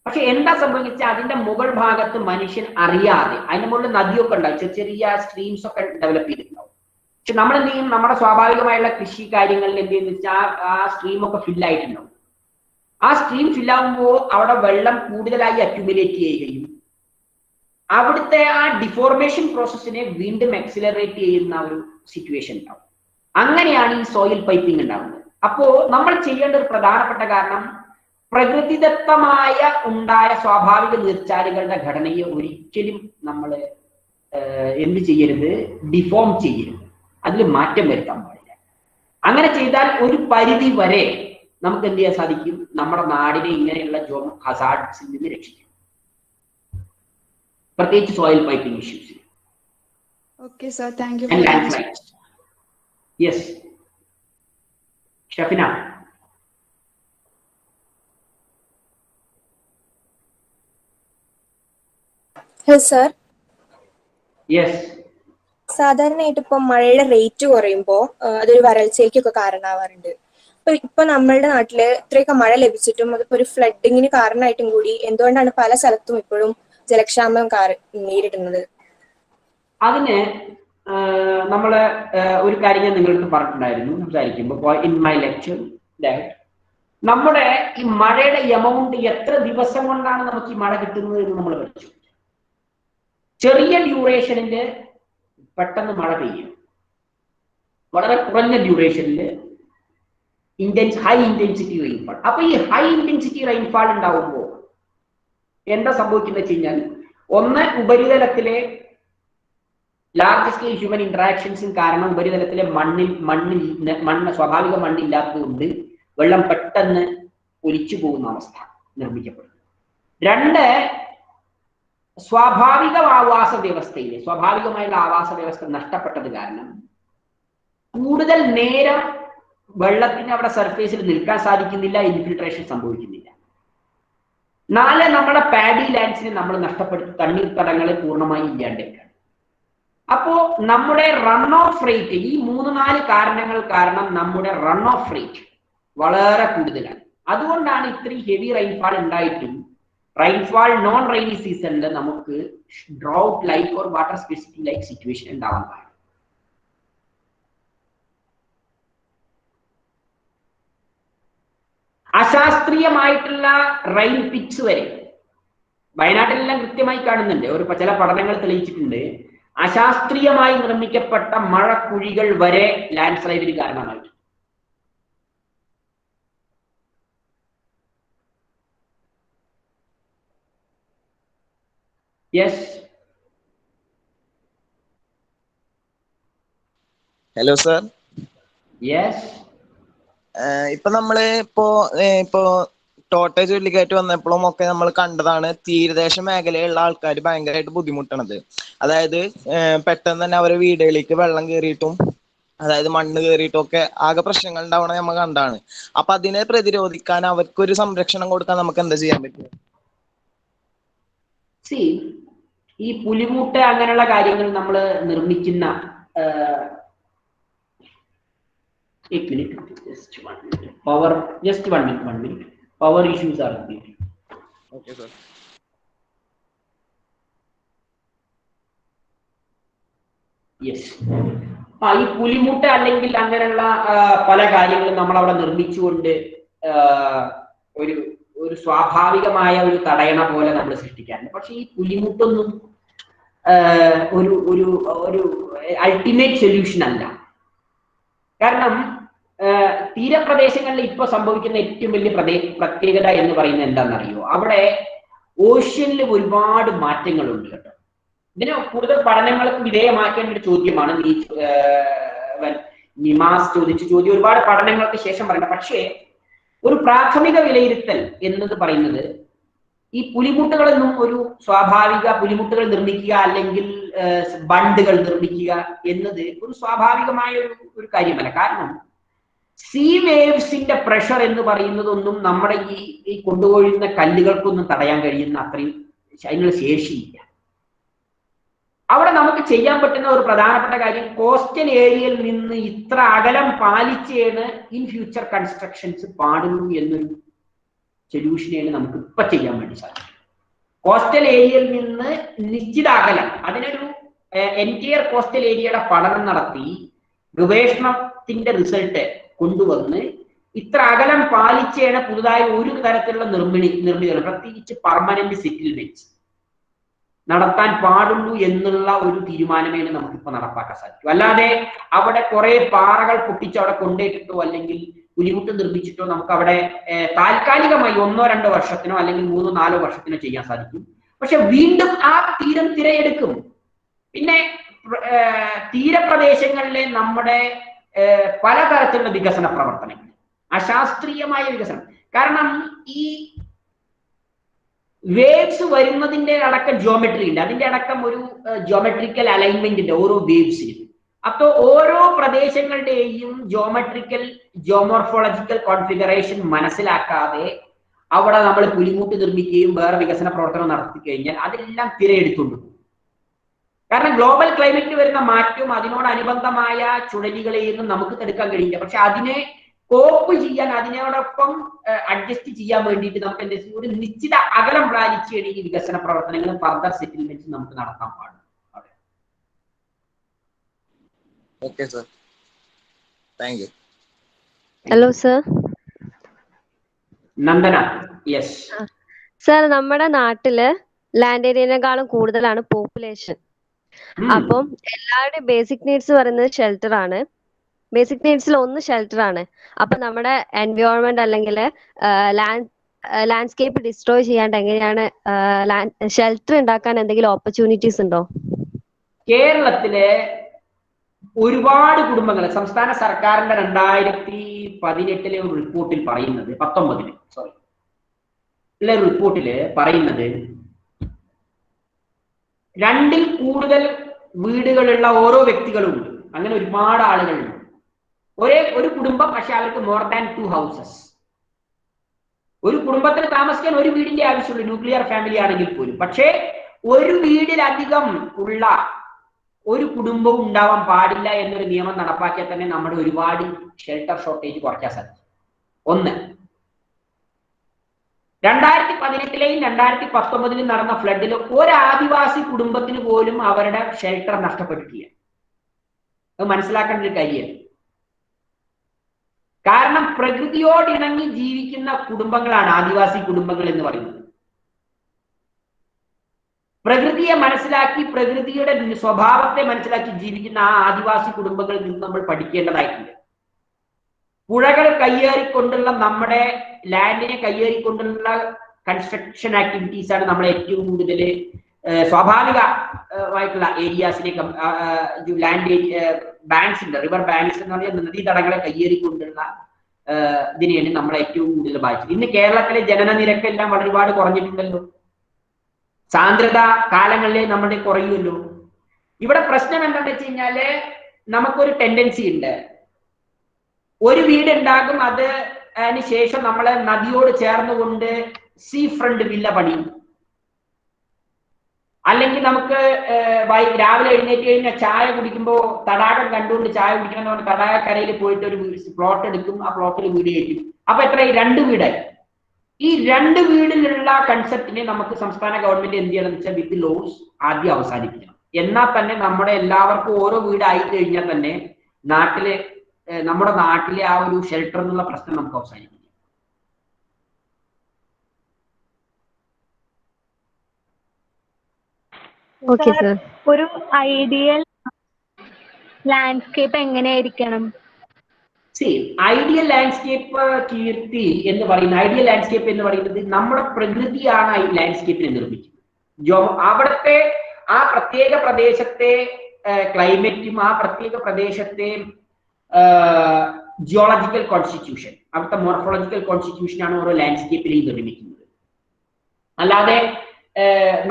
പക്ഷെ എന്താ സംഭവിച്ചാൽ അതിന്റെ മുകൾ ഭാഗത്ത് മനുഷ്യൻ അറിയാതെ, അതിന്റെ മുകളിൽ നദിയൊക്കെ ഉണ്ടാവും, ചെറിയ ചെറിയ സ്ട്രീംസ് ഒക്കെ ഡെവലപ്പ് ചെയ്തിട്ടുണ്ടാവും. പക്ഷെ നമ്മൾ എന്ത് ചെയ്യും, നമ്മുടെ സ്വാഭാവികമായുള്ള കൃഷി കാര്യങ്ങളിൽ എന്ത് ചെയ്യുന്ന വെച്ചാൽ ആ സ്ട്രീമൊക്കെ ഫില്ലായിട്ടുണ്ടാവും. ആ സ്ട്രീം ഫില്ലാകുമ്പോൾ അവിടെ വെള്ളം കൂടുതലായി അക്യുമുലേറ്റ് ചെയ്യുകയും അവിടുത്തെ ആ ഡിഫോർമേഷൻ പ്രോസസ്സിനെ വീണ്ടും എക്സിലറേറ്റ് ചെയ്യുന്ന ഒരു സിറ്റുവേഷൻ ഉണ്ടാവും. അങ്ങനെയാണ് ഈ സോയിൽ പൈപ്പിംഗ് ഉണ്ടാവുന്നത്. അപ്പോ നമ്മൾ ചെയ്യേണ്ട ഒരു പ്രധാനപ്പെട്ട കാരണം, പ്രകൃതിദത്തമായ ഉണ്ടായ സ്വാഭാവിക നീർച്ചാലുകളുടെ ഘടനയെ ഒരിക്കലും നമ്മൾ എന്ത് ചെയ്യരുത്, ഡിഫോം ചെയ്യരുത്, അതിൽ മാറ്റം വരുത്താൻ പാടില്ല. അങ്ങനെ ചെയ്താൽ ഒരു പരിധി വരെ നമുക്ക് എന്ത് ചെയ്യാൻ സാധിക്കും, നമ്മുടെ നാടിനെ ഇങ്ങനെയുള്ള ഹസാർഡ്സിൽ നിന്ന് രക്ഷിക്കും, പ്രത്യേകിച്ച് soil piping issues. Okay, sir. Thank you And for landslides. Yes. Shafina. Hello sir. Yes. സാധാരണയായിട്ട് ഇപ്പൊ മഴയുടെ റേറ്റ് കുറയുമ്പോൾ അതൊരു വരൾച്ചയ്ക്കൊക്കെ കാരണമാവാറുണ്ട്. ഇപ്പൊ നമ്മളുടെ നാട്ടില് ഇത്രയൊക്കെ മഴ ലഭിച്ചിട്ടും അതിപ്പോ ഒരു ഫ്ലഡിങ്ങിന് കാരണമായിട്ടും കൂടി എന്തുകൊണ്ടാണ് പല സ്ഥലത്തും ഇപ്പോഴും ജലക്ഷാമം നേരിടുന്നത്? അതിന് നമ്മള് ഒരു കാര്യം ഞാൻ നിങ്ങൾക്ക് പറഞ്ഞിട്ടുണ്ടായിരുന്നു സംസാരിക്കുമ്പോൾ ഇൻ മൈ ലെക്ചർ, ദാറ്റ് നമ്മുടെ ഈ മഴയുടെ എമൗണ്ട് എത്ര ദിവസം കൊണ്ടാണ് നമുക്ക് ഈ മഴ കിട്ടുന്നത് എന്ന് നമ്മൾ പഠിച്ചു. ചെറിയ ഡ്യൂറേഷനില് പെട്ടെന്ന് മഴ പെയ്യും, വളരെ കുറഞ്ഞ ഡ്യൂറേഷനിൽ ഹൈ ഇന്റൻസിറ്റി റെയിൻഫാൾ. അപ്പൊ ഈ ഹൈ ഇന്റൻസിറ്റി റെയിൻഫാൾ ഉണ്ടാവുമ്പോൾ എന്താ സംഭവിക്കുന്നത് വെച്ച് കഴിഞ്ഞാൽ, ഒന്ന് ഉപരിതലത്തിലെ ലാർജ് സ്കെയിൽ ഹ്യൂമൻ ഇന്ററാക്ഷൻസും കാരണം ഉപരിതലത്തിലെ മണ്ണ് സ്വാഭാവിക മണ്ണില്ലാത്തതുകൊണ്ട് വെള്ളം പെട്ടെന്ന് ഒലിച്ചു പോകുന്ന അവസ്ഥ നിർമ്മിക്കപ്പെടുന്നു. രണ്ട്, സ്വാഭാവികമായുള്ള ആവാസ വ്യവസ്ഥ നഷ്ടപ്പെട്ടത് കാരണം കൂടുതൽ നേരം വെള്ളത്തിന് അവിടെ സർഫേസിൽ നിൽക്കാൻ സാധിക്കുന്നില്ല, ഇൻഫിൽട്രേഷൻ സംഭവിക്കുന്നില്ല. നാല്, നമ്മുടെ പാഡി ലാൻഡ്സിനെ നമ്മൾ നഷ്ടപ്പെടുത്തി തണ്ണീർത്തടങ്ങളെ പൂർണ്ണമായി ഇല്ലാണ്ടേക്കാണ്. അപ്പോ നമ്മുടെ റൺ ഓഫ് റേറ്റ്, ഈ 3-4 കാരണങ്ങൾ കാരണം നമ്മുടെ റൺ ഓഫ് റേറ്റ് വളരെ കൂടുതലാണ്. അതുകൊണ്ടാണ് ഇത്രയും ഹെവി റെയിൻഫാൾ ഉണ്ടായിട്ടും റെയിൻഫാൾ നോൺ റെയിനി സീസണിൽ നമുക്ക് drought like or water scarcity like situation ഉണ്ടാവാൻ പാടില്ല. അശാസ്ത്രീയമായിട്ടുള്ള റെയിൻ പിറ്റ്സ് വരെ വയനാട്ടിലെല്ലാം കൃത്യമായി കാണുന്നുണ്ട്. ചില പഠനങ്ങൾ തെളിയിച്ചിട്ടുണ്ട്, അശാസ്ത്രീയമായി നിർമ്മിക്കപ്പെട്ട മഴക്കുഴികൾ വരെ ലാൻഡ് സ്ലൈഡിന് കാരണമായിട്ടുണ്ട്. യെസ്. Hello sir. യെസ്. ഇപ്പൊ നമ്മള് ഇപ്പോ ടോട്ട ചുഴലിക്കാറ്റ് വന്നപ്പോഴും ഒക്കെ നമ്മൾ കണ്ടതാണ് തീരദേശ മേഖലയിലുള്ള ആൾക്കാർ ഭയങ്കരമായിട്ട് ബുദ്ധിമുട്ടണത്. അതായത് പെട്ടെന്ന് തന്നെ അവരെ വീടുകളിലേക്ക് വെള്ളം കയറിയിട്ടും അതായത് മണ്ണ് കയറിയിട്ടും ഒക്കെ ആകെ പ്രശ്നങ്ങൾ ഉണ്ടാവണ നമ്മൾ കണ്ടാണ്. അപ്പൊ അതിനെ പ്രതിരോധിക്കാൻ അവർക്കൊരു സംരക്ഷണം കൊടുക്കാൻ നമുക്ക് എന്താ ചെയ്യാൻ പറ്റും? ഈ പുലിമുട്ട് അങ്ങനെയുള്ള കാര്യങ്ങൾ നമ്മൾ നിർമ്മിക്കുന്ന power issues are there. Okay sir. Yes. ഈ പുലിമുട്ട അല്ലെങ്കിൽ അങ്ങനെയുള്ള പല കാര്യങ്ങളും നമ്മൾ അവിടെ നിർമ്മിച്ചുകൊണ്ട് ഒരു സ്വാഭാവികമായ ഒരു തടയണ പോലെ നമ്മൾ സൃഷ്ടിക്കാറുണ്ട്. പക്ഷെ ഈ പുലിമുട്ടൊന്നും ഒരു അൾട്ടിമേറ്റ് സൊല്യൂഷൻ അല്ല. കാരണം തീരപ്രദേശങ്ങളിൽ ഇപ്പൊ സംഭവിക്കുന്ന ഏറ്റവും വലിയ പ്രത്യേകത എന്ന് പറയുന്നത് എന്താണെന്നറിയോ, അവിടെ ഓഷ്യനിൽ ഒരുപാട് മാറ്റങ്ങളുണ്ട് കേട്ടോ. ഇതിന് കൂടുതൽ പഠനങ്ങൾക്ക് വിധേയമാക്കേണ്ട ഒരു ചോദ്യമാണ് നിമാസ് ചോദിച്ച ചോദ്യം, ഒരുപാട് പഠനങ്ങൾക്ക് ശേഷം പറയണം. പക്ഷേ ഒരു പ്രാഥമിക വിലയിരുത്തൽ എന്നത് പറയുന്നത് ഈ പുലിമുട്ടുകളൊന്നും ഒരു സ്വാഭാവിക പുലിമുട്ടുകൾ നിർമ്മിക്കുക അല്ലെങ്കിൽ ബണ്ടുകൾ നിർമ്മിക്കുക എന്നത് ഒരു സ്വാഭാവികമായ ഒരു കാര്യമല്ല. കാരണം സീ വേവ്സിന്റെ പ്രഷർ എന്ന് പറയുന്നതൊന്നും നമ്മുടെ ഈ കൊണ്ടുപോയിരുന്ന കല്ലുകൾക്കൊന്നും തടയാൻ കഴിയുന്ന അത്രയും അതിനുള്ള ശേഷിയില്ല. അവിടെ നമുക്ക് ചെയ്യാൻ പറ്റുന്ന ഒരു പ്രധാനപ്പെട്ട കാര്യം കോസ്റ്റൽ ഏരിയയിൽ നിന്ന് ഇത്ര അകലം പാലിച്ചാണ് ഇൻ ഫ്യൂച്ചർ കൺസ്ട്രക്ഷൻസ് പാടുള്ളൂ എന്നൊരു സൊല്യൂഷനെയാണ് നമുക്ക് ഇപ്പൊ ചെയ്യാൻ വേണ്ടി സാധിക്കും. കോസ്റ്റൽ ഏരിയയിൽ നിന്ന് നിശ്ചിത അകലം, അതിനൊരു എൻറ്റയർ കോസ്റ്റൽ ഏരിയയുടെ പഠനം നടത്തി ഗവേഷണത്തിന്റെ റിസൾട്ട് കൊണ്ടുവന്ന് ഇത്ര അകലം പാലിച്ചാണ് പുതുതായി ഒരു തരത്തിലുള്ള നിർമ്മിതികൾ പ്രത്യേകിച്ച് പെർമനന്റ് സെറ്റിൽമെന്റ്സ് നടത്താൻ പാടുള്ളൂ എന്നുള്ള ഒരു തീരുമാനമേ നമുക്കിപ്പോ നടപ്പാക്കാൻ സാധിക്കും. അല്ലാതെ അവിടെ കുറെ പാറകൾ പൊട്ടിച്ച് അവിടെ കൊണ്ടേറ്റിട്ടോ അല്ലെങ്കിൽ പുലിമുട്ട് നിർമ്മിച്ചിട്ടോ നമുക്ക് അവിടെ താൽക്കാലികമായി 1-2 വർഷത്തിനോ അല്ലെങ്കിൽ 3-4 വർഷത്തിനോ ചെയ്യാൻ സാധിക്കും. പക്ഷെ വീണ്ടും ആ തീരം തിരയെടുക്കും. പിന്നെ തീരപ്രദേശങ്ങളിലെ നമ്മുടെ പലതരത്തിലുള്ള വികസന പ്രവർത്തനങ്ങൾ, അശാസ്ത്രീയമായ വികസനം, കാരണം ഈ വേവ്സ് വരുന്നതിന്റെ അടക്കം ജിയോമെട്രി ഉണ്ട്, അതിന്റെ അടക്കം ഒരു ജിയോമെട്രിക്കൽ അലൈൻമെന്റ് ഉണ്ട് ഓരോ വേവ്സിനും. അപ്പൊ ഓരോ പ്രദേശങ്ങളുടെയും ജിയോമോർഫോളജിക്കൽ കോൺഫിഗറേഷൻ മനസ്സിലാക്കാതെ അവിടെ നമ്മൾ പുലിമുട്ട് നിർമ്മിക്കുകയും വേറെ വികസന പ്രവർത്തനം നടത്തി കഴിഞ്ഞാൽ അതെല്ലാം തിരയെടുത്തുകൊണ്ട് പോകും. കാരണം ഗ്ലോബൽ ക്ലൈമറ്റിൽ വരുന്ന മാറ്റവും അതിനോടനുബന്ധമായ ചുഴലികളെയൊന്നും നമുക്ക് തടുക്കാൻ കഴിയില്ല. പക്ഷെ അതിനെ കോപ്പ് ചെയ്യാൻ, അതിനോടൊപ്പം അഡ്ജസ്റ്റ് ചെയ്യാൻ വേണ്ടിയിട്ട് നമുക്ക് എന്താ ഒരു നിശ്ചിത അകലം പാലിച്ചാണ് ഈ വികസന പ്രവർത്തനങ്ങളും ഫർദർ സെറ്റിൽമെന്റ്സ് നമുക്ക് നടത്താൻ പാടും. Okay sir, thank you. Hello sir. Nandana. Yes sir, നമ്മുടെ നാട്ടില് ലാൻഡ് ഏരിയനേക്കാളും കൂടുതലാണ് പോപ്പുലേഷൻ. അപ്പം എല്ലാവരുടെയും ബേസിക് നീഡ്സ് പറയുന്നത് ഷെൽട്ടർ ആണ്. ബേസിക് നീഡ്സിൽ ഒന്ന് ഷെൽട്ടർ ആണ്. അപ്പൊ നമ്മുടെ എൻവയോൺമെന്റ് അല്ലെങ്കിൽ ലാൻഡ്സ്കേപ്പ് ഡിസ്ട്രോയ് ചെയ്യാണ്ട് എങ്ങനെയാണ് ഷെൽട്ടർ ഉണ്ടാക്കാൻ എന്തെങ്കിലും ഓപ്പർച്യൂണിറ്റീസ് ഉണ്ടോ? കേരളത്തിലെ ഒരുപാട് കുടുംബങ്ങൾ സംസ്ഥാന സർക്കാരിന്റെ 2018 ഒരു റിപ്പോർട്ടിൽ പറയുന്നത് 19 റിപ്പോർട്ടില് പറയുന്നത് 2-ൽ കൂടുതൽ വീടുകളുള്ള ഓരോ വ്യക്തികളുണ്ട്. അങ്ങനെ ഒരുപാട് ആളുകളുണ്ട്. ഒരു കുടുംബം, പക്ഷെ അവർക്ക് മോർ ദാൻ 2 ഹൗസസ്. ഒരു കുടുംബത്തിന് താമസിക്കാൻ ഒരു വീടിന്റെ ആവശ്യമുള്ളൂ, ന്യൂക്ലിയർ ഫാമിലി ആണെങ്കിൽ പോലും. പക്ഷേ ഒരു വീടിലധികം ഉള്ള ഒരു കുടുംബവും ഉണ്ടാവാൻ പാടില്ല എന്നൊരു നിയമം നടപ്പാക്കിയാൽ തന്നെ നമ്മുടെ ഒരുപാട് ഷെൽട്ടർ ഷോർട്ടേജ് കുറയ്ക്കാൻ സാധിക്കും. ഒന്ന്, 2018 2019 നടന്ന ഫ്ലഡിൽ ഒരു ആദിവാസി കുടുംബത്തിന് പോലും അവരുടെ ഷെൽട്ടർ നഷ്ടപ്പെട്ടിട്ടില്ല. അത് മനസ്സിലാക്കേണ്ട ഒരു കാര്യമാണ്. കാരണം പ്രകൃതിയോടിണങ്ങി ജീവിക്കുന്ന കുടുംബങ്ങളാണ് ആദിവാസി കുടുംബങ്ങൾ എന്ന് പറയുന്നത്. പ്രകൃതിയെ മനസ്സിലാക്കി, പ്രകൃതിയുടെ സ്വഭാവത്തെ മനസ്സിലാക്കി ജീവിക്കുന്ന ആ ആദിവാസി കുടുംബങ്ങളിൽ നിന്ന് നമ്മൾ പഠിക്കേണ്ടതായിട്ടുണ്ട്. പുഴകൾ കയ്യേറിക്കൊണ്ടുള്ള, നമ്മുടെ ലാൻഡിനെ കയ്യേറിക്കൊണ്ടുള്ള കൺസ്ട്രക്ഷൻ ആക്ടിവിറ്റീസ് ആണ് നമ്മൾ ഏറ്റവും കൂടുതൽ സ്വാഭാവികമായിട്ടുള്ള ഏരിയാസിനെ ലാൻഡ് ബാങ്ക്സ് ഉണ്ട്, റിവർ ബാങ്ക്സ് എന്ന് പറഞ്ഞാൽ നദീതടങ്ങളെ കയ്യേറിക്കൊണ്ടുള്ള ഇതിനെയാണ് നമ്മൾ ഏറ്റവും കൂടുതൽ ബാധിച്ചത്. ഇന്ന് കേരളത്തിലെ ജനന നിരക്കെല്ലാം ഒരുപാട് കുറഞ്ഞിട്ടുണ്ടല്ലോ. സാന്ദ്രത കാലങ്ങളിലെ നമ്മുടെ കുറയുമല്ലോ. ഇവിടെ പ്രശ്നം എന്താണെന്ന് വെച്ച് കഴിഞ്ഞാല് നമുക്കൊരു ടെൻഡൻസി ഉണ്ട്. ഒരു വീട് ഉണ്ടാകും, അതിന് ശേഷം നമ്മളെ നദിയോട് ചേർന്നുകൊണ്ട് സീ ഫ്രണ്ട് വില്ല പണിയും. അല്ലെങ്കിൽ നമുക്ക് രാവിലെ എഴുന്നേറ്റ് കഴിഞ്ഞാൽ ചായ കുടിക്കുമ്പോൾ തടാകം കണ്ടുകൊണ്ട് ചായ കുടിക്കണം എന്ന് പറഞ്ഞാൽ തടാകക്കരയിൽ പോയിട്ട് ഒരു പ്ലോട്ട് എടുക്കും, ആ പ്ലോട്ടിൽ വീട് കയറ്റും. അപ്പൊ എത്ര 2 വീടായി. ഈ 2 വീടിലുള്ള കൺസെപ്റ്റിനെ നമുക്ക് സംസ്ഥാന ഗവൺമെന്റ് എന്ത് ചെയ്യണം എന്ന് വെച്ചാൽ വിത്ത് ലോസ് ആദ്യം അവസാനിപ്പിക്കണം. എന്നാൽ തന്നെ നമ്മുടെ എല്ലാവർക്കും ഓരോ വീടായി കഴിഞ്ഞാൽ തന്നെ നമ്മുടെ നാട്ടിലെ ആ ഒരു ഷെൽട്ടർ എന്നുള്ള പ്രശ്നം നമുക്ക് അവസാനിപ്പിക്കാം. ഒരു ഐഡിയൽ ലാൻഡ്സ്കേപ്പ് എങ്ങനെയായിരിക്കണം? ഐഡിയൽ ലാൻഡ്സ്കേപ്പ് കീർത്തി എന്ന് പറയുന്നത്, ഐഡിയൽ ലാൻഡ്സ്കേപ്പ് എന്ന് പറയുന്നത് നമ്മുടെ പ്രകൃതിയാണ് ഈ ലാൻഡ്സ്കേപ്പിനെ നിർമ്മിക്കുന്നത്. അവിടുത്തെ ആ പ്രത്യേക പ്രദേശത്തെ ക്ലൈമറ്റും ആ പ്രത്യേക പ്രദേശത്തെ ജിയോളജിക്കൽ കോൺസ്റ്റിറ്റ്യൂഷൻ, അവിടുത്തെ മോർഫോളജിക്കൽ കോൺസ്റ്റിറ്റ്യൂഷൻ ആണ് ഓരോ ലാൻഡ്സ്കേപ്പിനെയും നിർമ്മിക്കുന്നത്. അല്ലാതെ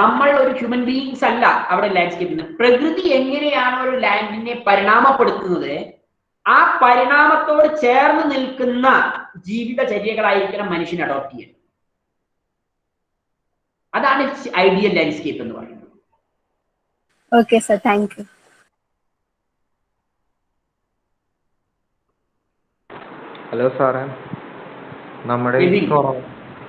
നമ്മൾ ഒരു ഹ്യൂമൻ ബീയിങ്സ് അല്ല അവിടെ ലാൻഡ്സ്കേപ്പിൽ. പ്രകൃതി എങ്ങനെയാണ് ഒരു ലാൻഡിനെ പരിണാമപ്പെടുത്തുന്നത്, ആ പരിണാമത്തോട് ചേർന്ന് നിൽക്കുന്ന ജീവിതചര്യകളായിരിക്കണം മനുഷ്യൻ അഡോപ്റ്റ് ചെയ്യുന്നത്. അതാണ് ഐഡിയൽ ലാൻഡ്സ്കേപ്പ് എന്ന് പറയുന്നത്. Okay sir, thank you. Hello സാറേ, നമ്മുടെ ഈ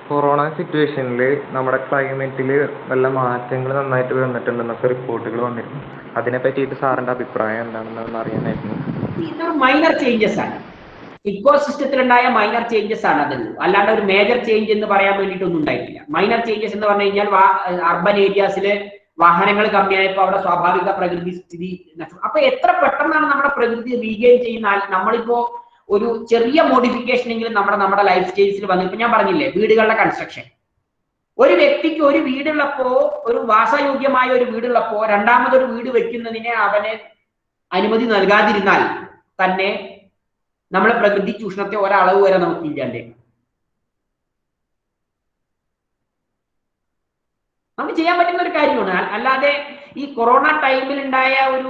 കൊറോണ സിറ്റുവേഷനിൽ നമ്മുടെ ക്ലൈമറ്റിൽ വല്ല മാറ്റങ്ങൾ നന്നായിട്ട് വന്നിട്ടുണ്ടെന്നൊക്കെ റിപ്പോർട്ടുകൾ വന്നിരുന്നു. അതിനെ പറ്റിയിട്ട് സാറിന്റെ അഭിപ്രായം എന്താണെന്ന് അറിയാനായിരുന്നു. ഇതൊരു മൈനർ ചേഞ്ചസ് ആണ്, ഇക്കോ സിസ്റ്റത്തിലുണ്ടായ മൈനർ ചേഞ്ചസ് ആണ് അതുള്ളൂ. അല്ലാണ്ട് ഒരു മേജർ ചേഞ്ച് എന്ന് പറയാൻ വേണ്ടിയിട്ടൊന്നും ഉണ്ടായിട്ടില്ല. മൈനർ ചേഞ്ചസ് എന്ന് പറഞ്ഞു കഴിഞ്ഞാൽ അർബൻ ഏരിയാസിൽ വാഹനങ്ങൾ കമ്മിയായപ്പോൾ അവിടെ സ്വാഭാവിക പ്രകൃതി സ്ഥിതി നഷ്ടം. അപ്പൊ എത്ര പെട്ടെന്നാണ് നമ്മുടെ പ്രകൃതി റീഗെയിൻ ചെയ്യുന്ന. നമ്മളിപ്പോ ഒരു ചെറിയ മോഡിഫിക്കേഷൻ എങ്കിലും നമ്മുടെ ലൈഫ് സ്റ്റൈൽസിൽ വന്നു. ഇപ്പൊ ഞാൻ പറഞ്ഞില്ലേ, വീടുകളുടെ കൺസ്ട്രക്ഷൻ. ഒരു വ്യക്തിക്ക് ഒരു വീടുള്ളപ്പോ, ഒരു വാസയോഗ്യമായ ഒരു വീടുള്ളപ്പോ രണ്ടാമതൊരു വീട് വെക്കുന്നതിനെ അവന് അനുമതി നൽകാതിരുന്നാൽ തന്നെ നമ്മളെ പ്രകൃതി ചൂഷണത്തെ ഒരളവ് വരെ നമുക്ക് ഇല്ലാണ്ടേ. നമുക്ക് ചെയ്യാൻ പറ്റുന്ന ഒരു കാര്യമാണ്. അല്ലാതെ ഈ കൊറോണ ടൈമിൽ ഉണ്ടായ ഒരു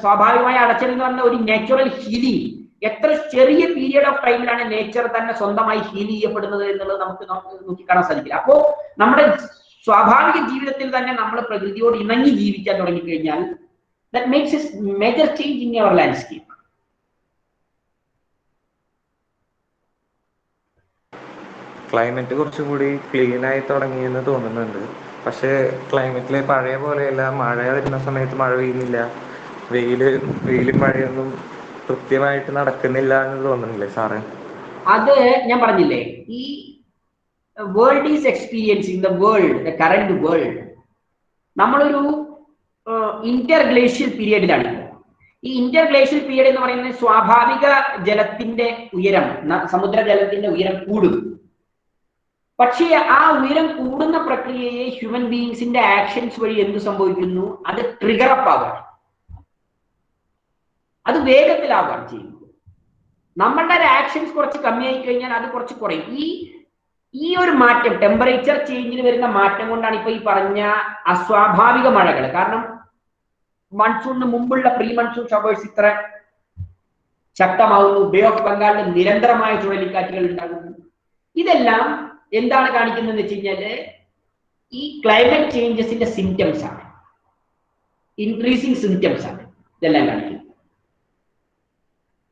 സ്വാഭാവികമായ അടച്ചൽ എന്ന് പറഞ്ഞ ഒരു നാച്ചുറൽ ഹീലിംഗ്, എത്ര ചെറിയ പീരിയഡ് ഓഫ് ടൈമിലാണ് നേച്ചർ തന്നെ സ്വന്തമായി ഹീൽ ചെയ്യപ്പെടുന്നത് എന്നുള്ളത് നമുക്ക് നോക്കിക്കാണാൻ സാധിക്കില്ല. അപ്പോ നമ്മുടെ സ്വാഭാവിക ജീവിതത്തിൽ തന്നെ നമ്മൾ പ്രകൃതിയോട് ഇണങ്ങി ജീവിക്കാൻ തുടങ്ങിക്കഴിഞ്ഞാൽ that makes a major change in our landscape. Climate കുറച്ചും കൂടി ക്ലീൻ ആയി തുടങ്ങിയെന്ന് തോന്നുന്നുണ്ട്. പക്ഷേ ക്ലൈമറ്റിലെ പഴയ പോലെയല്ല, മഴ വരുന്ന സമയത്ത് മഴ പെയ്യുന്നില്ല, വെയിലും മഴയൊന്നും കൃത്യമായിട്ട് നടക്കുന്നില്ല എന്ന് തോന്നുന്നില്ലേ സാറേ? അത് ഞാൻ പറഞ്ഞില്ലേ, ഈ world is experiencing the world, the current world. നമ്മളൊരു ഇന്റർഗ്ലേഷ്യൽ പീരിയഡിലാണ്. ഈ ഇന്റർഗ്ലേഷ്യൽ പീരിയഡ് എന്ന് പറയുന്നത് സ്വാഭാവിക ജലത്തിന്റെ ഉയരം, സമുദ്രജലത്തിന്റെ ഉയരം കൂടും. പക്ഷേ ആ ഉയരം കൂടുന്ന പ്രക്രിയയെ ഹ്യൂമൻ ബീയിങ്സിന്റെ ആക്ഷൻസ് വഴി എന്ത് സംഭവിക്കുന്നു, അത് ട്രിഗർ അപ്പ് ആവുകയാണ്, അത് വേഗത്തിലാവുകയാണ് ചെയ്യുന്നത്. നമ്മളുടെ ഒരു ആക്ഷൻസ് കുറച്ച് കമ്മിയായി കഴിഞ്ഞാൽ അത് കുറച്ച് കുറയും. ഈ ഒരു മാറ്റം, ടെമ്പറേച്ചർ ചേഞ്ചിന് വരുന്ന മാറ്റം കൊണ്ടാണ് ഇപ്പൊ ഈ പറഞ്ഞ അസ്വാഭാവിക മഴകൾ. കാരണം മൺസൂണിന് മുമ്പുള്ള പ്രീ മൺസൂൺ ഷവേഴ്സ് ഇത്ര ശക്തമാവുന്നു, ബേ ഓഫ് ബംഗാളിൽ നിരന്തരമായ ചുഴലിക്കാറ്റുകൾ ഉണ്ടാകുന്നു. ഇതെല്ലാം എന്താണ് കാണിക്കുന്നതെന്ന് വെച്ച് കഴിഞ്ഞാല് ഈ ക്ലൈമറ്റ് ചേഞ്ചസിന്റെ സിംറ്റംസ് ആണ്, ഇൻക്രീസിങ് സിംറ്റംസ് ആണ് ഇതെല്ലാം കാണിക്കുന്നത്.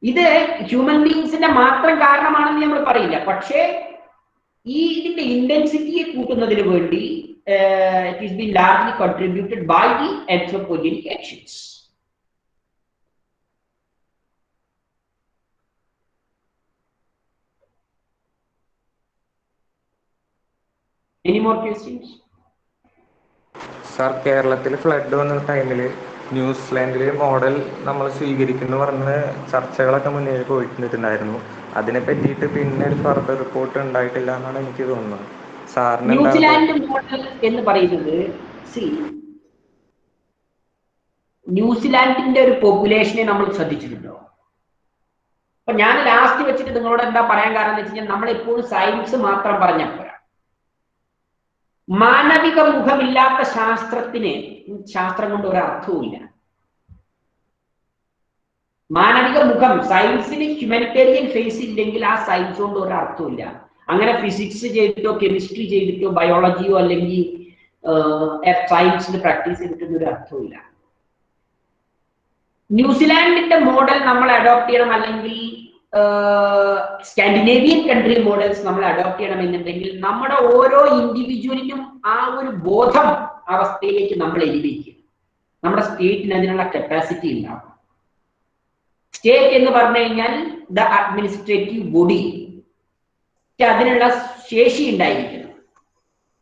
ഇത് ഹ്യൂമൻ ബീയിങ്സിന്റെ മാത്രം കാരണമാണെന്ന് നമ്മൾ പറയില്ല. പക്ഷേ ഇതിന്റെ ഇന്റൻസിറ്റിയെ കൂട്ടുന്നതിന് വേണ്ടി it has been largely contributed by the anthropogenic actions. Any more questions? Sir, കേരളത്തിൽ ഫ്ലഡ് വന്ന ടൈമിൽ ന്യൂസിലാൻഡിൽ മോഡൽ നമ്മൾ സ്വീകരിക്കുന്നു പറഞ്ഞ് ചർച്ചകളൊക്കെ മുന്നേ പോയിട്ടുണ്ടായിരുന്നു. അതിനെ പറ്റിയിട്ട് പിന്നെ ഒരു ഫർദർ റിപ്പോർട്ട് ഉണ്ടായിട്ടില്ല എന്നാണ് എനിക്ക് തോന്നുന്നത്. സാറിന് ന്യൂസിലാൻഡ് മോഡൽ എന്ന് പറയുന്നത്, ന്യൂസിലാൻഡിന്റെ ഒരു പോപ്പുലേഷനെ നമ്മൾ ശ്രദ്ധിച്ചിട്ടുണ്ടോ? അപ്പൊ ഞാൻ ലാസ്റ്റ് വെച്ചിട്ട് നിങ്ങളോട് എന്താ പറയാൻ കാരണം എന്ന് വെച്ച് കഴിഞ്ഞാൽ, നമ്മളെപ്പോഴും സയൻസ് മാത്രം പറഞ്ഞാൽ പോരാ. മാനവിക മുഖമില്ലാത്ത ശാസ്ത്രം കൊണ്ട് ഒരർത്ഥവുമില്ല. മാനവിക മുഖം, സയൻസിന് ഹ്യൂമാനിറ്റേറിയൻ ഫേസ് ഇല്ലെങ്കിൽ ആ സയൻസ് കൊണ്ട് ഒരർത്ഥവുമില്ല. അങ്ങനെ ഫിസിക്സ് ചെയ്തിട്ടോ കെമിസ്ട്രി ചെയ്തിട്ടോ ബയോളജിയോ അല്ലെങ്കിൽ സയൻസിന് പ്രാക്ടീസ് ചെയ്തിട്ടൊന്നും ഒരു അർത്ഥവുമില്ല. ന്യൂസിലാൻഡിന്റെ മോഡൽ നമ്മൾ അഡോപ്റ്റ് ചെയ്യണം, അല്ലെങ്കിൽ സ്കാൻഡിനേവിയൻ കൺട്രി മോഡൽസ് നമ്മൾ അഡോപ്റ്റ് ചെയ്യണമെന്നുണ്ടെങ്കിൽ നമ്മുടെ ഓരോ ഇൻഡിവിജ്വലിനും ആ ഒരു ബോധം അവസ്ഥയിലേക്ക് നമ്മൾ എലിവേറ്റ്. നമ്മുടെ സ്റ്റേറ്റിന് അതിനുള്ള കപ്പാസിറ്റി ഉണ്ടാവും. സ്റ്റേറ്റ് എന്ന് പറഞ്ഞു കഴിഞ്ഞാൽ ദ അഡ്മിനിസ്ട്രേറ്റീവ് ബോഡി, അതിനുള്ള ശേഷി ഉണ്ടായിരിക്കണം.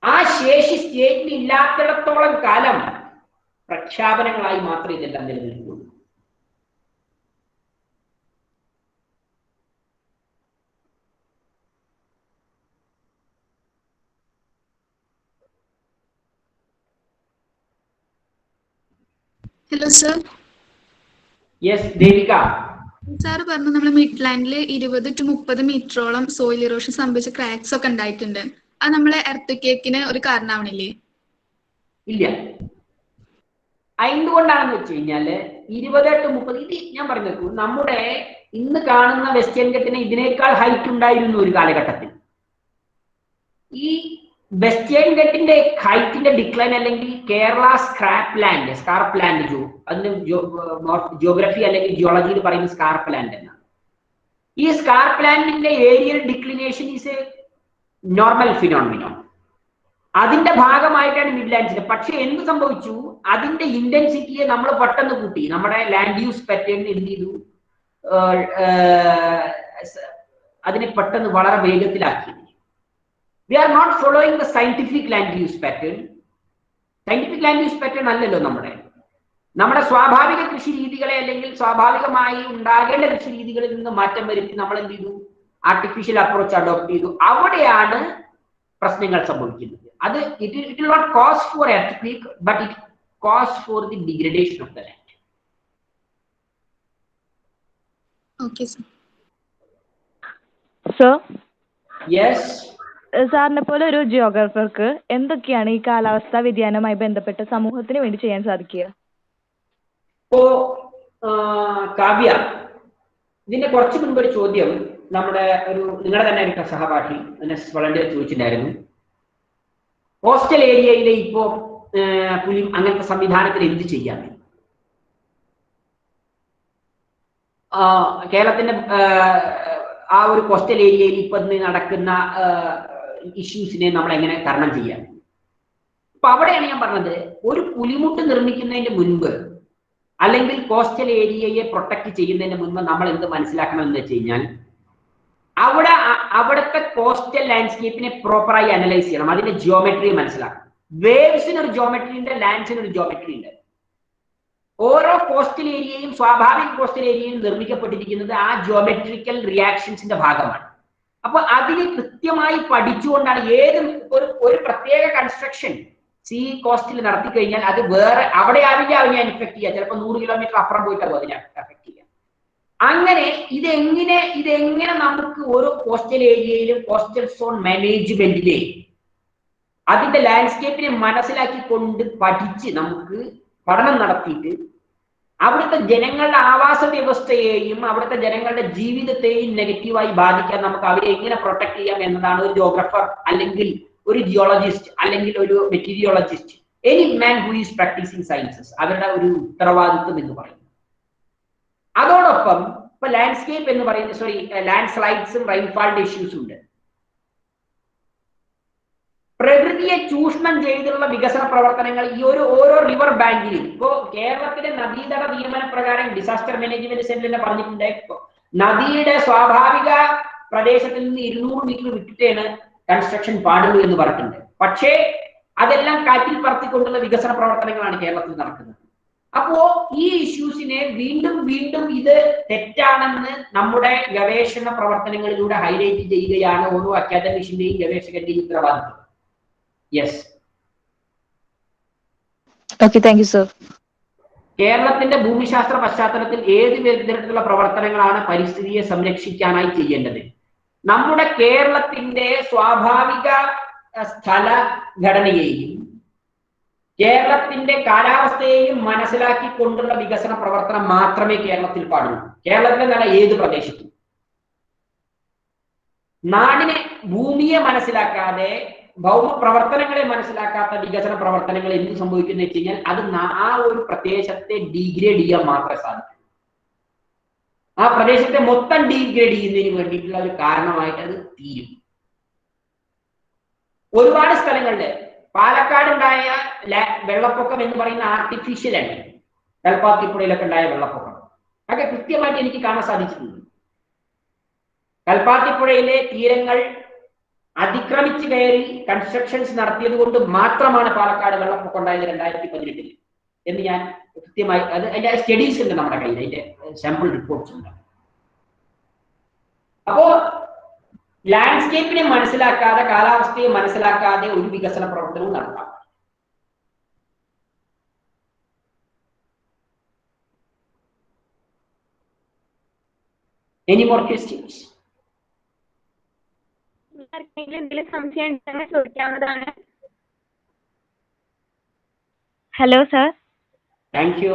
ആ ശേഷി സ്റ്റേറ്റിന് ഇല്ലാത്തിടത്തോളം കാലം പ്രഖ്യാപനങ്ങളായി മാത്രമേ ഇതെല്ലാം നിലനിൽക്കുള്ളൂ. Hello, sir. Yes, Devika. Sir പറഞ്ഞു നമ്മുടെ മിഡ്ലാൻഡിൽ 20 to 30 മീറ്ററോളം സോയിൽ ഇറോഷൻ സംഭവിച്ച ക്രാക്സ് ഒക്കെ ഉണ്ടായിട്ടുണ്ട്. അത് നമ്മളെ എർത്ത് ഒരു കാരണമാവണില്ലേ? ഇല്ല. എന്തുകൊണ്ടാണെന്ന് വെച്ച് കഴിഞ്ഞാല് 20 to 30 ഇത് ഞാൻ പറഞ്ഞു, നമ്മുടെ ഇന്ന് കാണുന്ന വെസ്റ്റേൺ ഗട്ടിന് ഇതിനേക്കാൾ ഹൈറ്റ് ഉണ്ടായിരുന്നു ഒരു കാലഘട്ടത്തിൽ. ഈ വെസ്റ്റേൺ ഗട്ടിന്റെ ഹൈറ്റിന്റെ ഡിക്ലൈൻ അല്ലെങ്കിൽ കേരള സ്കാർപ്പ് ലാൻഡ് അതിന് ജിയോഗ്രഫി അല്ലെങ്കിൽ ജിയോളജിയിൽ പറയുന്ന സ്കാർപ്പ് ലാൻഡ് എന്നാണ്. ഈ സ്കാർപ്പ് ലാൻഡിന്റെ aerial declination is a normal phenomenon. അതിന്റെ ഭാഗമായിട്ടാണ് മിഡ്ലാൻഡ്സിന്റെ. പക്ഷെ എന്ത് സംഭവിച്ചു, അതിന്റെ ഇന്റൻസിറ്റിയെ നമ്മൾ പെട്ടെന്ന് കൂട്ടി. നമ്മുടെ ലാൻഡ് യൂസ് പാറ്റേൺ എന്ത് ചെയ്തു, അതിനെ പെട്ടെന്ന് വളരെ വേഗത്തിലാക്കി. We are not following the scientific land use pattern. Scientific land use pattern അല്ലല്ലോ നമ്മുടെ സ്വാഭാവിക കൃഷി രീതികളെ അല്ലെങ്കിൽ സ്വാഭാവികമായി ഉണ്ടാകേണ്ട കൃഷി രീതികളിൽ നിന്ന് മാറ്റം വരുത്തി നമ്മൾ എന്ത് ചെയ്തു, ആർട്ടിഫിഷ്യൽ അപ്രോച്ച് അഡോപ്റ്റ് ചെയ്തു. അവിടെയാണ് പ്രശ്നങ്ങൾ സംഭവിക്കുന്നത്. അത് it will not cause for earthquake, but it cause for the degradation of the land. Okay sir. Sir, yes. സാറിനെ പോലെ ഒരു ജിയോഗ്രാഫർക്ക് എന്തൊക്കെയാണ് ഈ കാലാവസ്ഥാ വ്യതിയാനവുമായി ബന്ധപ്പെട്ട് സമൂഹത്തിന് വേണ്ടി ചെയ്യാൻ സാധിക്കുക? ഇപ്പോ കാവ്യ, ഇതിന്റെ കുറച്ച് മുൻപ് ഒരു ചോദ്യം നമ്മുടെ നിങ്ങളുടെ തന്നെ ഒരു സഹപാഠി വളണ്ടിയർ ചോദിച്ചിട്ടുണ്ടായിരുന്നു. കോസ്റ്റൽ ഏരിയയിലെ ഇപ്പോ പുലി അങ്ങനത്തെ സംവിധാനത്തിൽ എന്ത് ചെയ്യാൻ? കേരളത്തിന്റെ ആ ഒരു കോസ്റ്റൽ ഏരിയയിൽ ഇപ്പൊ നടക്കുന്ന ഇഷ്യൂസിനെ നമ്മൾ എങ്ങനെ തരണം ചെയ്യാൻ? അപ്പൊ അവിടെയാണ് ഞാൻ പറഞ്ഞത്, ഒരു പുലിമുട്ട് നിർമ്മിക്കുന്നതിന് മുൻപ് അല്ലെങ്കിൽ കോസ്റ്റൽ ഏരിയയെ പ്രൊട്ടക്ട് ചെയ്യുന്നതിന് മുൻപ് നമ്മൾ എന്ത് മനസ്സിലാക്കണം എന്ന് വെച്ച് കഴിഞ്ഞാൽ, അവിടുത്തെ കോസ്റ്റൽ ലാൻഡ്സ്കേപ്പിനെ പ്രോപ്പറായി അനലൈസ് ചെയ്യണം. അതിന്റെ ജിയോമെട്രി മനസ്സിലാക്കണം. വേവ്സിന് ഒരു ജിയോമെട്രി ഉണ്ട്, ലാൻഡ്സിന് ഒരു ജിയോമെട്രി ഉണ്ട്. ഓരോ കോസ്റ്റൽ ഏരിയയും സ്വാഭാവിക കോസ്റ്റൽ ഏരിയയും നിർമ്മിക്കപ്പെട്ടിരിക്കുന്നത് ആ ജിയോമെട്രിക്കൽ റിയാക്ഷൻസിന്റെ ഭാഗമാണ്. അപ്പൊ അതിനെ കൃത്യമായി പഠിച്ചുകൊണ്ടാണ് ഒരു പ്രത്യേക കൺസ്ട്രക്ഷൻ സീ കോസ്റ്റിൽ നടത്തി കഴിഞ്ഞാൽ അത് വേറെ അവിടെ ആവില്ല അതിനെ എഫക്ട് ചെയ്യുക. ചിലപ്പോൾ 100 കിലോമീറ്റർ അപ്പുറം പോയിട്ടാകും അതിനെ എഫക്ട് ചെയ്യുക. അങ്ങനെ ഇതെങ്ങനെ നമുക്ക് ഓരോ കോസ്റ്റൽ ഏരിയയിലും കോസ്റ്റൽ സോൺ മാനേജ്മെന്റിലെ അതിന്റെ ലാൻഡ്സ്കേപ്പിനെ മനസ്സിലാക്കിക്കൊണ്ട് പഠിച്ച് നമുക്ക് പഠനം നടത്തിയിട്ട് അവിടുത്തെ ജനങ്ങളുടെ ആവാസ വ്യവസ്ഥയെയും അവിടുത്തെ ജനങ്ങളുടെ ജീവിതത്തെയും നെഗറ്റീവായി ബാധിക്കാൻ നമുക്ക് അവരെ എങ്ങനെ പ്രൊട്ടക്ട് ചെയ്യാം എന്നതാണ് ഒരു ജോഗ്രഫർ അല്ലെങ്കിൽ ഒരു ജിയോളജിസ്റ്റ് അല്ലെങ്കിൽ ഒരു meteorologist, any man who is practising sciences, അവരുടെ ഒരു ഉത്തരവാദിത്വം എന്ന് പറയുന്നത്. അതോടൊപ്പം ഇപ്പൊ ലാൻഡ്സ്കേപ്പ് എന്ന് പറയുന്നത് ലാൻഡ് സ്ലൈഡ്സും റെയിൻഫാളിന്റെ ഇഷ്യൂസും ഉണ്ട്. പ്രകൃതിയെ ചൂഷണം ചെയ്തുള്ള വികസന പ്രവർത്തനങ്ങൾ ഈ ഓരോ റിവർ ബാങ്കിലും ഇപ്പോ കേരളത്തിലെ നദീതട നിയമന പ്രകാരം ഡിസാസ്റ്റർ മാനേജ്മെന്റ് സെന്റർ തന്നെ പറഞ്ഞിട്ടുണ്ട്, നദിയുടെ സ്വാഭാവിക പ്രദേശത്തിൽ നിന്ന് 200 മീറ്റർ വിട്ടിട്ടാണ് കൺസ്ട്രക്ഷൻ പാടുള്ളൂ എന്ന് പറഞ്ഞിട്ടുണ്ട്. പക്ഷേ അതെല്ലാം കാറ്റിൽ പറത്തിക്കൊണ്ടുള്ള വികസന പ്രവർത്തനങ്ങളാണ് കേരളത്തിൽ നടക്കുന്നത്. അപ്പോ ഈ ഇഷ്യൂസിനെ വീണ്ടും ഇത് തെറ്റാണെന്ന് നമ്മുടെ ഗവേഷണ പ്രവർത്തനങ്ങളിലൂടെ ഹൈലൈറ്റ് ചെയ്യുകയാണ് ഓരോ അക്കാദമിഷ്യന്റെയും ഗവേഷകന്റെയും ഉത്തരവാദിത്വം. Yes. Okay, thank you sir. കേരളത്തിന്റെ ഭൂമിശാസ്ത്ര പശ്ചാത്തലത്തിൽ ഏത് വിധത്തിലുള്ള പ്രവർത്തനങ്ങളാണ് പരിസ്ഥിതിയെ സംരക്ഷിക്കാനായി ചെയ്യേണ്ടത്? നമ്മുടെ കേരളത്തിന്റെ സ്വാഭാവിക സ്ഥലഘടനയെയും കേരളത്തിന്റെ കാലാവസ്ഥയെയും മനസ്സിലാക്കിക്കൊണ്ടുള്ള വികസന പ്രവർത്തനം മാത്രമേ കേരളത്തിൽ പാടുള്ളൂ. കേരളത്തിലെ നല്ല ഏത് പ്രദേശത്തും നാടിനെ ഭൂമിയെ മനസ്സിലാക്കാതെ ഭൗമ പ്രവർത്തനങ്ങളെ മനസ്സിലാക്കാത്ത വികസന പ്രവർത്തനങ്ങൾ എന്ത് സംഭവിക്കുന്നു വെച്ച് കഴിഞ്ഞാൽ അത് ആ ഒരു പ്രദേശത്തെ ഡീഗ്രേഡ് ചെയ്യാൻ മാത്രമേ സാധിക്കൂ. ആ പ്രദേശത്തെ മൊത്തം ഡീഗ്രേഡ് ചെയ്യുന്നതിന് വേണ്ടിയിട്ടുള്ള ഒരു കാരണമായിട്ട് അത് തീരും. ഒരുപാട് സ്ഥലങ്ങളില് പാലക്കാട് ഉണ്ടായ വെള്ളപ്പൊക്കം എന്ന് പറയുന്ന ആർട്ടിഫിഷ്യൽ ആണ്. കൽപ്പാത്തിപ്പുഴയിലൊക്കെ ഉണ്ടായ വെള്ളപ്പൊക്കം അതൊക്കെ കൃത്യമായിട്ട് എനിക്ക് കാണാൻ സാധിച്ചിട്ടുണ്ട്. കൽപ്പാത്തിപ്പുഴയിലെ തീരങ്ങൾ അതിക്രമിച്ച് കയറി കൺസ്ട്രക്ഷൻസ് നടത്തിയത് കൊണ്ട് മാത്രമാണ് പാലക്കാട് വെള്ളപ്പൊക്കം ഉണ്ടായത് 2018 എന്ന് ഞാൻ കൃത്യമായി അതിന്റെ സ്റ്റഡീസ് ഉണ്ട് നമ്മുടെ കയ്യിൽ, അതിന്റെ സാമ്പിൾ റിപ്പോർട്ട്സ് ഉണ്ട്. അപ്പോ ലാൻഡ്സ്കേപ്പിനെ മനസ്സിലാക്കാതെ കാലാവസ്ഥയെ മനസ്സിലാക്കാതെ ഒരു വികസന പ്രവർത്തനവും നടത്താം. Any more questions? എന്തെങ്കിലും സംശയം ഉണ്ടെങ്കിൽ ചോദിക്കാവുന്നതാണ്. Hello sir. Thank you.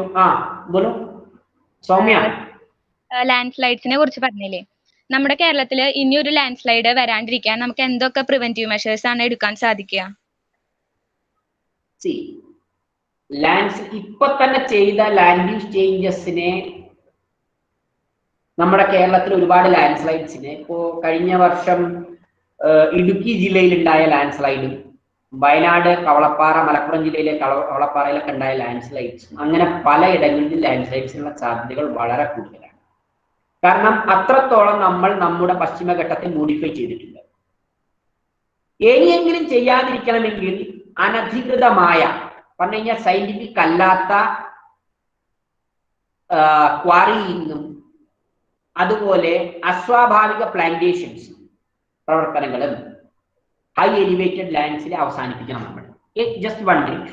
बोलो സൗമ്യ. ലാൻഡ് സ്ലൈഡ്സിനെ കുറിച്ച് പറഞ്ഞില്ലേ, നമ്മുടെ കേരളത്തിൽ ഇനി ഒരു ലാൻഡ് സ്ലൈഡ് വരാണ്ടിരിക്കാൻ നമുക്ക് എന്തൊക്കെ പ്രിവെന്റീവ് മെഷേഴ്സ് ആണ് എടുക്കാൻ സാധിക്കുക? ഇപ്പൊ തന്നെ ചെയ്ത ലാൻഡ് യൂസ് ചേഞ്ചസിനെ നമ്മുടെ കേരളത്തിൽ ഒരുപാട് ലാൻഡ് സ്ലൈഡ്സിനെ ഇപ്പോ കഴിഞ്ഞ വർഷം ഇടുക്കി ജില്ലയിൽ ഉണ്ടായ ലാൻഡ് സ്ലൈഡും വയനാട് കവളപ്പാറ മലപ്പുറം ജില്ലയിലെ കവളപ്പാറയിലൊക്കെ ഉണ്ടായ ലാൻഡ് സ്ലൈഡ്സും അങ്ങനെ പലയിടങ്ങളിലും ലാൻഡ് സ്ലൈഡ്സിനുള്ള സാധ്യതകൾ വളരെ കൂടുതലാണ്. കാരണം അത്രത്തോളം നമ്മൾ നമ്മുടെ പശ്ചിമഘട്ടത്തെ മോഡിഫൈ ചെയ്തിട്ടുണ്ട്. ഇനിയെങ്കിലും ചെയ്യാതിരിക്കണമെങ്കിൽ അനധികൃതമായ പറഞ്ഞു കഴിഞ്ഞാൽ സയന്റിഫിക് അല്ലാത്ത ക്വാറിയിങ്ങും അതുപോലെ അസ്വാഭാവിക പ്ലാന്റേഷൻസ് പ്രവർത്തനങ്ങളും ഹൈ എലിവേറ്റഡ് ലാൻഡ്സിൽ അവസാനിപ്പിക്കണം നമ്മൾ. Just 1 minute.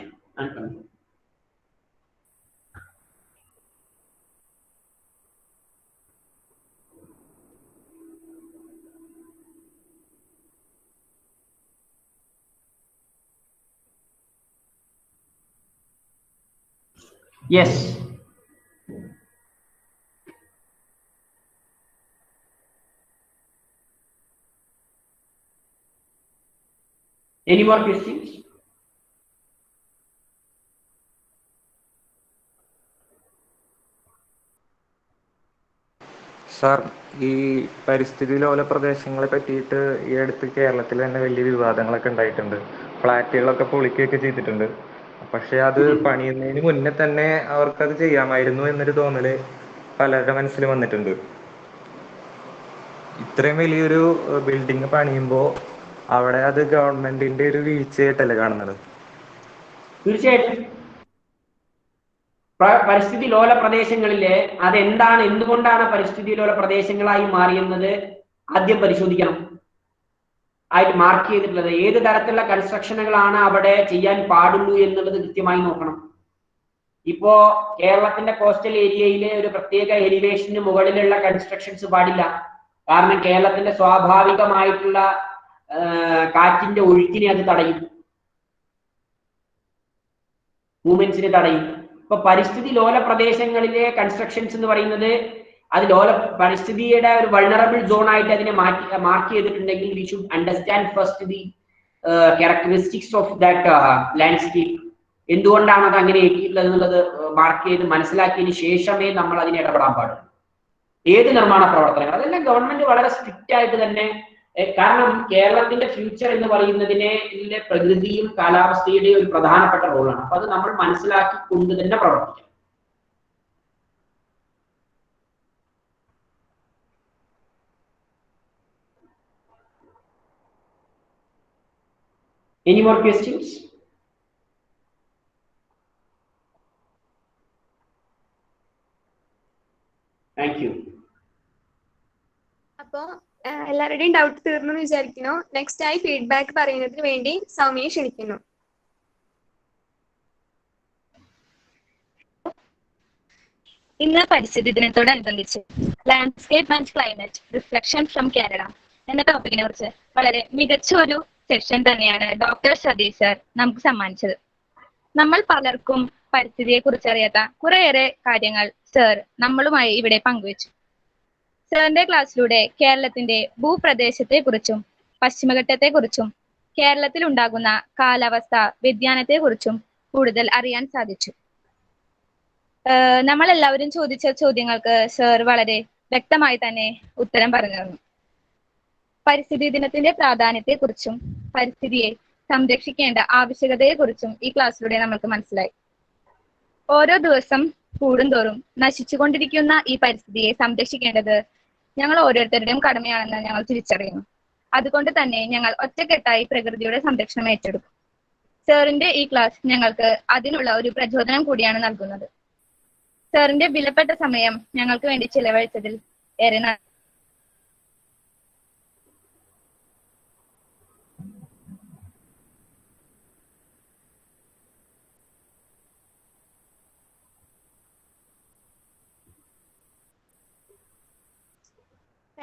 Yes. Any more questions? Sir, ഈ പരിസ്ഥിതി ലോല പ്രദേശങ്ങളെ പറ്റിയിട്ട് ഈ അടുത്ത് കേരളത്തിൽ തന്നെ വലിയ വിവാദങ്ങളൊക്കെ ഉണ്ടായിട്ടുണ്ട്. ഫ്ലാറ്റുകളൊക്കെ പൊളിക്കുകയൊക്കെ ചെയ്തിട്ടുണ്ട്. പക്ഷെ അത് പണിയുന്നതിന് മുന്നേ തന്നെ അവർക്കത് ചെയ്യാമായിരുന്നു എന്നൊരു തോന്നല് പലരുടെ മനസ്സിൽ വന്നിട്ടുണ്ട്. ഇത്രയും വലിയൊരു ബിൽഡിംഗ് പണിയുമ്പോൾ അവിടെ അത് ഗവൺമെന്റിന്റെ ഒരു വീഴ്ചയായിട്ടല്ലേ കാണുന്നത്? തീർച്ചയായിട്ടും പരിസ്ഥിതി ലോല പ്രദേശങ്ങളിലെ അതെന്താണ്, എന്തുകൊണ്ടാണ് പരിസ്ഥിതി ലോല പ്രദേശങ്ങളായി മാറിയെന്നത് ആദ്യം പരിശോധിക്കണം. ആയിട്ട് മാർക്ക് ചെയ്തിട്ടുള്ളത് ഏത് തരത്തിലുള്ള കൺസ്ട്രക്ഷനുകളാണ് അവിടെ ചെയ്യാൻ പാടുള്ളൂ എന്നുള്ളത് കൃത്യമായി നോക്കണം. ഇപ്പോ കേരളത്തിന്റെ കോസ്റ്റൽ ഏരിയയിലെ ഒരു പ്രത്യേക എലിവേഷന് മുകളിലുള്ള കൺസ്ട്രക്ഷൻസ് പാടില്ല. കാരണം കേരളത്തിന്റെ സ്വാഭാവികമായിട്ടുള്ള കാറ്റിന്റെ ഒഴുക്കിനെ അത് തടയും, മൂവ്മെന്റ്സിനെ തടയും. ഇപ്പൊ പരിസ്ഥിതി ലോല പ്രദേശങ്ങളിലെ കൺസ്ട്രക്ഷൻസ് എന്ന് പറയുന്നത് അത് പരിസ്ഥിതിയുടെ ഒരു വൾണറബിൾ സോൺ ആയിട്ട് അതിനെ മാർക്ക് ചെയ്തിട്ടുണ്ടെങ്കിൽ we should understand first the characteristics of that landscape. എന്തുകൊണ്ടാണ് അത് അങ്ങനെ എത്തിയിട്ടുള്ളത് എന്നുള്ളത് മാർക്ക് ചെയ്ത് മനസ്സിലാക്കിയതിന് ശേഷമേ നമ്മൾ അതിനെ ഇടപെടാൻ പാടുള്ളൂ. ഏത് നിർമ്മാണ പ്രവർത്തനങ്ങൾ അതെല്ലാം ഗവൺമെന്റ് വളരെ സ്ട്രിക്റ്റ് ആയിട്ട് തന്നെ, കാരണം കേരളത്തിന്റെ ഫ്യൂച്ചർ എന്ന് പറയുന്നതിനെ ഇതിലെ പ്രകൃതിയും കാലാവസ്ഥയുടെയും ഒരു പ്രധാനപ്പെട്ട റോളാണ്. അപ്പൊ അത് നമ്മൾ മനസ്സിലാക്കി കൊണ്ട് തന്നെ പ്രവർത്തിക്കണം. Any more questions? Thank you. അപ്പോ എല്ലാവരുടെയും ഡൗട്ട് തീർന്നു എന്ന് വിചാരിക്കുന്നു. നെക്സ്റ്റ് ആയി ഫീഡ്ബാക്ക് പറയുന്നതിന് വേണ്ടി സൗമ്യയെ ക്ഷണിക്കുന്നു. ഇന്ന് പരിസ്ഥിതി ദിനത്തോടനുബന്ധിച്ച് landscape and climate reflection from Canada എന്ന ടോപ്പിക്കിനെ കുറിച്ച് വളരെ മികച്ച ഒരു സെഷൻ തന്നെയാണ് ഡോക്ടർ സതീഷ് സർ നമുക്ക് സമ്മാനിച്ചത്. നമ്മൾ പലർക്കും പരിസ്ഥിതിയെ കുറിച്ച് അറിയാത്ത കുറേയേറെ കാര്യങ്ങൾ സർ നമ്മളുമായി ഇവിടെ പങ്കുവച്ചു. സാറിന്റെ ക്ലാസ്സിലൂടെ കേരളത്തിന്റെ ഭൂപ്രദേശത്തെ കുറിച്ചും പശ്ചിമഘട്ടത്തെ കുറിച്ചും കേരളത്തിൽ ഉണ്ടാകുന്ന കാലാവസ്ഥ വ്യതിയാനത്തെ കുറിച്ചും കൂടുതൽ അറിയാൻ സാധിച്ചു. നമ്മൾ എല്ലാവരും ചോദിച്ച ചോദ്യങ്ങൾക്ക് സർ വളരെ വ്യക്തമായി തന്നെ ഉത്തരം പറഞ്ഞു തന്നു. പരിസ്ഥിതി ദിനത്തിന്റെ പ്രാധാന്യത്തെ കുറിച്ചും പരിസ്ഥിതിയെ സംരക്ഷിക്കേണ്ട ആവശ്യകതയെ കുറിച്ചും ഈ ക്ലാസ്സിലൂടെ നമുക്ക് മനസ്സിലായി. ഓരോ ദിവസം കൂടുന്തോറും നശിച്ചുകൊണ്ടിരിക്കുന്ന ഈ പരിസ്ഥിതിയെ സംരക്ഷിക്കേണ്ടത് ഞങ്ങൾ ഓരോരുത്തരുടെയും കടമയാണെന്ന് ഞങ്ങൾ തിരിച്ചറിയുന്നു. അതുകൊണ്ട് തന്നെ ഞങ്ങൾ ഒറ്റക്കെട്ടായി പ്രകൃതിയുടെ സംരക്ഷണം ഏറ്റെടുക്കും. സാറിന്റെ ഈ ക്ലാസ് ഞങ്ങൾക്ക് അതിനുള്ള ഒരു പ്രചോദനം കൂടിയാണ് നൽകുന്നത്. സാറിന്റെ വിലപ്പെട്ട സമയം ഞങ്ങൾക്ക് വേണ്ടി ചിലവഴിച്ചതിൽ ഏറെ നന്ദി.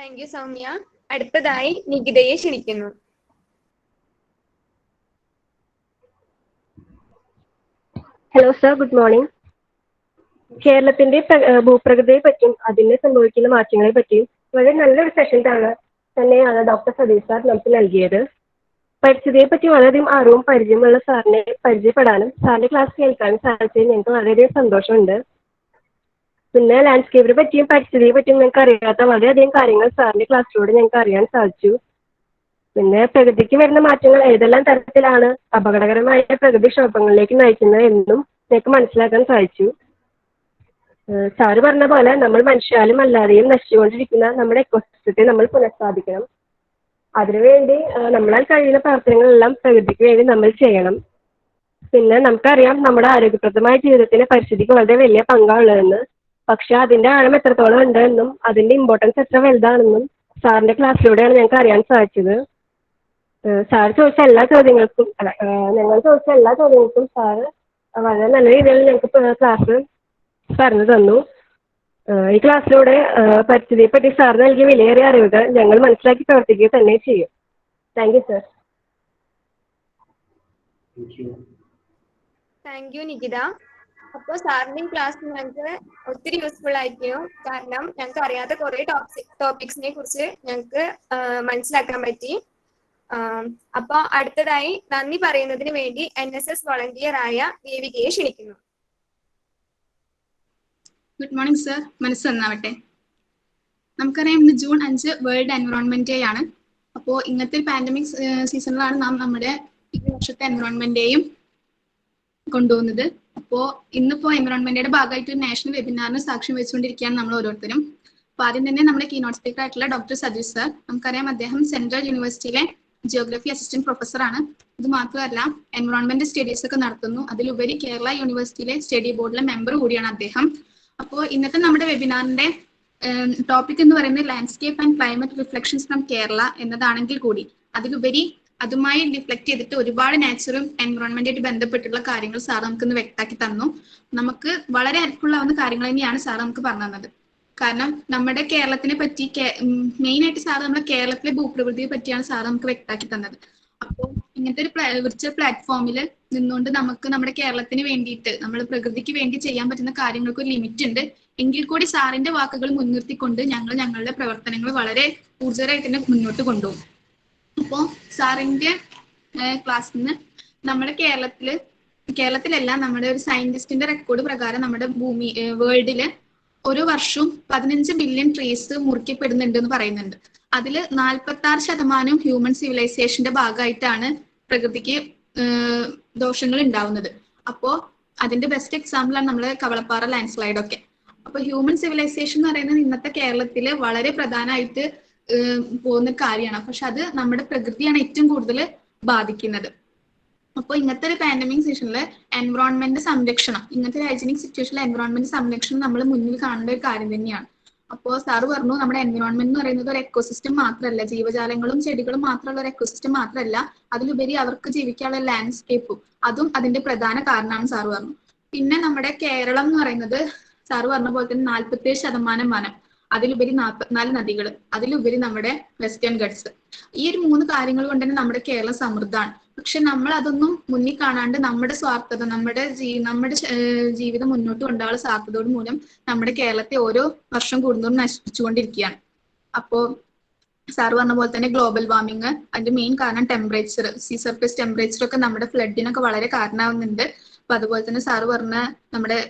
Thank you Soumya. അടുത്തതായി നികിതയെ ക്ഷണിക്കുന്നു. Hello sir, good morning. കേരളത്തിന്റെ ഭൂപ്രകൃതിയെ പറ്റിയും അതിന് സംഭവിക്കുന്ന മാറ്റങ്ങളെ പറ്റിയും വളരെ നല്ലൊരു സെഷൻ തന്നെയാണ് ഡോക്ടർ സതീഷ് സാർ നമുക്ക് നൽകിയത്. പരിസ്ഥിതിയെ പറ്റി വളരെയധികം അറിവും പരിചയമുള്ള സാറിനെ പരിചയപ്പെടാനും സാറിന്റെ ക്ലാസ് കേൾക്കാനും സാധിച്ചതിൽ ഞങ്ങൾക്ക് വളരെയധികം സന്തോഷമുണ്ട്. പിന്നെ ലാൻഡ്സ്കേപ്പിനെ പറ്റിയും പരിസ്ഥിതിയെ പറ്റിയും ഞങ്ങൾക്ക് അറിയാത്ത വളരെയധികം കാര്യങ്ങൾ സാറിന്റെ ക്ലാസ്സിലൂടെ ഞങ്ങൾക്ക് അറിയാൻ സാധിച്ചു. പിന്നെ പ്രകൃതിക്ക് വരുന്ന മാറ്റങ്ങൾ ഏതെല്ലാം തരത്തിലാണ് അപകടകരമായ പ്രകൃതിക്ഷോഭങ്ങളിലേക്ക് നയിക്കുന്നത് എന്നും ഞങ്ങൾക്ക് മനസ്സിലാക്കാൻ സാധിച്ചു. സാറ് പറഞ്ഞ പോലെ നമ്മൾ മനുഷ്യാലും അല്ലാതെയും നശിച്ചുകൊണ്ടിരിക്കുന്ന നമ്മുടെ എക്കോസിസ്റ്റത്തെ നമ്മൾ പുനഃസ്ഥാപിക്കണം. അതിനുവേണ്ടി നമ്മളാൽ കഴിയുന്ന പ്രവർത്തനങ്ങളെല്ലാം പ്രകൃതിക്ക് വേണ്ടി നമ്മൾ ചെയ്യണം. പിന്നെ നമുക്കറിയാം നമ്മുടെ ആരോഗ്യപ്രദമായ ജീവിതത്തിന് പരിസ്ഥിതിക്ക് വളരെ വലിയ പങ്കാണുള്ളതെന്ന്. പക്ഷെ അതിന്റെ ആഴം എത്രത്തോളം ഉണ്ട് എന്നും അതിന്റെ ഇമ്പോർട്ടൻസ് എത്ര വലുതാണെന്നും സാറിന്റെ ക്ലാസ്സിലൂടെയാണ് ഞങ്ങൾക്ക് അറിയാൻ സാധിച്ചത്. സാർ ചോദിച്ച എല്ലാ ചോദ്യങ്ങൾക്കും ഞങ്ങൾ ചോദിച്ച എല്ലാ ചോദ്യങ്ങൾക്കും സാറ് വളരെ നല്ല രീതിയിൽ ഞങ്ങൾക്ക് ക്ലാസ് പറഞ്ഞു തന്നു. ഈ ക്ലാസ്സിലൂടെ പരിസ്ഥിതിയെ പറ്റി സാർ നൽകിയ വിലയേറിയ അറിവുകൾ ഞങ്ങൾ മനസ്സിലാക്കി പ്രവർത്തിക്കുക തന്നെ ചെയ്യും. Thank you sir. Thank you Nikita. അപ്പോൾ സാറിന്റെ ക്ലാസ് ഞങ്ങൾക്ക് ഒത്തിരി യൂസ്ഫുൾ ആയിരിക്കും. കാരണം ഞങ്ങൾക്ക് അറിയാത്ത കുറെ ടോപ്പിക്സിനെ കുറിച്ച് ഞങ്ങൾക്ക് മനസ്സിലാക്കാൻ പറ്റി. അപ്പൊ അടുത്തതായി നന്ദി പറയുന്നതിന് വേണ്ടി NSS വോളണ്ടിയർ ആയ ദേവികയെ ക്ഷണിക്കുന്നു. Good morning sir. മനസ്സ് നന്നാവട്ടെ. നമുക്കറിയാം ഇന്ന് ജൂൺ 5 വേൾഡ് എൻവറോൺമെന്റ് ഡേ ആണ്. അപ്പോൾ ഇന്നത്തെ പാൻഡമിക് സീസണിലാണ് നാം നമ്മുടെ ഈ വർഷത്തെ എൻവറോൺമെന്റേയും കൊണ്ടുപോകുന്നത്. അപ്പോൾ ഇന്നിപ്പോ എൻവറോൺമെന്റ് ഡേയുടെ ഭാഗമായിട്ട് ഒരു നാഷണൽ വെബിനാറിന് സാക്ഷ്യം വെച്ചുകൊണ്ടിരിക്കുകയാണ് നമ്മൾ ഓരോരുത്തരും. അപ്പോൾ ആദ്യം തന്നെ നമ്മുടെ കീനോട്ട് സ്പീക്കർ ആയിട്ടുള്ള ഡോക്ടർ സതീഷ് സർ. നമുക്കറിയാം അദ്ദേഹം സെൻട്രൽ യൂണിവേഴ്സിറ്റിയിലെ ജിയോഗ്രഫി അസിസ്റ്റന്റ് പ്രൊഫസർ ആണ്. ഇത് മാത്രമല്ല എൻവറോൺമെന്റ് സ്റ്റഡീസ് ഒക്കെ നടത്തുന്നു. അതിലുപരി കേരള യൂണിവേഴ്സിറ്റിയിലെ സ്റ്റഡി ബോർഡിലെ മെമ്പർ കൂടിയാണ് അദ്ദേഹം. അപ്പോൾ ഇന്നത്തെ നമ്മുടെ വെബിനാറിന്റെ ടോപ്പിക് എന്ന് പറയുന്നത് landscape and climate reflections from Kerala എന്നതാണെങ്കിൽ കൂടി അതിലുപരി അതുമായി റിഫ്ലക്ട് ചെയ്തിട്ട് ഒരുപാട് നാച്ചുറും എൻവറോൺമെന്റായിട്ട് ബന്ധപ്പെട്ടുള്ള കാര്യങ്ങൾ സാർ നമുക്കിന്ന് വ്യക്തമാക്കി തന്നു. നമുക്ക് വളരെ ഹെൽപ്ഫുൾ ആവുന്ന കാര്യങ്ങൾ തന്നെയാണ് സാർ നമുക്ക് പറഞ്ഞു തന്നത്. കാരണം നമ്മുടെ കേരളത്തിനെ പറ്റി മെയിൻ ആയിട്ട് സാർ നമ്മുടെ കേരളത്തിലെ ഭൂപ്രകൃതിയെ പറ്റിയാണ് സാർ നമുക്ക് വ്യക്തമാക്കി തന്നത്. അപ്പോൾ ഇങ്ങനത്തെ ഒരു വിർച്വൽ പ്ലാറ്റ്ഫോമിൽ നിന്നുകൊണ്ട് നമുക്ക് നമ്മുടെ കേരളത്തിന് വേണ്ടിയിട്ട് നമ്മൾ പ്രകൃതിക്ക് വേണ്ടി ചെയ്യാൻ പറ്റുന്ന കാര്യങ്ങൾക്ക് ഒരു ലിമിറ്റ് ഉണ്ട്. എങ്കിൽ കൂടി സാറിന്റെ വാക്കുകൾ മുൻനിർത്തിക്കൊണ്ട് ഞങ്ങൾ ഞങ്ങളുടെ പ്രവർത്തനങ്ങൾ വളരെ ഊർജ്ജകരമായിട്ട് തന്നെ മുന്നോട്ട് കൊണ്ടുപോകും. അപ്പോൾ സാറിന്റെ ക്ലാസ്സിൽ നിന്ന് നമ്മുടെ കേരളത്തിലല്ല നമ്മുടെ ഒരു സയന്റിസ്റ്റിന്റെ റെക്കോർഡ് പ്രകാരം നമ്മുടെ വേൾഡില് ഓരോ വർഷവും 15 ബില്യൺ ട്രീസ് മുറിക്കപ്പെടുന്നുണ്ട് എന്ന് പറയുന്നുണ്ട്. അതിൽ 46% ഹ്യൂമൻ സിവിലൈസേഷന്റെ ഭാഗമായിട്ടാണ് പ്രകൃതിക്ക് ദോഷങ്ങൾ ഉണ്ടാവുന്നത്. അപ്പോൾ അതിന്റെ ബെസ്റ്റ് എക്സാമ്പിൾ ആണ് നമ്മളെ കവളപ്പാറ ലാൻഡ് സ്ലൈഡ് ഒക്കെ. അപ്പൊ ഹ്യൂമൻ സിവിലൈസേഷൻ എന്ന് പറയുന്നത് ഇന്നത്തെ കേരളത്തില് വളരെ പ്രധാനമായിട്ട് പോകുന്ന കാര്യമാണ്. പക്ഷെ അത് നമ്മുടെ പ്രകൃതിയാണ് ഏറ്റവും കൂടുതൽ ബാധിക്കുന്നത്. അപ്പോൾ ഇങ്ങനത്തെ ഒരു പാൻഡമിക് സീസണിൽ എൻവറോൺമെന്റ് സംരക്ഷണം, ഇങ്ങനത്തെ ഒരു ഹൈജീനിക് സിറ്റുവേഷനിൽ എൻവറോൺമെന്റ് സംരക്ഷണം നമ്മൾ മുന്നിൽ കാണേണ്ട ഒരു കാര്യം തന്നെയാണ്. അപ്പോൾ സാറ് പറഞ്ഞു നമ്മുടെ എൻവറോൺമെന്റ് എന്ന് പറയുന്നത് ഒരു എക്കോസിസ്റ്റം മാത്രമല്ല, ജീവജാലങ്ങളും ചെടികളും മാത്രമുള്ള ഒരു എക്കോസിസ്റ്റം മാത്രമല്ല, അതിലുപരി അവർക്ക് ജീവിക്കാനുള്ള ലാൻഡ്സ്കേപ്പും അതും അതിന്റെ പ്രധാന കാരണമാണ് സാറ് പറഞ്ഞു. പിന്നെ നമ്മുടെ കേരളം എന്ന് പറയുന്നത് സാറ് പറഞ്ഞ പോലെ തന്നെ 47% വനം, അതിലുപരി 44 നദികൾ, അതിലുപരി നമ്മുടെ വെസ്റ്റേൺ ഗട്ട്സ്. ഈ ഒരു 3 കാര്യങ്ങൾ കൊണ്ട് തന്നെ നമ്മുടെ കേരളം സമൃദ്ധമാണ്. പക്ഷെ നമ്മൾ അതൊന്നും മുന്നിൽ കാണാണ്ട് നമ്മുടെ സ്വാർത്ഥത, നമ്മുടെ ജീവിതം മുന്നോട്ട് കൊണ്ടുപോകാനുള്ള സ്വാർത്ഥതയോട് മൂലം നമ്മുടെ കേരളത്തെ ഓരോ വർഷം കൂടുന്നതും നശിപ്പിച്ചുകൊണ്ടിരിക്കുകയാണ്. അപ്പോ സാർ പറഞ്ഞ പോലെ തന്നെ ഗ്ലോബൽ വാർമിങ്, അതിന്റെ മെയിൻ കാരണം ടെമ്പറേച്ചർ, സീ സർഫേസ് ടെമ്പറേച്ചർ ഒക്കെ നമ്മുടെ ഫ്ലഡിനൊക്കെ വളരെ കാരണമാവുന്നുണ്ട്. അപ്പൊ അതുപോലെ തന്നെ സാറ് പറഞ്ഞ നമ്മുടെ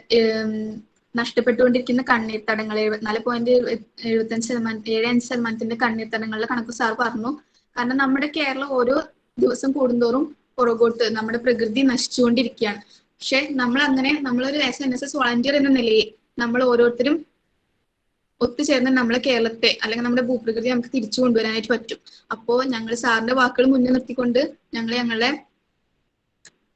നഷ്ടപ്പെട്ടുകൊണ്ടിരിക്കുന്ന കണ്ണീർത്തടങ്ങൾ 74.75% കണ്ണീർത്തടങ്ങളുടെ കണക്ക് സാർ പറഞ്ഞു. കാരണം നമ്മുടെ കേരളം ഓരോ ദിവസം കൂടുന്തോറും പുറകോട്ട് നമ്മുടെ പ്രകൃതി നശിച്ചുകൊണ്ടിരിക്കുകയാണ്. പക്ഷെ നമ്മളൊരു NSS വോളണ്ടിയർ എന്ന നിലയിൽ നമ്മൾ ഓരോരുത്തരും ഒത്തുചേർന്ന് നമ്മളെ കേരളത്തെ അല്ലെങ്കിൽ നമ്മുടെ ഭൂപ്രകൃതി നമുക്ക് തിരിച്ചു കൊണ്ടുവരാനായിട്ട് പറ്റും. അപ്പോൾ ഞങ്ങൾ സാറിന്റെ വാക്കുകൾ മുന്നിൽ നിർത്തിക്കൊണ്ട് ഞങ്ങളുടെ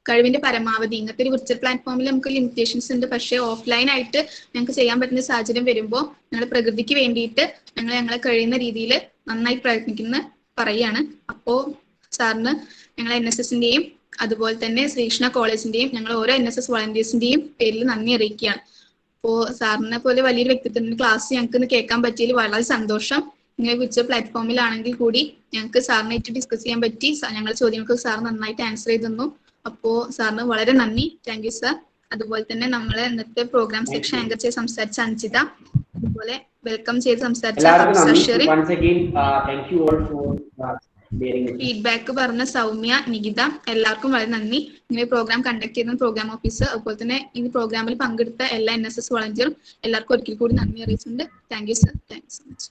കഴിവിന്റെ പരമാവധി ഇങ്ങനത്തെ ഒരു വിർച്വൽ പ്ലാറ്റ്ഫോമിൽ നമുക്ക് ലിമിറ്റേഷൻസ് ഉണ്ട്. പക്ഷേ ഓഫ്ലൈൻ ആയിട്ട് ഞങ്ങൾക്ക് ചെയ്യാൻ പറ്റുന്ന സാഹചര്യം വരുമ്പോൾ ഞങ്ങളുടെ പ്രകൃതിക്ക് വേണ്ടിയിട്ട് ഞങ്ങളെ കഴിയുന്ന രീതിയിൽ നന്നായി പ്രയത്നിക്കുന്ന പറയുകയാണ്. അപ്പോൾ സാറിന് ഞങ്ങൾ NSSന്റെയും അതുപോലെ തന്നെ ശ്രീകൃഷ്ണ കോളേജിന്റെയും ഞങ്ങൾ ഓരോ NSS വോളണ്ടിയേഴ്സിന്റെയും പേരിൽ നന്ദി അറിയിക്കുകയാണ്. അപ്പോൾ സാറിനെ പോലെ വലിയൊരു വ്യക്തിത്വത്തിന്റെ ക്ലാസ് ഞങ്ങൾക്ക് കേൾക്കാൻ പറ്റിയതിൽ വളരെ സന്തോഷം. ഇങ്ങനെ വെച്ച പ്ലാറ്റ്ഫോമിലാണെങ്കിൽ കൂടി ഞങ്ങൾക്ക് സാറിനായിട്ട് ഡിസ്കസ് ചെയ്യാൻ പറ്റി. ഞങ്ങളുടെ ചോദ്യങ്ങൾക്ക് സാർ നന്നായിട്ട് ആൻസർ ചെയ്ത് തന്നു. അപ്പോൾ സാറിന് വളരെ നന്ദി. Thank you sir. അതുപോലെ തന്നെ നമ്മളെ ഇന്നത്തെ പ്രോഗ്രാം സെക്ഷൻ ആങ്കർ ചെയ്ത് സംസാരിച്ച അഞ്ജിത, അതുപോലെ വെൽക്കം ചെയ്ത് സംസാരിച്ച ഫീഡ്ബാക്ക് പറഞ്ഞ സൗമ്യ, നികിത, എല്ലാവർക്കും വളരെ നന്ദി. ഇങ്ങനെ പ്രോഗ്രാം കണ്ടക്ട് ചെയ്യുന്ന പ്രോഗ്രാം ഓഫീസർ, അതുപോലെ തന്നെ ഈ പ്രോഗ്രാമിൽ പങ്കെടുത്ത എല്ലാ NSS വളണ്ടിയറും എല്ലാവർക്കും ഒരിക്കൽ കൂടി നന്ദി അറിയിച്ചിട്ടുണ്ട്. Thank you sir. Thank you so much.